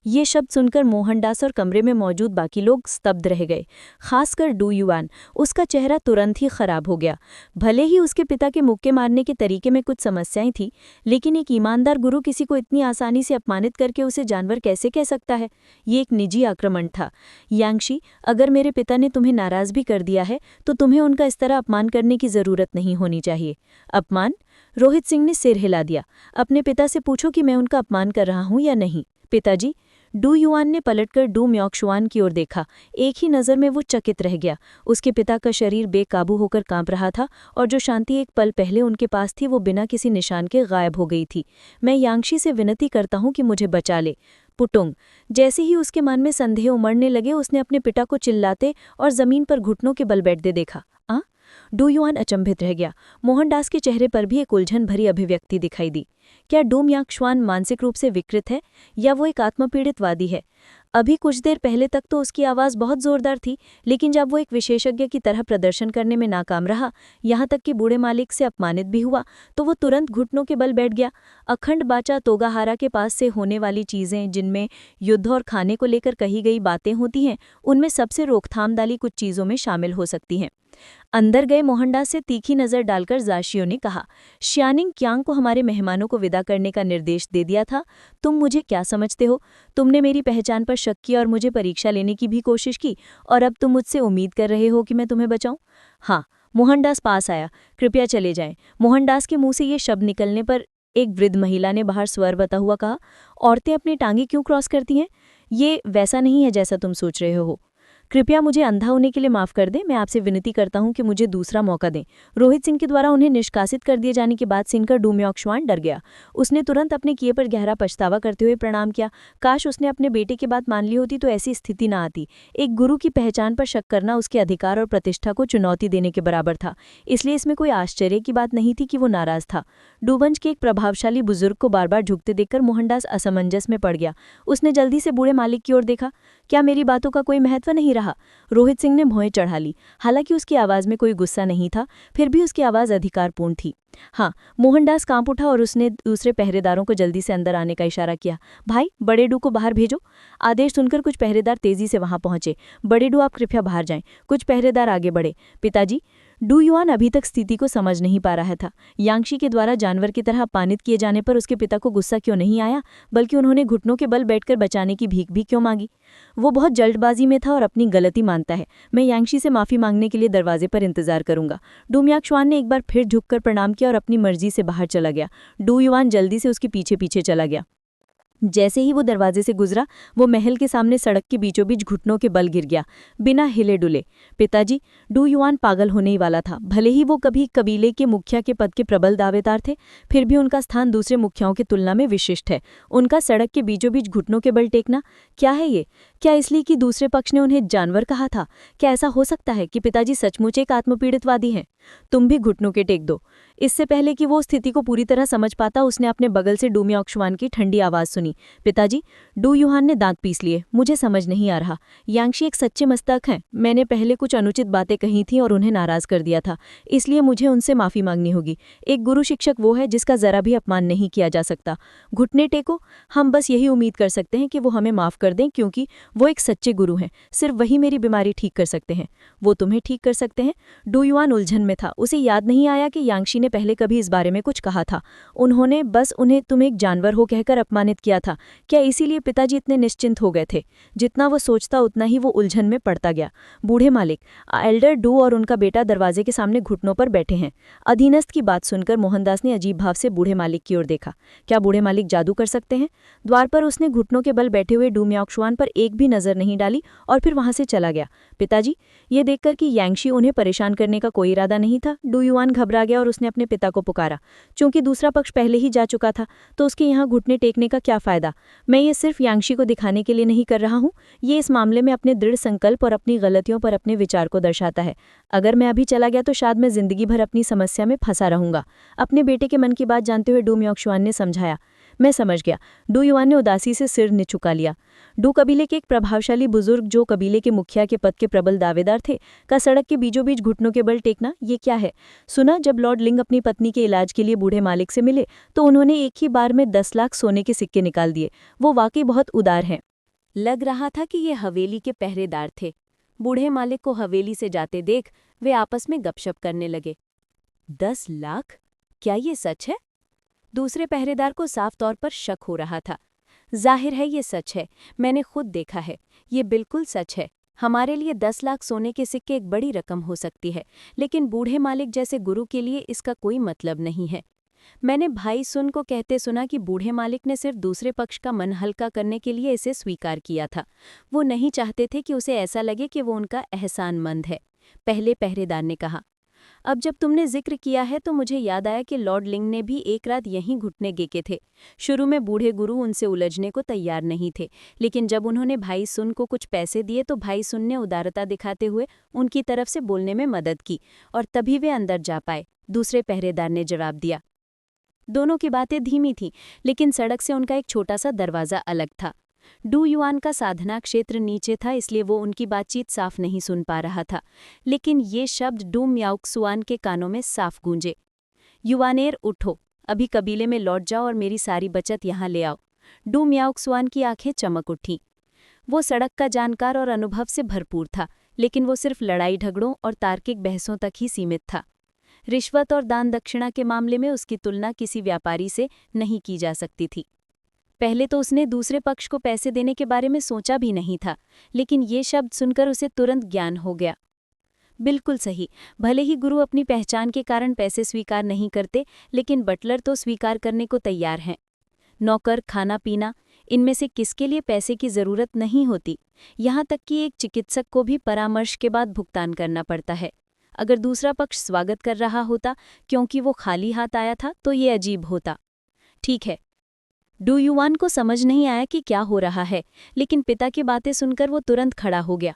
ये शब्द सुनकर मोहनदास और कमरे में मौजूद बाकी लोग स्तब्ध रह गए, खासकर डू युआन। उसका चेहरा तुरंत ही खराब हो गया। भले ही उसके पिता के मुक्के मारने के तरीके में कुछ समस्याएं थीं, लेकिन एक ईमानदार गुरु किसी को इतनी आसानी से अपमानित करके उसे जानवर कैसे कह सकता है? ये एक निजी आक्रमण था। यांगशी, अगर मेरे पिता ने तुम्हें नाराज भी कर दिया है तो तुम्हें उनका इस तरह अपमान करने की जरूरत नहीं होनी चाहिए। अपमान? रोहित सिंह ने सिर हिला दिया। अपने पिता से पूछो कि मैं उनका अपमान कर रहा हूं या नहीं। पिताजी? डू युआन ने पलटकर डू म्योक्शुआन की ओर देखा। एक ही नज़र में वो चकित रह गया। उसके पिता का शरीर बेकाबू होकर कांप रहा था और जो शांति एक पल पहले उनके पास थी वो बिना किसी निशान के गायब हो गई थी। मैं यांगशी से विनती करता हूं कि मुझे बचा ले। पुटुंग। जैसे ही उसके मन में संदेह उमड़ने लगे, उसने अपने पिता को चिल्लाते और जमीन पर घुटनों के बल बैठते देखा। डू युआन अचंभित रह गया। मोहनदास के चेहरे पर भी एक उलझन भरी अभिव्यक्ति दिखाई दी। क्या डू म्योक्शुआन मानसिक रूप से विकृत है या वो एक आत्मपीड़ितवादी है? अभी कुछ देर पहले तक तो उसकी आवाज़ बहुत जोरदार थी, लेकिन जब वो एक विशेषज्ञ की तरह प्रदर्शन करने में नाकाम रहा, यहाँ तक कि बूढ़े मालिक से अपमानित भी हुआ, तो वो तुरंत घुटनों के बल बैठ गया। अखंड बाचा तोगाहारा के पास से होने वाली चीज़ें, जिनमें युद्ध और खाने को लेकर कही गई बातें होती हैं, उनमें सबसे रोकथामदाली कुछ चीज़ों में शामिल हो सकती हैं। अंदर गए मोहनदास से तीखी नजर डालकर जाशियों ने कहा, श्यानिंग क्यांग को हमारे मेहमानों को विदा करने का निर्देश दे दिया था। तुम मुझे क्या समझते हो? तुमने मेरी पहचान पर शक किया और मुझे परीक्षा लेने की भी कोशिश की, और अब तुम मुझसे उम्मीद कर रहे हो कि मैं तुम्हें बचाऊं? हाँ। मोहनदास पास आया। कृपया चले जाएं। मोहनदास के मुंह से ये शब्द निकलने पर एक वृद्ध महिला ने बाहर स्वर बता हुआ कहा, औरतें अपनी टांगे क्यों क्रॉस करती हैं? ये वैसा नहीं है जैसा तुम सोच रहे हो। कृपया मुझे अंधा होने के लिए माफ़ कर दें। मैं आपसे विनती करता हूं कि मुझे दूसरा मौका दें। रोहित सिंह के द्वारा उन्हें निष्कासित कर दिए जाने की बात सुनकर डू म्योक्शुआन डर गया। उसने तुरंत अपने किए पर गहरा पछतावा करते हुए प्रणाम किया। काश उसने अपने बेटे की बात मान ली होती तो ऐसी स्थिति न आती। एक गुरु की पहचान पर शक करना उसके अधिकार और प्रतिष्ठा को चुनौती देने के बराबर था, इसलिए इसमें कोई आश्चर्य की बात नहीं थी कि वो नाराज था। डूबंज के एक प्रभावशाली बुजुर्ग को बार बार झुकते देखकर मोहनदास असमंजस में पड़ गया। उसने जल्दी से बूढ़े मालिक की ओर देखा। क्या मेरी बातों का कोई महत्व नहीं रहा? रोहित सिंह ने भौहें चढ़ा ली। हालांकि उसकी आवाज़ में कोई गुस्सा नहीं था, फिर भी उसकी आवाज़ अधिकारपूर्ण थी। हाँ। मोहनदास कांप उठा और उसने दूसरे पहरेदारों को जल्दी से अंदर आने का इशारा किया। भाई, बड़े डू को बाहर भेजो। आदेश सुनकर कुछ पहरेदार तेजी से वहां पहुंचे। बड़े डू, आप कृपया बाहर जाएं। कुछ पहरेदार आगे बढ़े। पिताजी। डू युआन अभी तक स्थिति को समझ नहीं पा रहा था। यांगशी के द्वारा जानवर की तरह अपमानित किए जाने पर उसके पिता को गुस्सा क्यों नहीं आया, बल्कि उन्होंने घुटनों के बल बैठकर बचाने की भीख भी क्यों मांगी। वो बहुत जल्दबाजी में था और अपनी गलती मानता है। मैं यांगशी से माफी मांगने के लिए दरवाजे पर इंतजार करूंगा। डू म्याक्सुआन ने एक बार फिर झुककर प्रणाम किया और अपनी मर्जी से बाहर चला गया। डू युआन जल्दी से उसके पीछे पीछे चला गया। जैसे ही वो दरवाजे से गुजरा, वो महल के सामने सड़क के बीचों बीच घुटनों के बल गिर गया, बिना हिले डुले। पिताजी, डू युआन पागल होने ही वाला था। भले ही वो कभी कबीले के मुखिया के पद के प्रबल दावेदार थे, फिर भी उनका स्थान दूसरे मुखियाओं की तुलना में विशिष्ट है। उनका सड़क के बीचों बीच घुटनों के बल टेकना क्या है ये? क्या इसलिए कि दूसरे पक्ष ने उन्हें जानवर कहा था? क्या ऐसा हो सकता है कि पिताजी सचमुच एक आत्मपीड़ितवादी हैं? तुम भी घुटनों के टेक दो। इससे पहले कि वो स्थिति को पूरी तरह समझ पाता, उसने अपने बगल से डू म्याक्सुआन की ठंडी आवाज सुनी। पिताजी, डू युआन ने दांत पीस लिए। मुझे समझ नहीं आ रहा। यांगशी एक सच्चे मस्तक हैं। मैंने पहले कुछ अनुचित बातें कही थी और उन्हें नाराज कर दिया था, इसलिए मुझे उनसे माफी मांगनी होगी। एक गुरु शिक्षक वो है जिसका जरा भी अपमान नहीं किया जा सकता। घुटने टेको। हम बस यही उम्मीद कर सकते हैं कि वो हमें माफ कर दें, क्योंकि वो एक सच्चे गुरु हैं। सिर्फ वही मेरी बीमारी ठीक कर सकते हैं। वो तुम्हें ठीक कर सकते हैं? डू युआन उलझन में था। उसे याद नहीं आया कि यांगशी ने पहले कभी इस बारे में कुछ कहा था। उन्होंने बस उन्हें तुम एक जानवर हो कहकर अपमानित किया था। क्या इसीलिए पिताजी इतने निश्चिंत हो गए थे? जितना वो सोचता उतना ही वो उलझन में पड़ता गया। बूढ़े मालिक, एल्डर डू और उनका बेटा दरवाजे के सामने घुटनों पर बैठे हैं। अधीनस्थ की बात सुनकर मोहनदास ने अजीब भाव से बूढ़े मालिक की ओर देखा। क्या बूढ़े मालिक जादू कर सकते हैं? द्वार पर उसने घुटनों के बल बैठे हुए डू म्याक्सुआन पर एक भी नजर नहीं डाली और फिर वहां से चला गया। पिताजी, ये देखकर कि यांगशी उन्हें परेशान करने का कोई इरादा नहीं था, डू युआन घबरा गया और उसने अपने पिता को पुकारा। चूंकि दूसरा पक्ष पहले ही जा चुका था, तो उसके यहाँ घुटने टेकने का क्या फायदा? मैं ये सिर्फ यांगशी को दिखाने के लिए नहीं कर रहा हूँ। ये इस मामले में अपने दृढ़ संकल्प और अपनी गलतियों पर अपने विचार को दर्शाता है। अगर मैं अभी चला गया तो शायद मैं जिंदगी भर अपनी समस्या में फंसा रहूंगा। अपने बेटे के मन की बात जानते हुए डू म्याक्सुआन ने समझाया। मैं समझ गया। डू युआन ने उदासी से सिर निचुका लिया। डू कबीले के एक प्रभावशाली बुजुर्ग, जो कबीले के मुखिया के पद के प्रबल दावेदार थे, का सड़क के बीचों बीच घुटनों के बल टेकना ये क्या है? सुना, जब लॉर्ड लिंग अपनी पत्नी के इलाज के लिए बूढ़े मालिक से मिले तो उन्होंने एक ही बार में 10 लाख सोने के सिक्के निकाल दिए। वो वाकई बहुत उदार हैं। लग रहा था कि ये हवेली के पहरेदार थे। बूढ़े मालिक को हवेली से जाते देख वे आपस में गपशप करने लगे। 10 लाख? क्या ये सच है? दूसरे पहरेदार को साफ तौर पर शक हो रहा था। जाहिर है ये सच है। मैंने खुद देखा है। ये बिल्कुल सच है। हमारे लिए 10 लाख सोने के सिक्के एक बड़ी रकम हो सकती है, लेकिन बूढ़े मालिक जैसे गुरु के लिए इसका कोई मतलब नहीं है। मैंने भाई सुन को कहते सुना कि बूढ़े मालिक ने सिर्फ दूसरे पक्ष का मन हल्का करने के लिए इसे स्वीकार किया था। वो नहीं चाहते थे कि उसे ऐसा लगे कि वो उनका एहसानमंद है। पहले पहरेदार ने कहा। अब जब तुमने जिक्र किया है तो मुझे याद आया कि लॉर्ड लिंग ने भी एक रात यहीं घुटने गेके थे। शुरू में बूढ़े गुरु उनसे उलझने को तैयार नहीं थे, लेकिन जब उन्होंने भाई सुन को कुछ पैसे दिए तो भाई सुन ने उदारता दिखाते हुए उनकी तरफ से बोलने में मदद की और तभी वे अंदर जा पाए। दूसरे पहरेदार ने जवाब दिया। दोनों की बातें धीमी थीं, लेकिन सड़क से उनका एक छोटा सा दरवाज़ा अलग था। डू युआन का साधना क्षेत्र नीचे था, इसलिए वो उनकी बातचीत साफ नहीं सुन पा रहा था, लेकिन ये शब्द डू म्याक्सुआन के कानों में साफ गूंजे। युआनेर, उठो, अभी कबीले में लौट जाओ और मेरी सारी बचत यहाँ ले आओ। डू म्याक्सुआन की आंखें चमक उठीं। वो सड़क का जानकार और अनुभव से भरपूर था, लेकिन वो सिर्फ लड़ाई झगड़ों और तार्किक बहसों तक ही सीमित था। रिश्वत और दान दक्षिणा के मामले में उसकी तुलना किसी व्यापारी से नहीं की जा सकती थी। पहले तो उसने दूसरे पक्ष को पैसे देने के बारे में सोचा भी नहीं था, लेकिन ये शब्द सुनकर उसे तुरंत ज्ञान हो गया। बिल्कुल सही। भले ही गुरु अपनी पहचान के कारण पैसे स्वीकार नहीं करते, लेकिन बटलर तो स्वीकार करने को तैयार हैं। नौकर, खाना पीना, इनमें से किसके लिए पैसे की जरूरत नहीं होती? यहाँ तक कि एक चिकित्सक को भी परामर्श के बाद भुगतान करना पड़ता है। अगर दूसरा पक्ष स्वागत कर रहा होता क्योंकि वो खाली हाथ आया था तो ये अजीब होता। ठीक है। डू युआन को समझ नहीं आया कि क्या हो रहा है, लेकिन पिता की बातें सुनकर वो तुरंत खड़ा हो गया।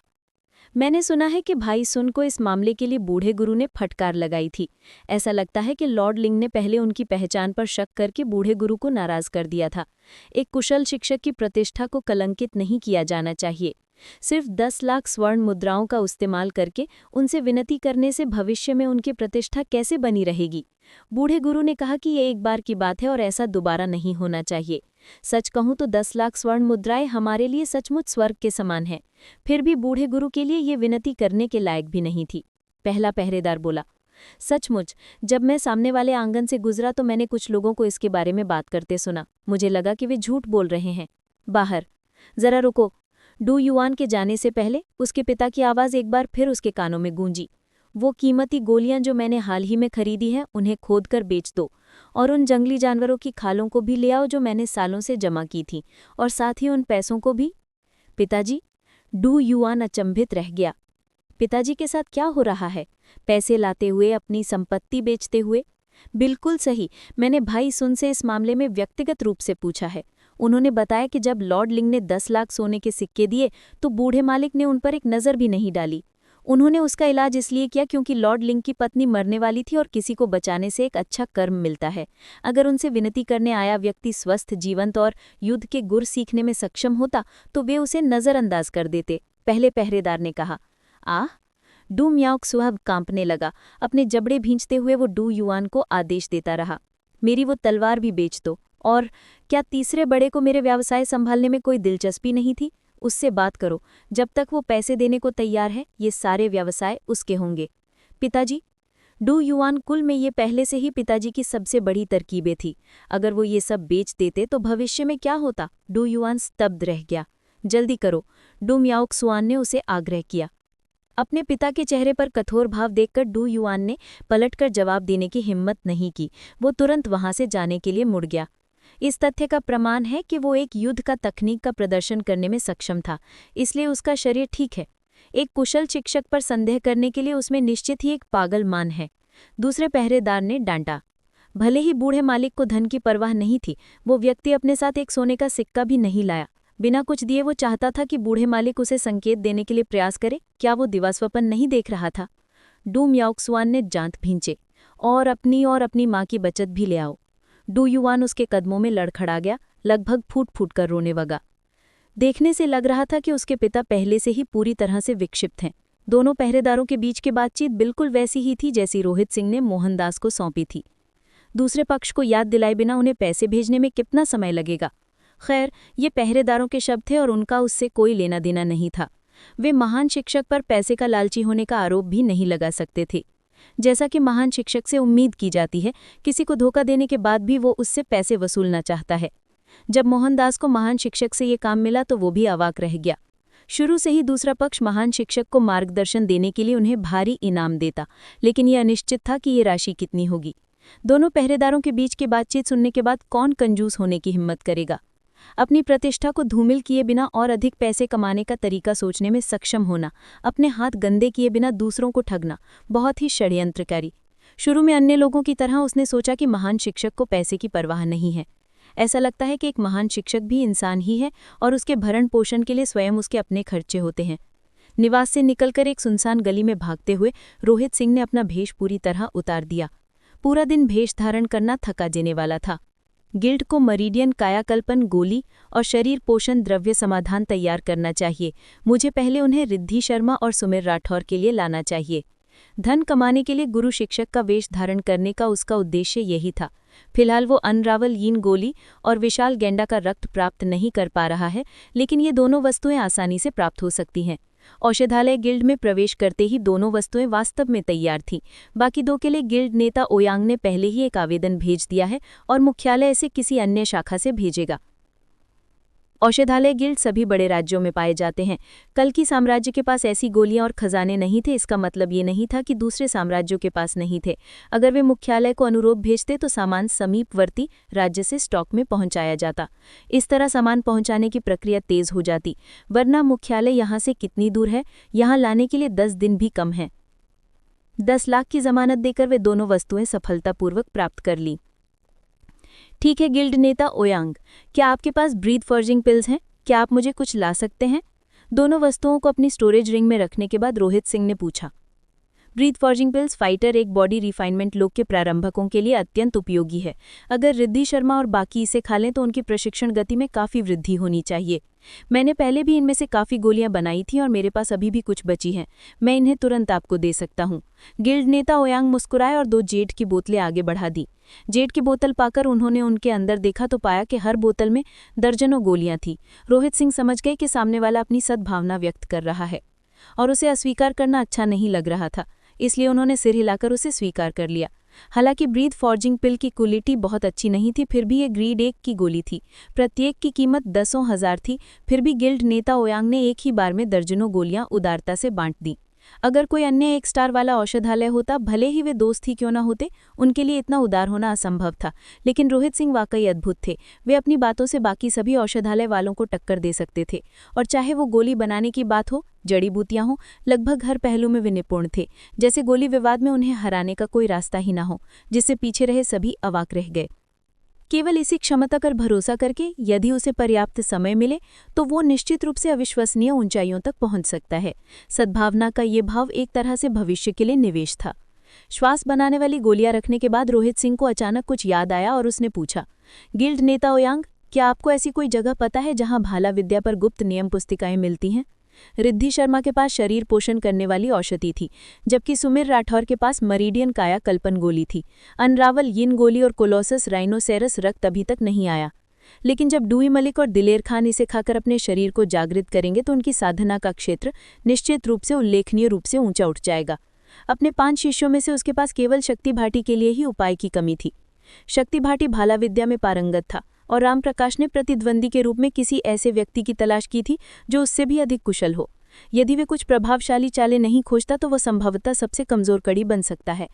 मैंने सुना है कि भाई सुन को इस मामले के लिए बूढ़े गुरु ने फटकार लगाई थी। ऐसा लगता है कि लॉर्ड लिंग ने पहले उनकी पहचान पर शक करके बूढ़े गुरु को नाराज कर दिया था। एक कुशल शिक्षक की प्रतिष्ठा को कलंकित नहीं किया जाना चाहिए। सिर्फ 10 लाख स्वर्ण मुद्राओं का इस्तेमाल करके उनसे विनती करने से भविष्य में उनकी प्रतिष्ठा कैसे बनी रहेगी? बूढ़े गुरु ने कहा कि ये एक बार की बात है और ऐसा दोबारा नहीं होना चाहिए। सच कहूं तो 10 लाख स्वर्ण मुद्राएं हमारे लिए सचमुच स्वर्ग के समान हैं। फिर भी बूढ़े गुरु के लिए ये विनती करने के लायक भी नहीं थी। पहला पहरेदार बोला। सचमुच, जब मैं सामने वाले आंगन से गुजरा तो मैंने कुछ लोगों को इसके बारे में बात करते सुना। मुझे लगा कि वे झूठ बोल रहे हैं। बाहर, जरा रुको। डू युआन के जाने से पहले उसके पिता की आवाज़ एक बार फिर उसके कानों में गूंजी। वो कीमती गोलियां जो मैंने हाल ही में खरीदी हैं उन्हें खोदकर बेच दो, और उन जंगली जानवरों की खालों को भी ले आओ जो मैंने सालों से जमा की थीं, और साथ ही उन पैसों को भी। पिताजी? डू युआन अचंभित रह गया। पिताजी के साथ क्या हो रहा है? पैसे लाते हुए, अपनी संपत्ति बेचते हुए? बिल्कुल सही, मैंने भाई सुन से इस मामले में व्यक्तिगत रूप से पूछा है। उन्होंने बताया कि जब लॉर्ड लिंग ने 10 लाख सोने के सिक्के दिए तो बूढ़े मालिक ने उन पर एक नज़र भी नहीं डाली। उन्होंने उसका इलाज इसलिए किया क्योंकि लॉर्ड लिंग की पत्नी मरने वाली थी और किसी को बचाने से एक अच्छा कर्म मिलता है। अगर उनसे विनती करने आया व्यक्ति स्वस्थ, जीवंत और युद्ध के गुर सीखने में सक्षम होता तो वे उसे नज़रअंदाज कर देते, पहले पहरेदार ने कहा। आह! डू म्याओक सुहाग कांपने लगा। अपने जबड़े भींचते हुए वो डू युआन को आदेश देता रहा, मेरी वो तलवार भी बेच दो। और क्या तीसरे बड़े को मेरे व्यवसाय संभालने में कोई दिलचस्पी नहीं थी? उससे बात करो। जब तक वो पैसे देने को तैयार है, ये सारे व्यवसाय उसके होंगे। पिताजी? डू युआन कुल में ये पहले से ही पिताजी की सबसे बड़ी तरकीबें थी। अगर वो ये सब बेच देते तो भविष्य में क्या होता? डू युआन स्तब्ध रह गया। जल्दी करो, डू म्याओक सुआन ने उसे आग्रह किया। अपने पिता के चेहरे पर कठोर भाव देखकर डू युआन ने पलटकर जवाब देने की हिम्मत नहीं की। वो तुरंत वहां से जाने के लिए मुड़ गया। इस तथ्य का प्रमाण है कि वो एक युद्ध का तकनीक का प्रदर्शन करने में सक्षम था, इसलिए उसका शरीर ठीक है। एक कुशल शिक्षक पर संदेह करने के लिए उसमें निश्चित ही एक पागल मान है। दूसरे पहरेदार ने डांटा। भले ही बूढ़े मालिक को धन की परवाह नहीं थी, वो व्यक्ति अपने साथ एक सोने का सिक्का भी नहीं लाया। बिना कुछ दिए वो चाहता था कि बूढ़े मालिक उसे संकेत देने के लिए प्रयास करे। क्या वो दिवास्वप्न नहीं देख रहा था? डू म्याओक सुआन ने जांत भींचे। और अपनी माँ की बचत भी ले आओ। डू युआन उसके कदमों में लड़खड़ा गया, लगभग फूट-फूट कर रोने लगा। देखने से लग रहा था कि उसके पिता पहले से ही पूरी तरह से विक्षिप्त हैं। दोनों पहरेदारों के बीच की बातचीत बिल्कुल वैसी ही थी जैसी रोहित सिंह ने मोहनदास को सौंपी थी। दूसरे पक्ष को याद दिलाए बिना उन्हें पैसे भेजने में कितना समय लगेगा? खैर, ये पहरेदारों के शब्द थे और उनका उससे कोई लेना देना नहीं था। वे महान शिक्षक पर पैसे का लालची होने का आरोप भी नहीं लगा सकते थे। जैसा कि महान शिक्षक से उम्मीद की जाती है, किसी को धोखा देने के बाद भी वो उससे पैसे वसूलना चाहता है। जब मोहनदास को महान शिक्षक से ये काम मिला तो वो भी अवाक रह गया। शुरू से ही दूसरा पक्ष महान शिक्षक को मार्गदर्शन देने के लिए उन्हें भारी इनाम देता, लेकिन यह अनिश्चित था कि ये राशि कितनी होगी। दोनों पहरेदारों के बीच की बातचीत सुनने के बाद कौन कंजूस होने की हिम्मत करेगा? अपनी प्रतिष्ठा को धूमिल किए बिना और अधिक पैसे कमाने का तरीका सोचने में सक्षम होना, अपने हाथ गंदे किए बिना दूसरों को ठगना, बहुत ही षड्यंत्रकारी। शुरू में अन्य लोगों की तरह उसने सोचा कि महान शिक्षक को पैसे की परवाह नहीं है। ऐसा लगता है कि एक महान शिक्षक भी इंसान ही है और उसके भरण पोषण के लिए स्वयं उसके अपने खर्चे होते हैं। निवास से निकलकर एक सुनसान गली में भागते हुए रोहित सिंह ने अपना भेष पूरी तरह उतार दिया। पूरा दिन भेष धारण करना थका देने वाला था। गिल्ड को मरीडियन कायाकल्पन गोली और शरीर पोषण द्रव्य समाधान तैयार करना चाहिए। मुझे पहले उन्हें रिद्धि शर्मा और सुमिर राठौर के लिए लाना चाहिए। धन कमाने के लिए गुरु शिक्षक का वेश धारण करने का उसका उद्देश्य यही था। फिलहाल वो अनरावल यीन गोली और विशाल गेंडा का रक्त प्राप्त नहीं कर पा रहा है, लेकिन ये दोनों वस्तुएं आसानी से प्राप्त हो सकती हैं। औषधालय गिल्ड में प्रवेश करते ही दोनों वस्तुएं वास्तव में तैयार थीं। बाकी दो के लिए गिल्ड नेता ओयांग ने पहले ही एक आवेदन भेज दिया है और मुख्यालय इसे किसी अन्य शाखा से भेजेगा। औषधालय गिल्ड सभी बड़े राज्यों में पाए जाते हैं। कल की साम्राज्य के पास ऐसी गोलियां और खजाने नहीं थे, इसका मतलब ये नहीं था कि दूसरे साम्राज्यों के पास नहीं थे। अगर वे मुख्यालय को अनुरोध भेजते तो सामान समीपवर्ती राज्य से स्टॉक में पहुंचाया जाता। इस तरह सामान पहुंचाने की प्रक्रिया तेज हो जाती, वरना मुख्यालय यहाँ से कितनी दूर है, यहाँ लाने के लिए 10 दिन भी कम है। 10 लाख की जमानत देकर वे दोनों वस्तुएं सफलतापूर्वक प्राप्त कर लीं। ठीक है गिल्ड नेता ओयांग, क्या आपके पास ब्रीथ फॉर्जिंग पिल्स हैं? क्या आप मुझे कुछ ला सकते हैं? दोनों वस्तुओं को अपनी स्टोरेज रिंग में रखने के बाद रोहित सिंह ने पूछा। ब्रीथ फॉर्जिंग पिल्स फाइटर एक बॉडी रिफाइनमेंट लोग के प्रारंभकों के लिए अत्यंत उपयोगी है। अगर रिद्धि शर्मा और बाकी इसे खा लें तो उनकी प्रशिक्षण गति में काफ़ी वृद्धि होनी चाहिए। मैंने पहले भी इनमें से काफ़ी गोलियां बनाई थीं और मेरे पास अभी भी कुछ बची हैं। मैं इन्हें तुरंत आपको दे सकता हूं। गिल्ड नेता ओयांग मुस्कुराए और 2 जेड की बोतलें आगे बढ़ा दी। जेड की बोतल पाकर उन्होंने उनके अंदर देखा तो पाया कि हर बोतल में दर्जनों गोलियां थीं। रोहित सिंह समझ गए कि सामने वाला अपनी सद्भावना व्यक्त कर रहा है और उसे अस्वीकार करना अच्छा नहीं लग रहा था। इसलिए उन्होंने सिर हिलाकर उसे स्वीकार कर लिया। हालांकि ब्रीथ फॉर्जिंग पिल की क्वालिटी बहुत अच्छी नहीं थी, फिर भी ये ग्रीड 1 की गोली थी। प्रत्येक की कीमत 10,000 थी। फिर भी गिल्ड नेता ओयांग ने एक ही बार में दर्जनों गोलियां उदारता से बांट दी। अगर कोई अन्य 1 स्टार वाला औषधालय होता, भले ही वे दोस्त ही क्यों न होते, उनके लिए इतना उदार होना असंभव था। लेकिन रोहित सिंह वाकई अद्भुत थे। वे अपनी बातों से बाकी सभी औषधालय वालों को टक्कर दे सकते थे, और चाहे वो गोली बनाने की बात हो, जड़ी बूटियां हो, लगभग हर पहलू में वे निपुण थे। जैसे गोली विवाद में उन्हें हराने का कोई रास्ता ही न हो, जिससे पीछे रहे सभी अवाक रह गए। केवल इसी क्षमता पर भरोसा करके यदि उसे पर्याप्त समय मिले तो वो निश्चित रूप से अविश्वसनीय ऊंचाइयों तक पहुंच सकता है। सद्भावना का ये भाव एक तरह से भविष्य के लिए निवेश था। श्वास बनाने वाली गोलियां रखने के बाद रोहित सिंह को अचानक कुछ याद आया और उसने पूछा, गिल्ड नेता ओयांग, क्या आपको ऐसी कोई जगह पता है जहां भाला विद्या पर गुप्त नियम पुस्तिकाएं मिलती हैं? रिद्धि शर्मा के पास शरीर पोषण करने वाली औषधि थी, जबकि सुमिर राठौर के पास मरीडियन काया कल्पन गोली थी। अनरावल यिन गोली और कोलोसस राइनोसेरस रक्त अभी तक नहीं आया। लेकिन जब डूई मलिक और दिलेर खान इसे खाकर अपने शरीर को जागृत करेंगे तो उनकी साधना का क्षेत्र निश्चित रूप से उल्लेखनीय रूप से ऊंचा उठ जाएगा। अपने 5 शिष्यों में से उसके पास केवल शक्ति भाटी के लिए ही उपाय की कमी थी। शक्ति भाटी भाला विद्या में पारंगत था और रामप्रकाश ने प्रतिद्वंदी के रूप में किसी ऐसे व्यक्ति की तलाश की थी जो उससे भी अधिक कुशल हो। यदि वे कुछ प्रभावशाली चालें नहीं खोजता तो वह संभवतः सबसे कमजोर कड़ी बन सकता है।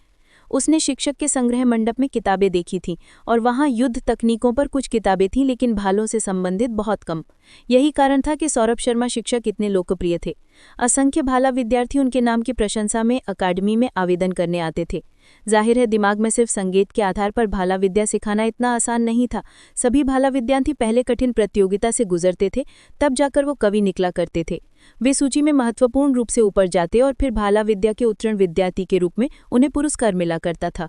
उसने शिक्षक के संग्रह मंडप में किताबें देखी थीं और वहां युद्ध तकनीकों पर कुछ किताबें थीं, लेकिन भालों से संबंधित बहुत कम। यही कारण था कि सौरभ शर्मा शिक्षक इतने लोकप्रिय थे। असंख्य भाला विद्यार्थी उनके नाम की प्रशंसा में अकादमी में आवेदन करने आते थे। जाहिर है, दिमाग में सिर्फ संगीत के आधार पर भाला विद्या सिखाना इतना आसान नहीं था। सभी भाला विद्यार्थी पहले कठिन प्रतियोगिता से गुजरते थे, तब जाकर वो कवि निकला करते थे। वे सूची में महत्वपूर्ण रूप से ऊपर जाते और फिर भाला विद्या के उत्तीर्ण विद्यार्थी के रूप में उन्हें पुरस्कार मिला करता था।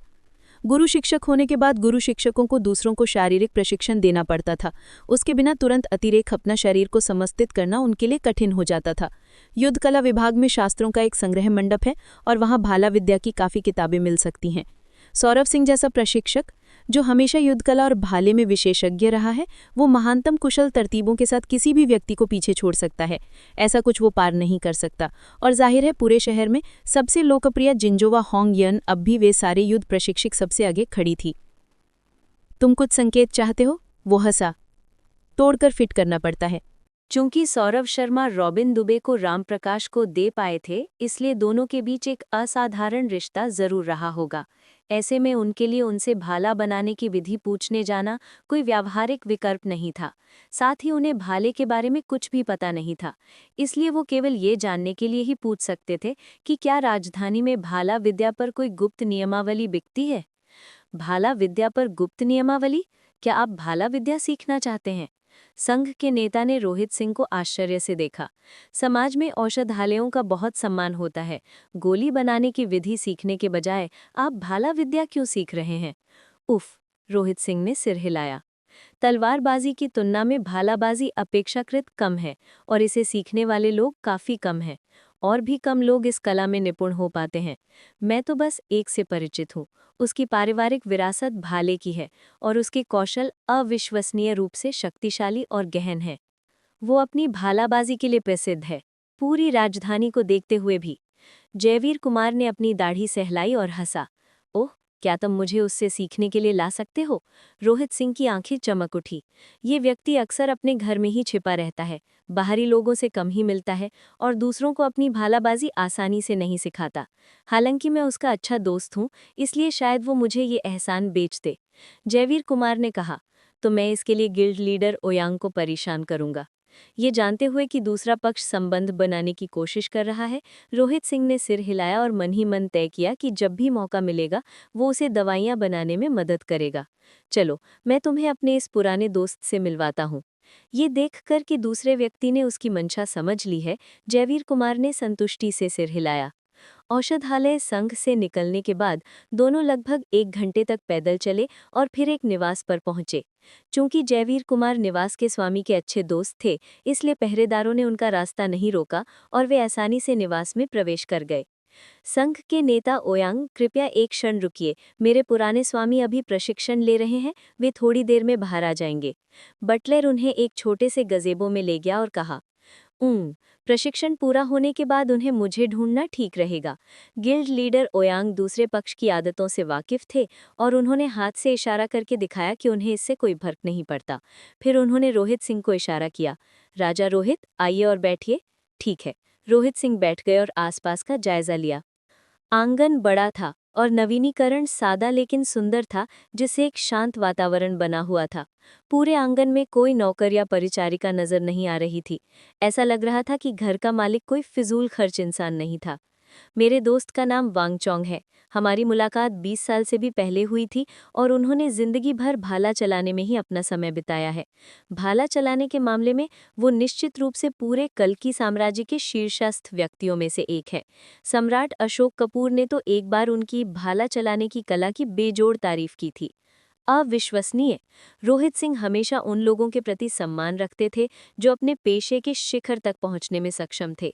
गुरु शिक्षक होने के बाद गुरु शिक्षकों को दूसरों को शारीरिक प्रशिक्षण देना पड़ता था। उसके बिना तुरंत अतिरेक अपना शरीर को समर्पित करना उनके लिए कठिन हो जाता था। युद्ध कला विभाग में शास्त्रों का एक संग्रह मंडप है और वहां भाला विद्या की काफ़ी किताबें मिल सकती हैं। सौरभ सिंह जैसा प्रशिक्षक, जो हमेशा युद्ध कला और भाले में विशेषज्ञ रहा है, वो महानतम कुशल तरतीबों के साथ किसी भी व्यक्ति को पीछे छोड़ सकता है। ऐसा कुछ वो पार नहीं कर सकता। और जाहिर है, पूरे शहर में सबसे लोकप्रिय जिंजोवा होंग यन अब भी वे सारे युद्ध प्रशिक्षक सबसे आगे खड़ी थी। तुम कुछ संकेत चाहते हो? वो हंसा। तोड़कर फिट करना पड़ता है। चूंकि सौरभ शर्मा रॉबिन दुबे को रामप्रकाश को दे पाए थे, इसलिए दोनों के बीच एक असाधारण रिश्ता जरूर रहा होगा। ऐसे में उनके लिए उनसे भाला बनाने की विधि पूछने जाना कोई व्यावहारिक विकल्प नहीं था। साथ ही उन्हें भाले के बारे में कुछ भी पता नहीं था, इसलिए वो केवल ये जानने के लिए ही पूछ सकते थे कि क्या राजधानी में भाला विद्या पर कोई गुप्त नियमावली बिकती है। भाला विद्या पर गुप्त नियमावली? क्या आप भाला विद्या सीखना चाहते हैं? संघ के नेता ने रोहित सिंह को आश्चर्य से देखा। समाज में औषधालयों का बहुत सम्मान होता है। गोली बनाने की विधि सीखने के बजाय आप भाला विद्या क्यों सीख रहे हैं? उफ, रोहित सिंह ने सिर हिलाया। तलवारबाजी की तुलना में भालाबाजी अपेक्षाकृत कम है और इसे सीखने वाले लोग काफ़ी कम हैं। और भी कम लोग इस कला में निपुण हो पाते हैं। मैं तो बस एक से परिचित हूँ। उसकी पारिवारिक विरासत भाले की है और उसके कौशल अविश्वसनीय रूप से शक्तिशाली और गहन है। वो अपनी भालाबाजी के लिए प्रसिद्ध है, पूरी राजधानी को देखते हुए भी। जयवीर कुमार ने अपनी दाढ़ी सहलाई और हंसा। ओह, क्या तुम मुझे उससे सीखने के लिए ला सकते हो? रोहित सिंह की आंखें चमक उठी। ये व्यक्ति अक्सर अपने घर में ही छिपा रहता है, बाहरी लोगों से कम ही मिलता है और दूसरों को अपनी भालाबाजी आसानी से नहीं सिखाता। हालांकि मैं उसका अच्छा दोस्त हूँ, इसलिए शायद वो मुझे ये एहसान बेच दे। जयवीर कुमार ने कहा, तो मैं इसके लिए गिल्ड लीडर ओयांग को परेशान करूंगा। ये जानते हुए कि दूसरा पक्ष संबंध बनाने की कोशिश कर रहा है, रोहित सिंह ने सिर हिलाया और मन ही मन तय किया कि जब भी मौका मिलेगा वो उसे दवाइयां बनाने में मदद करेगा। चलो, मैं तुम्हें अपने इस पुराने दोस्त से मिलवाता हूँ। ये देखकर कि दूसरे व्यक्ति ने उसकी मंशा समझ ली है, जयवीर कुमार ने संतुष्टि से सिर हिलाया। औषधालय संघ से निकलने के बाद दोनों लगभग 1 घंटे तक पैदल चले और फिर एक निवास पर पहुंचे। चूंकि जयवीर कुमार निवास के स्वामी के अच्छे दोस्त थे, इसलिए पहरेदारों ने उनका रास्ता नहीं रोका और वे आसानी से निवास में प्रवेश कर गए। संघ के नेता ओयांग, कृपया एक क्षण रुकिए, मेरे पुराने स्वामी अभी प्रशिक्षण ले रहे हैं, वे थोड़ी देर में बाहर आ जाएंगे। बटलर उन्हें एक छोटे से गजेबो में ले गया और कहा, प्रशिक्षण पूरा होने के बाद उन्हें मुझे ढूंढना ठीक रहेगा। गिल्ड लीडर ओयांग दूसरे पक्ष की आदतों से वाकिफ थे और उन्होंने हाथ से इशारा करके दिखाया कि उन्हें इससे कोई फर्क नहीं पड़ता। फिर उन्होंने रोहित सिंह को इशारा किया, राजा रोहित, आइए और बैठिए। ठीक है। रोहित सिंह बैठ गए और आसपास का जायजा लिया। आंगन बड़ा था और नवीनीकरण सादा लेकिन सुंदर था, जिससे एक शांत वातावरण बना हुआ था। पूरे आंगन में कोई नौकर या परिचारिका नजर नहीं आ रही थी। ऐसा लग रहा था कि घर का मालिक कोई फिजूल खर्च इंसान नहीं था। मेरे दोस्त का नाम वांगचोंग है। हमारी मुलाकात 20 साल से भी पहले हुई थी और उन्होंने जिंदगी भर भाला चलाने में ही अपना समय बिताया है। भाला चलाने के मामले में वो निश्चित रूप से पूरे कल्की साम्राज्य के शीर्षस्थ व्यक्तियों में से एक है। सम्राट अशोक कपूर ने तो एक बार उनकी भाला चलाने की कला की बेजोड़ तारीफ की थी। अविश्वसनीय। रोहित सिंह हमेशा उन लोगों के प्रति सम्मान रखते थे जो अपने पेशे के शिखर तक पहुंचने में सक्षम थे।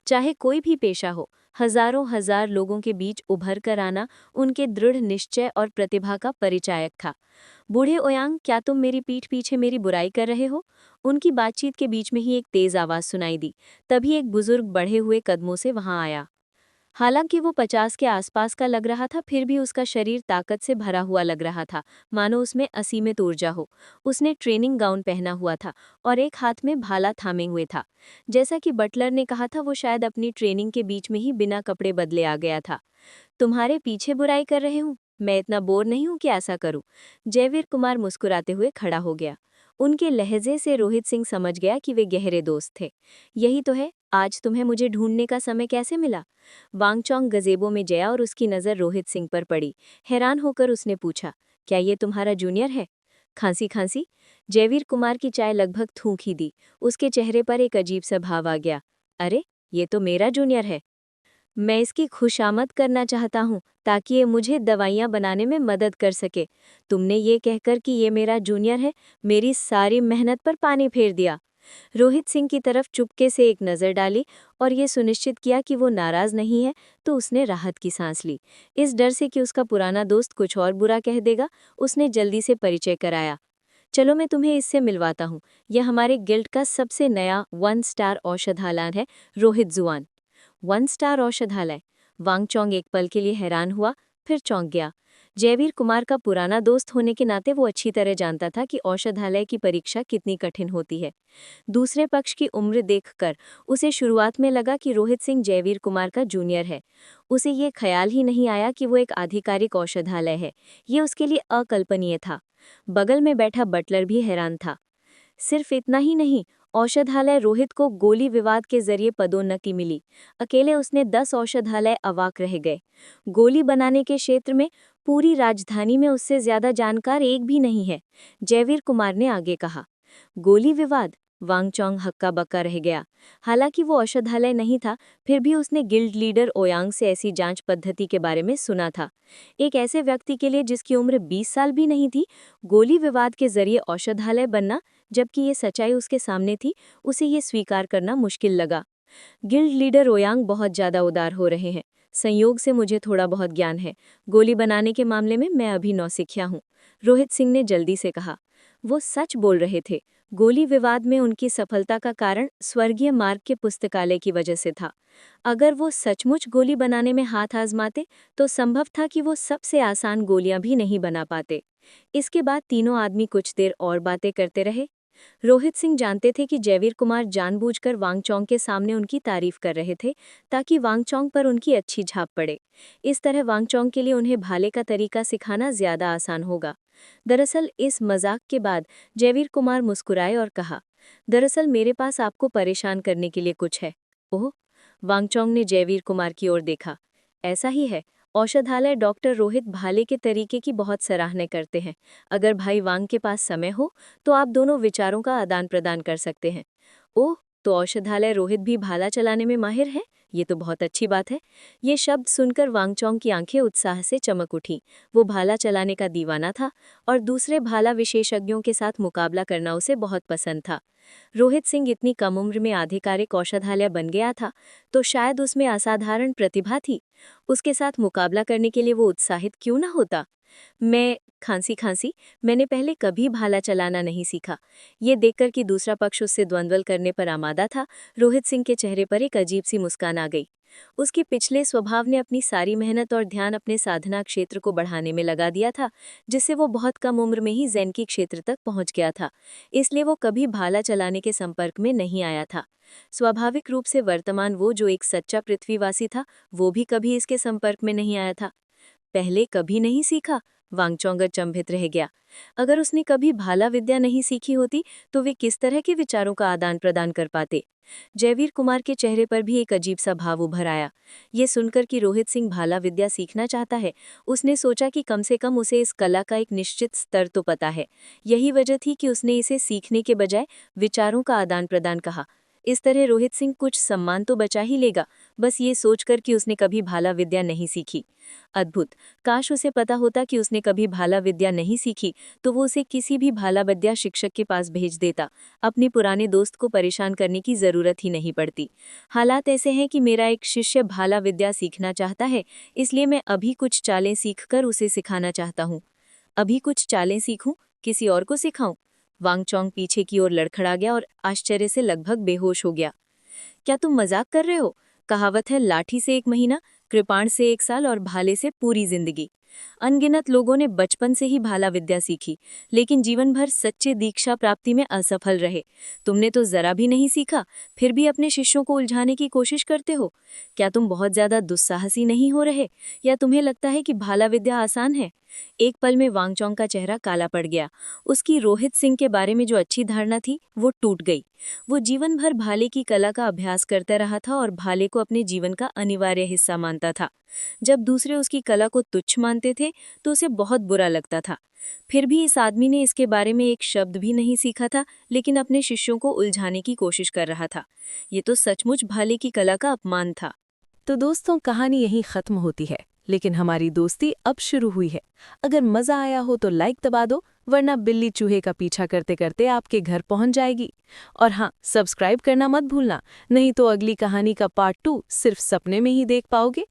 चाहे कोई भी पेशा हो, हजारों हजार लोगों के बीच उभर कर आना उनके दृढ़ निश्चय और प्रतिभा का परिचायक था। बूढ़े ओयांग, क्या तुम मेरी पीठ पीछे मेरी बुराई कर रहे हो? उनकी बातचीत के बीच में ही एक तेज आवाज सुनाई दी। तभी एक बुजुर्ग बढ़े हुए कदमों से वहां आया। हालांकि वो 50 के आसपास का लग रहा था, फिर भी उसका शरीर ताकत से भरा हुआ लग रहा था, मानो उसमें असीमित ऊर्जा हो। उसने ट्रेनिंग गाउन पहना हुआ था और एक हाथ में भाला थामे हुए था। जैसा कि बटलर ने कहा था, वो शायद अपनी ट्रेनिंग के बीच में ही बिना कपड़े बदले आ गया था। तुम्हारे पीछे बुराई कर रहे हूँ? मैं इतना बोर नहीं हूँ कि ऐसा करूँ। जयवीर कुमार मुस्कुराते हुए खड़ा हो गया। उनके लहजे से रोहित सिंह समझ गया कि वे गहरे दोस्त थे। यही तो है, आज तुम्हें मुझे ढूंढने का समय कैसे मिला? वांगचोंग गजेबो में गया और उसकी नज़र रोहित सिंह पर पड़ी। हैरान होकर उसने पूछा, क्या ये तुम्हारा जूनियर है? खांसी खांसी। जयवीर कुमार की चाय लगभग थूक ही दी। उसके चेहरे पर एक अजीब सा भाव आ गया। अरे, ये तो मेरा जूनियर है। मैं इसकी खुशामद करना चाहता हूँ ताकि ये मुझे दवाइयाँ बनाने में मदद कर सके। तुमने ये कहकर कि ये मेरा जूनियर है, मेरी सारी मेहनत पर पानी फेर दिया। रोहित सिंह की तरफ चुपके से एक नज़र डाली और ये सुनिश्चित किया कि वो नाराज नहीं है, तो उसने राहत की सांस ली। इस डर से कि उसका पुराना दोस्त कुछ और बुरा कह देगा, उसने जल्दी से परिचय कराया। चलो मैं तुम्हें इससे मिलवाता हूँ। यह हमारे गिल्ड का सबसे नया 1 स्टार औषधालय है, रोहित जुआन। 1 स्टार औषधालय? वांगचोंग एक पल के लिए हैरान हुआ, फिर चौंक गया। जयवीर कुमार का पुराना दोस्त होने के नाते वो अच्छी तरह जानता था कि औषधालय की परीक्षा कितनी कठिन होती है। दूसरे पक्ष की उम्र देखकर उसे शुरुआत में लगा कि रोहित सिंह जयवीर कुमार का जूनियर है। उसे ये ख्याल ही नहीं आया कि वो एक आधिकारिक औषधालय है। ये उसके लिए अकल्पनीय था। बगल में बैठा बटलर भी हैरान था। सिर्फ इतना ही नहीं, औषधालय रोहित को गोली विवाद के जरिए पदोन्नति मिली। अकेले उसने 10 औषधालय अवाक रह गए। गोली बनाने के क्षेत्र में पूरी राजधानी में उससे ज्यादा जानकार एक भी नहीं है। जयवीर कुमार ने आगे कहा। गोली विवाद? वांगचोंग हक्का बक्का रह गया। हालांकि वो औषधालय नहीं था, फिर भी उसने गिल्ड लीडर ओयांग से ऐसी जांच पद्धति के बारे में सुना था। एक ऐसे व्यक्ति के लिए जिसकी उम्र 20 साल भी नहीं थी, गोली विवाद के जरिए औषधालय बनना, जबकि ये सच्चाई उसके सामने थी, उसे ये स्वीकार करना मुश्किल लगा। गिल्ड लीडर ओयांग बहुत ज्यादा उदार हो रहे हैं। संयोग से मुझे थोड़ा बहुत ज्ञान है। गोली बनाने के मामले में मैं अभी नौसिखिया हूँ, रोहित सिंह ने जल्दी से कहा। वो सच बोल रहे थे। गोली विवाद में उनकी सफलता का कारण स्वर्गीय मार्ग के पुस्तकालय की वजह से था। अगर वो सचमुच गोली बनाने में हाथ आजमाते तो संभव था कि वो सबसे आसान गोलियां भी नहीं बना पाते। इसके बाद तीनों आदमी कुछ देर और बातें करते रहे। रोहित सिंह जानते थे कि जयवीर कुमार जानबूझकर वांगचोंग के सामने उनकी तारीफ कर रहे थे ताकि वांगचोंग पर उनकी अच्छी छाप पड़े। इस तरह वांगचोंग के लिए उन्हें भाले का तरीका सिखाना ज्यादा आसान होगा। दरअसल इस मजाक के बाद जयवीर कुमार मुस्कुराए और कहा, दरअसल मेरे पास आपको परेशान करने के लिए कुछ है। ओह! वांगचोंग ने जयवीर कुमार की ओर देखा। ऐसा ही है। औषधालय डॉक्टर रोहित भाले के तरीके की बहुत सराहना करते हैं। अगर भाई वांग के पास समय हो तो आप दोनों विचारों का आदान प्रदान कर सकते हैं। ओह, तो औषधालय रोहित भी भाला चलाने में माहिर है? ये तो बहुत अच्छी बात है। ये शब्द सुनकर वांगचोंग की आंखें उत्साह से चमक उठी। वो भाला चलाने का दीवाना था और दूसरे भाला विशेषज्ञों के साथ मुकाबला करना उसे बहुत पसंद था। रोहित सिंह इतनी कम उम्र में आधिकारिक औषधालय बन गया था, तो शायद उसमें असाधारण प्रतिभा थी। उसके साथ मुकाबला करने के लिए वो उत्साहित क्यों न होता। मैं खांसी मैंने पहले कभी भाला चलाना नहीं सीखा। ये देखकर कि दूसरा पक्ष उससे द्वंद्वल करने पर आमादा था, रोहित सिंह के चेहरे पर एक अजीब सी मुस्कान आ गई। उसके पिछले स्वभाव ने अपनी सारी मेहनत और ध्यान अपने साधना क्षेत्र को बढ़ाने में लगा दिया था, जिससे वो बहुत कम उम्र में ही ज़ेन की क्षेत्र तक पहुंच गया था। इसलिए वो कभी भाला चलाने के संपर्क में नहीं आया था। स्वाभाविक रूप से वर्तमान वो जो एक सच्चा पृथ्वीवासी था, वो भी कभी इसके संपर्क में नहीं आया था। पहले कभी नहीं सीखा? वांगचोंग अचंभित रह गया। अगर उसने कभी भाला विद्या नहीं सीखी होती तो वे किस तरह के विचारों का आदान प्रदान कर पाते? जयवीर कुमार के चेहरे पर भी एक अजीब सा भाव उभर आया। ये सुनकर कि रोहित सिंह भाला विद्या सीखना चाहता है, उसने सोचा कि कम से कम उसे इस कला का एक निश्चित स्तर तो पता है। यही वजह थी कि उसने इसे सीखने के बजाय विचारों का आदान प्रदान कहा। इस तरह रोहित सिंह कुछ सम्मान तो बचा ही लेगा, बस ये सोचकर कि उसने कभी भाला विद्या नहीं सीखी। अद्भुत! काश उसे पता होता कि उसने कभी भाला विद्या नहीं सीखी तो वो उसे किसी भी भाला विद्या शिक्षक के पास भेज देता। अपने पुराने दोस्त को परेशान करने की जरूरत ही नहीं पड़ती। हालात ऐसे हैं कि मेरा एक शिष्य भाला विद्या सीखना चाहता है, इसलिए मैं अभी कुछ चालें सीखकर उसे सिखाना चाहता हूँ। अभी कुछ चालें सीखूं? किसी और को सिखाऊं? वांगचोंग पीछे की ओर लड़खड़ा गया और आश्चर्य से लगभग बेहोश हो गया। क्या तुम मजाक कर रहे हो? कहावत है, लाठी से 1 महीना, कृपाण से 1 साल और भाले से पूरी जिंदगी। अनगिनत लोगों ने बचपन से ही भाला विद्या सीखी, लेकिन जीवन भर सच्चे दीक्षा प्राप्ति में असफल रहे। तुमने तो जरा भी नहीं सीखा, फिर भी अपने शिष्यों को उलझाने की कोशिश करते हो। क्या तुम बहुत ज्यादा दुस्साहसी नहीं हो रहे, या तुम्हें लगता है कि भाला विद्या आसान है? एक पल में वांगचोंग का चेहरा काला पड़ गया। उसकी रोहित सिंह के बारे में जो अच्छी धारणा थी वो टूट गई। वो जीवन भर भाले की कला का अभ्यास करता रहा था और भाले को अपने जीवन का अनिवार्य हिस्सा मानता था। जब दूसरे उसकी कला को तुच्छ मानते थे तो उसे बहुत बुरा लगता था। फिर भी इस आदमी ने इसके बारे में एक शब्द भी नहीं सीखा था, लेकिन अपने शिष्यों को उलझाने की कोशिश कर रहा था। ये तो सचमुच भाले की कला का अपमान था। तो दोस्तों, कहानी यहीं खत्म होती है, लेकिन हमारी दोस्ती अब शुरू हुई है। अगर मजा आया हो तो लाइक दबा दो, वरना बिल्ली चूहे का पीछा करते करते आपके घर पहुंच जाएगी। और हाँ, सब्सक्राइब करना मत भूलना, नहीं तो अगली कहानी का पार्ट 2 सिर्फ सपने में ही देख पाओगे।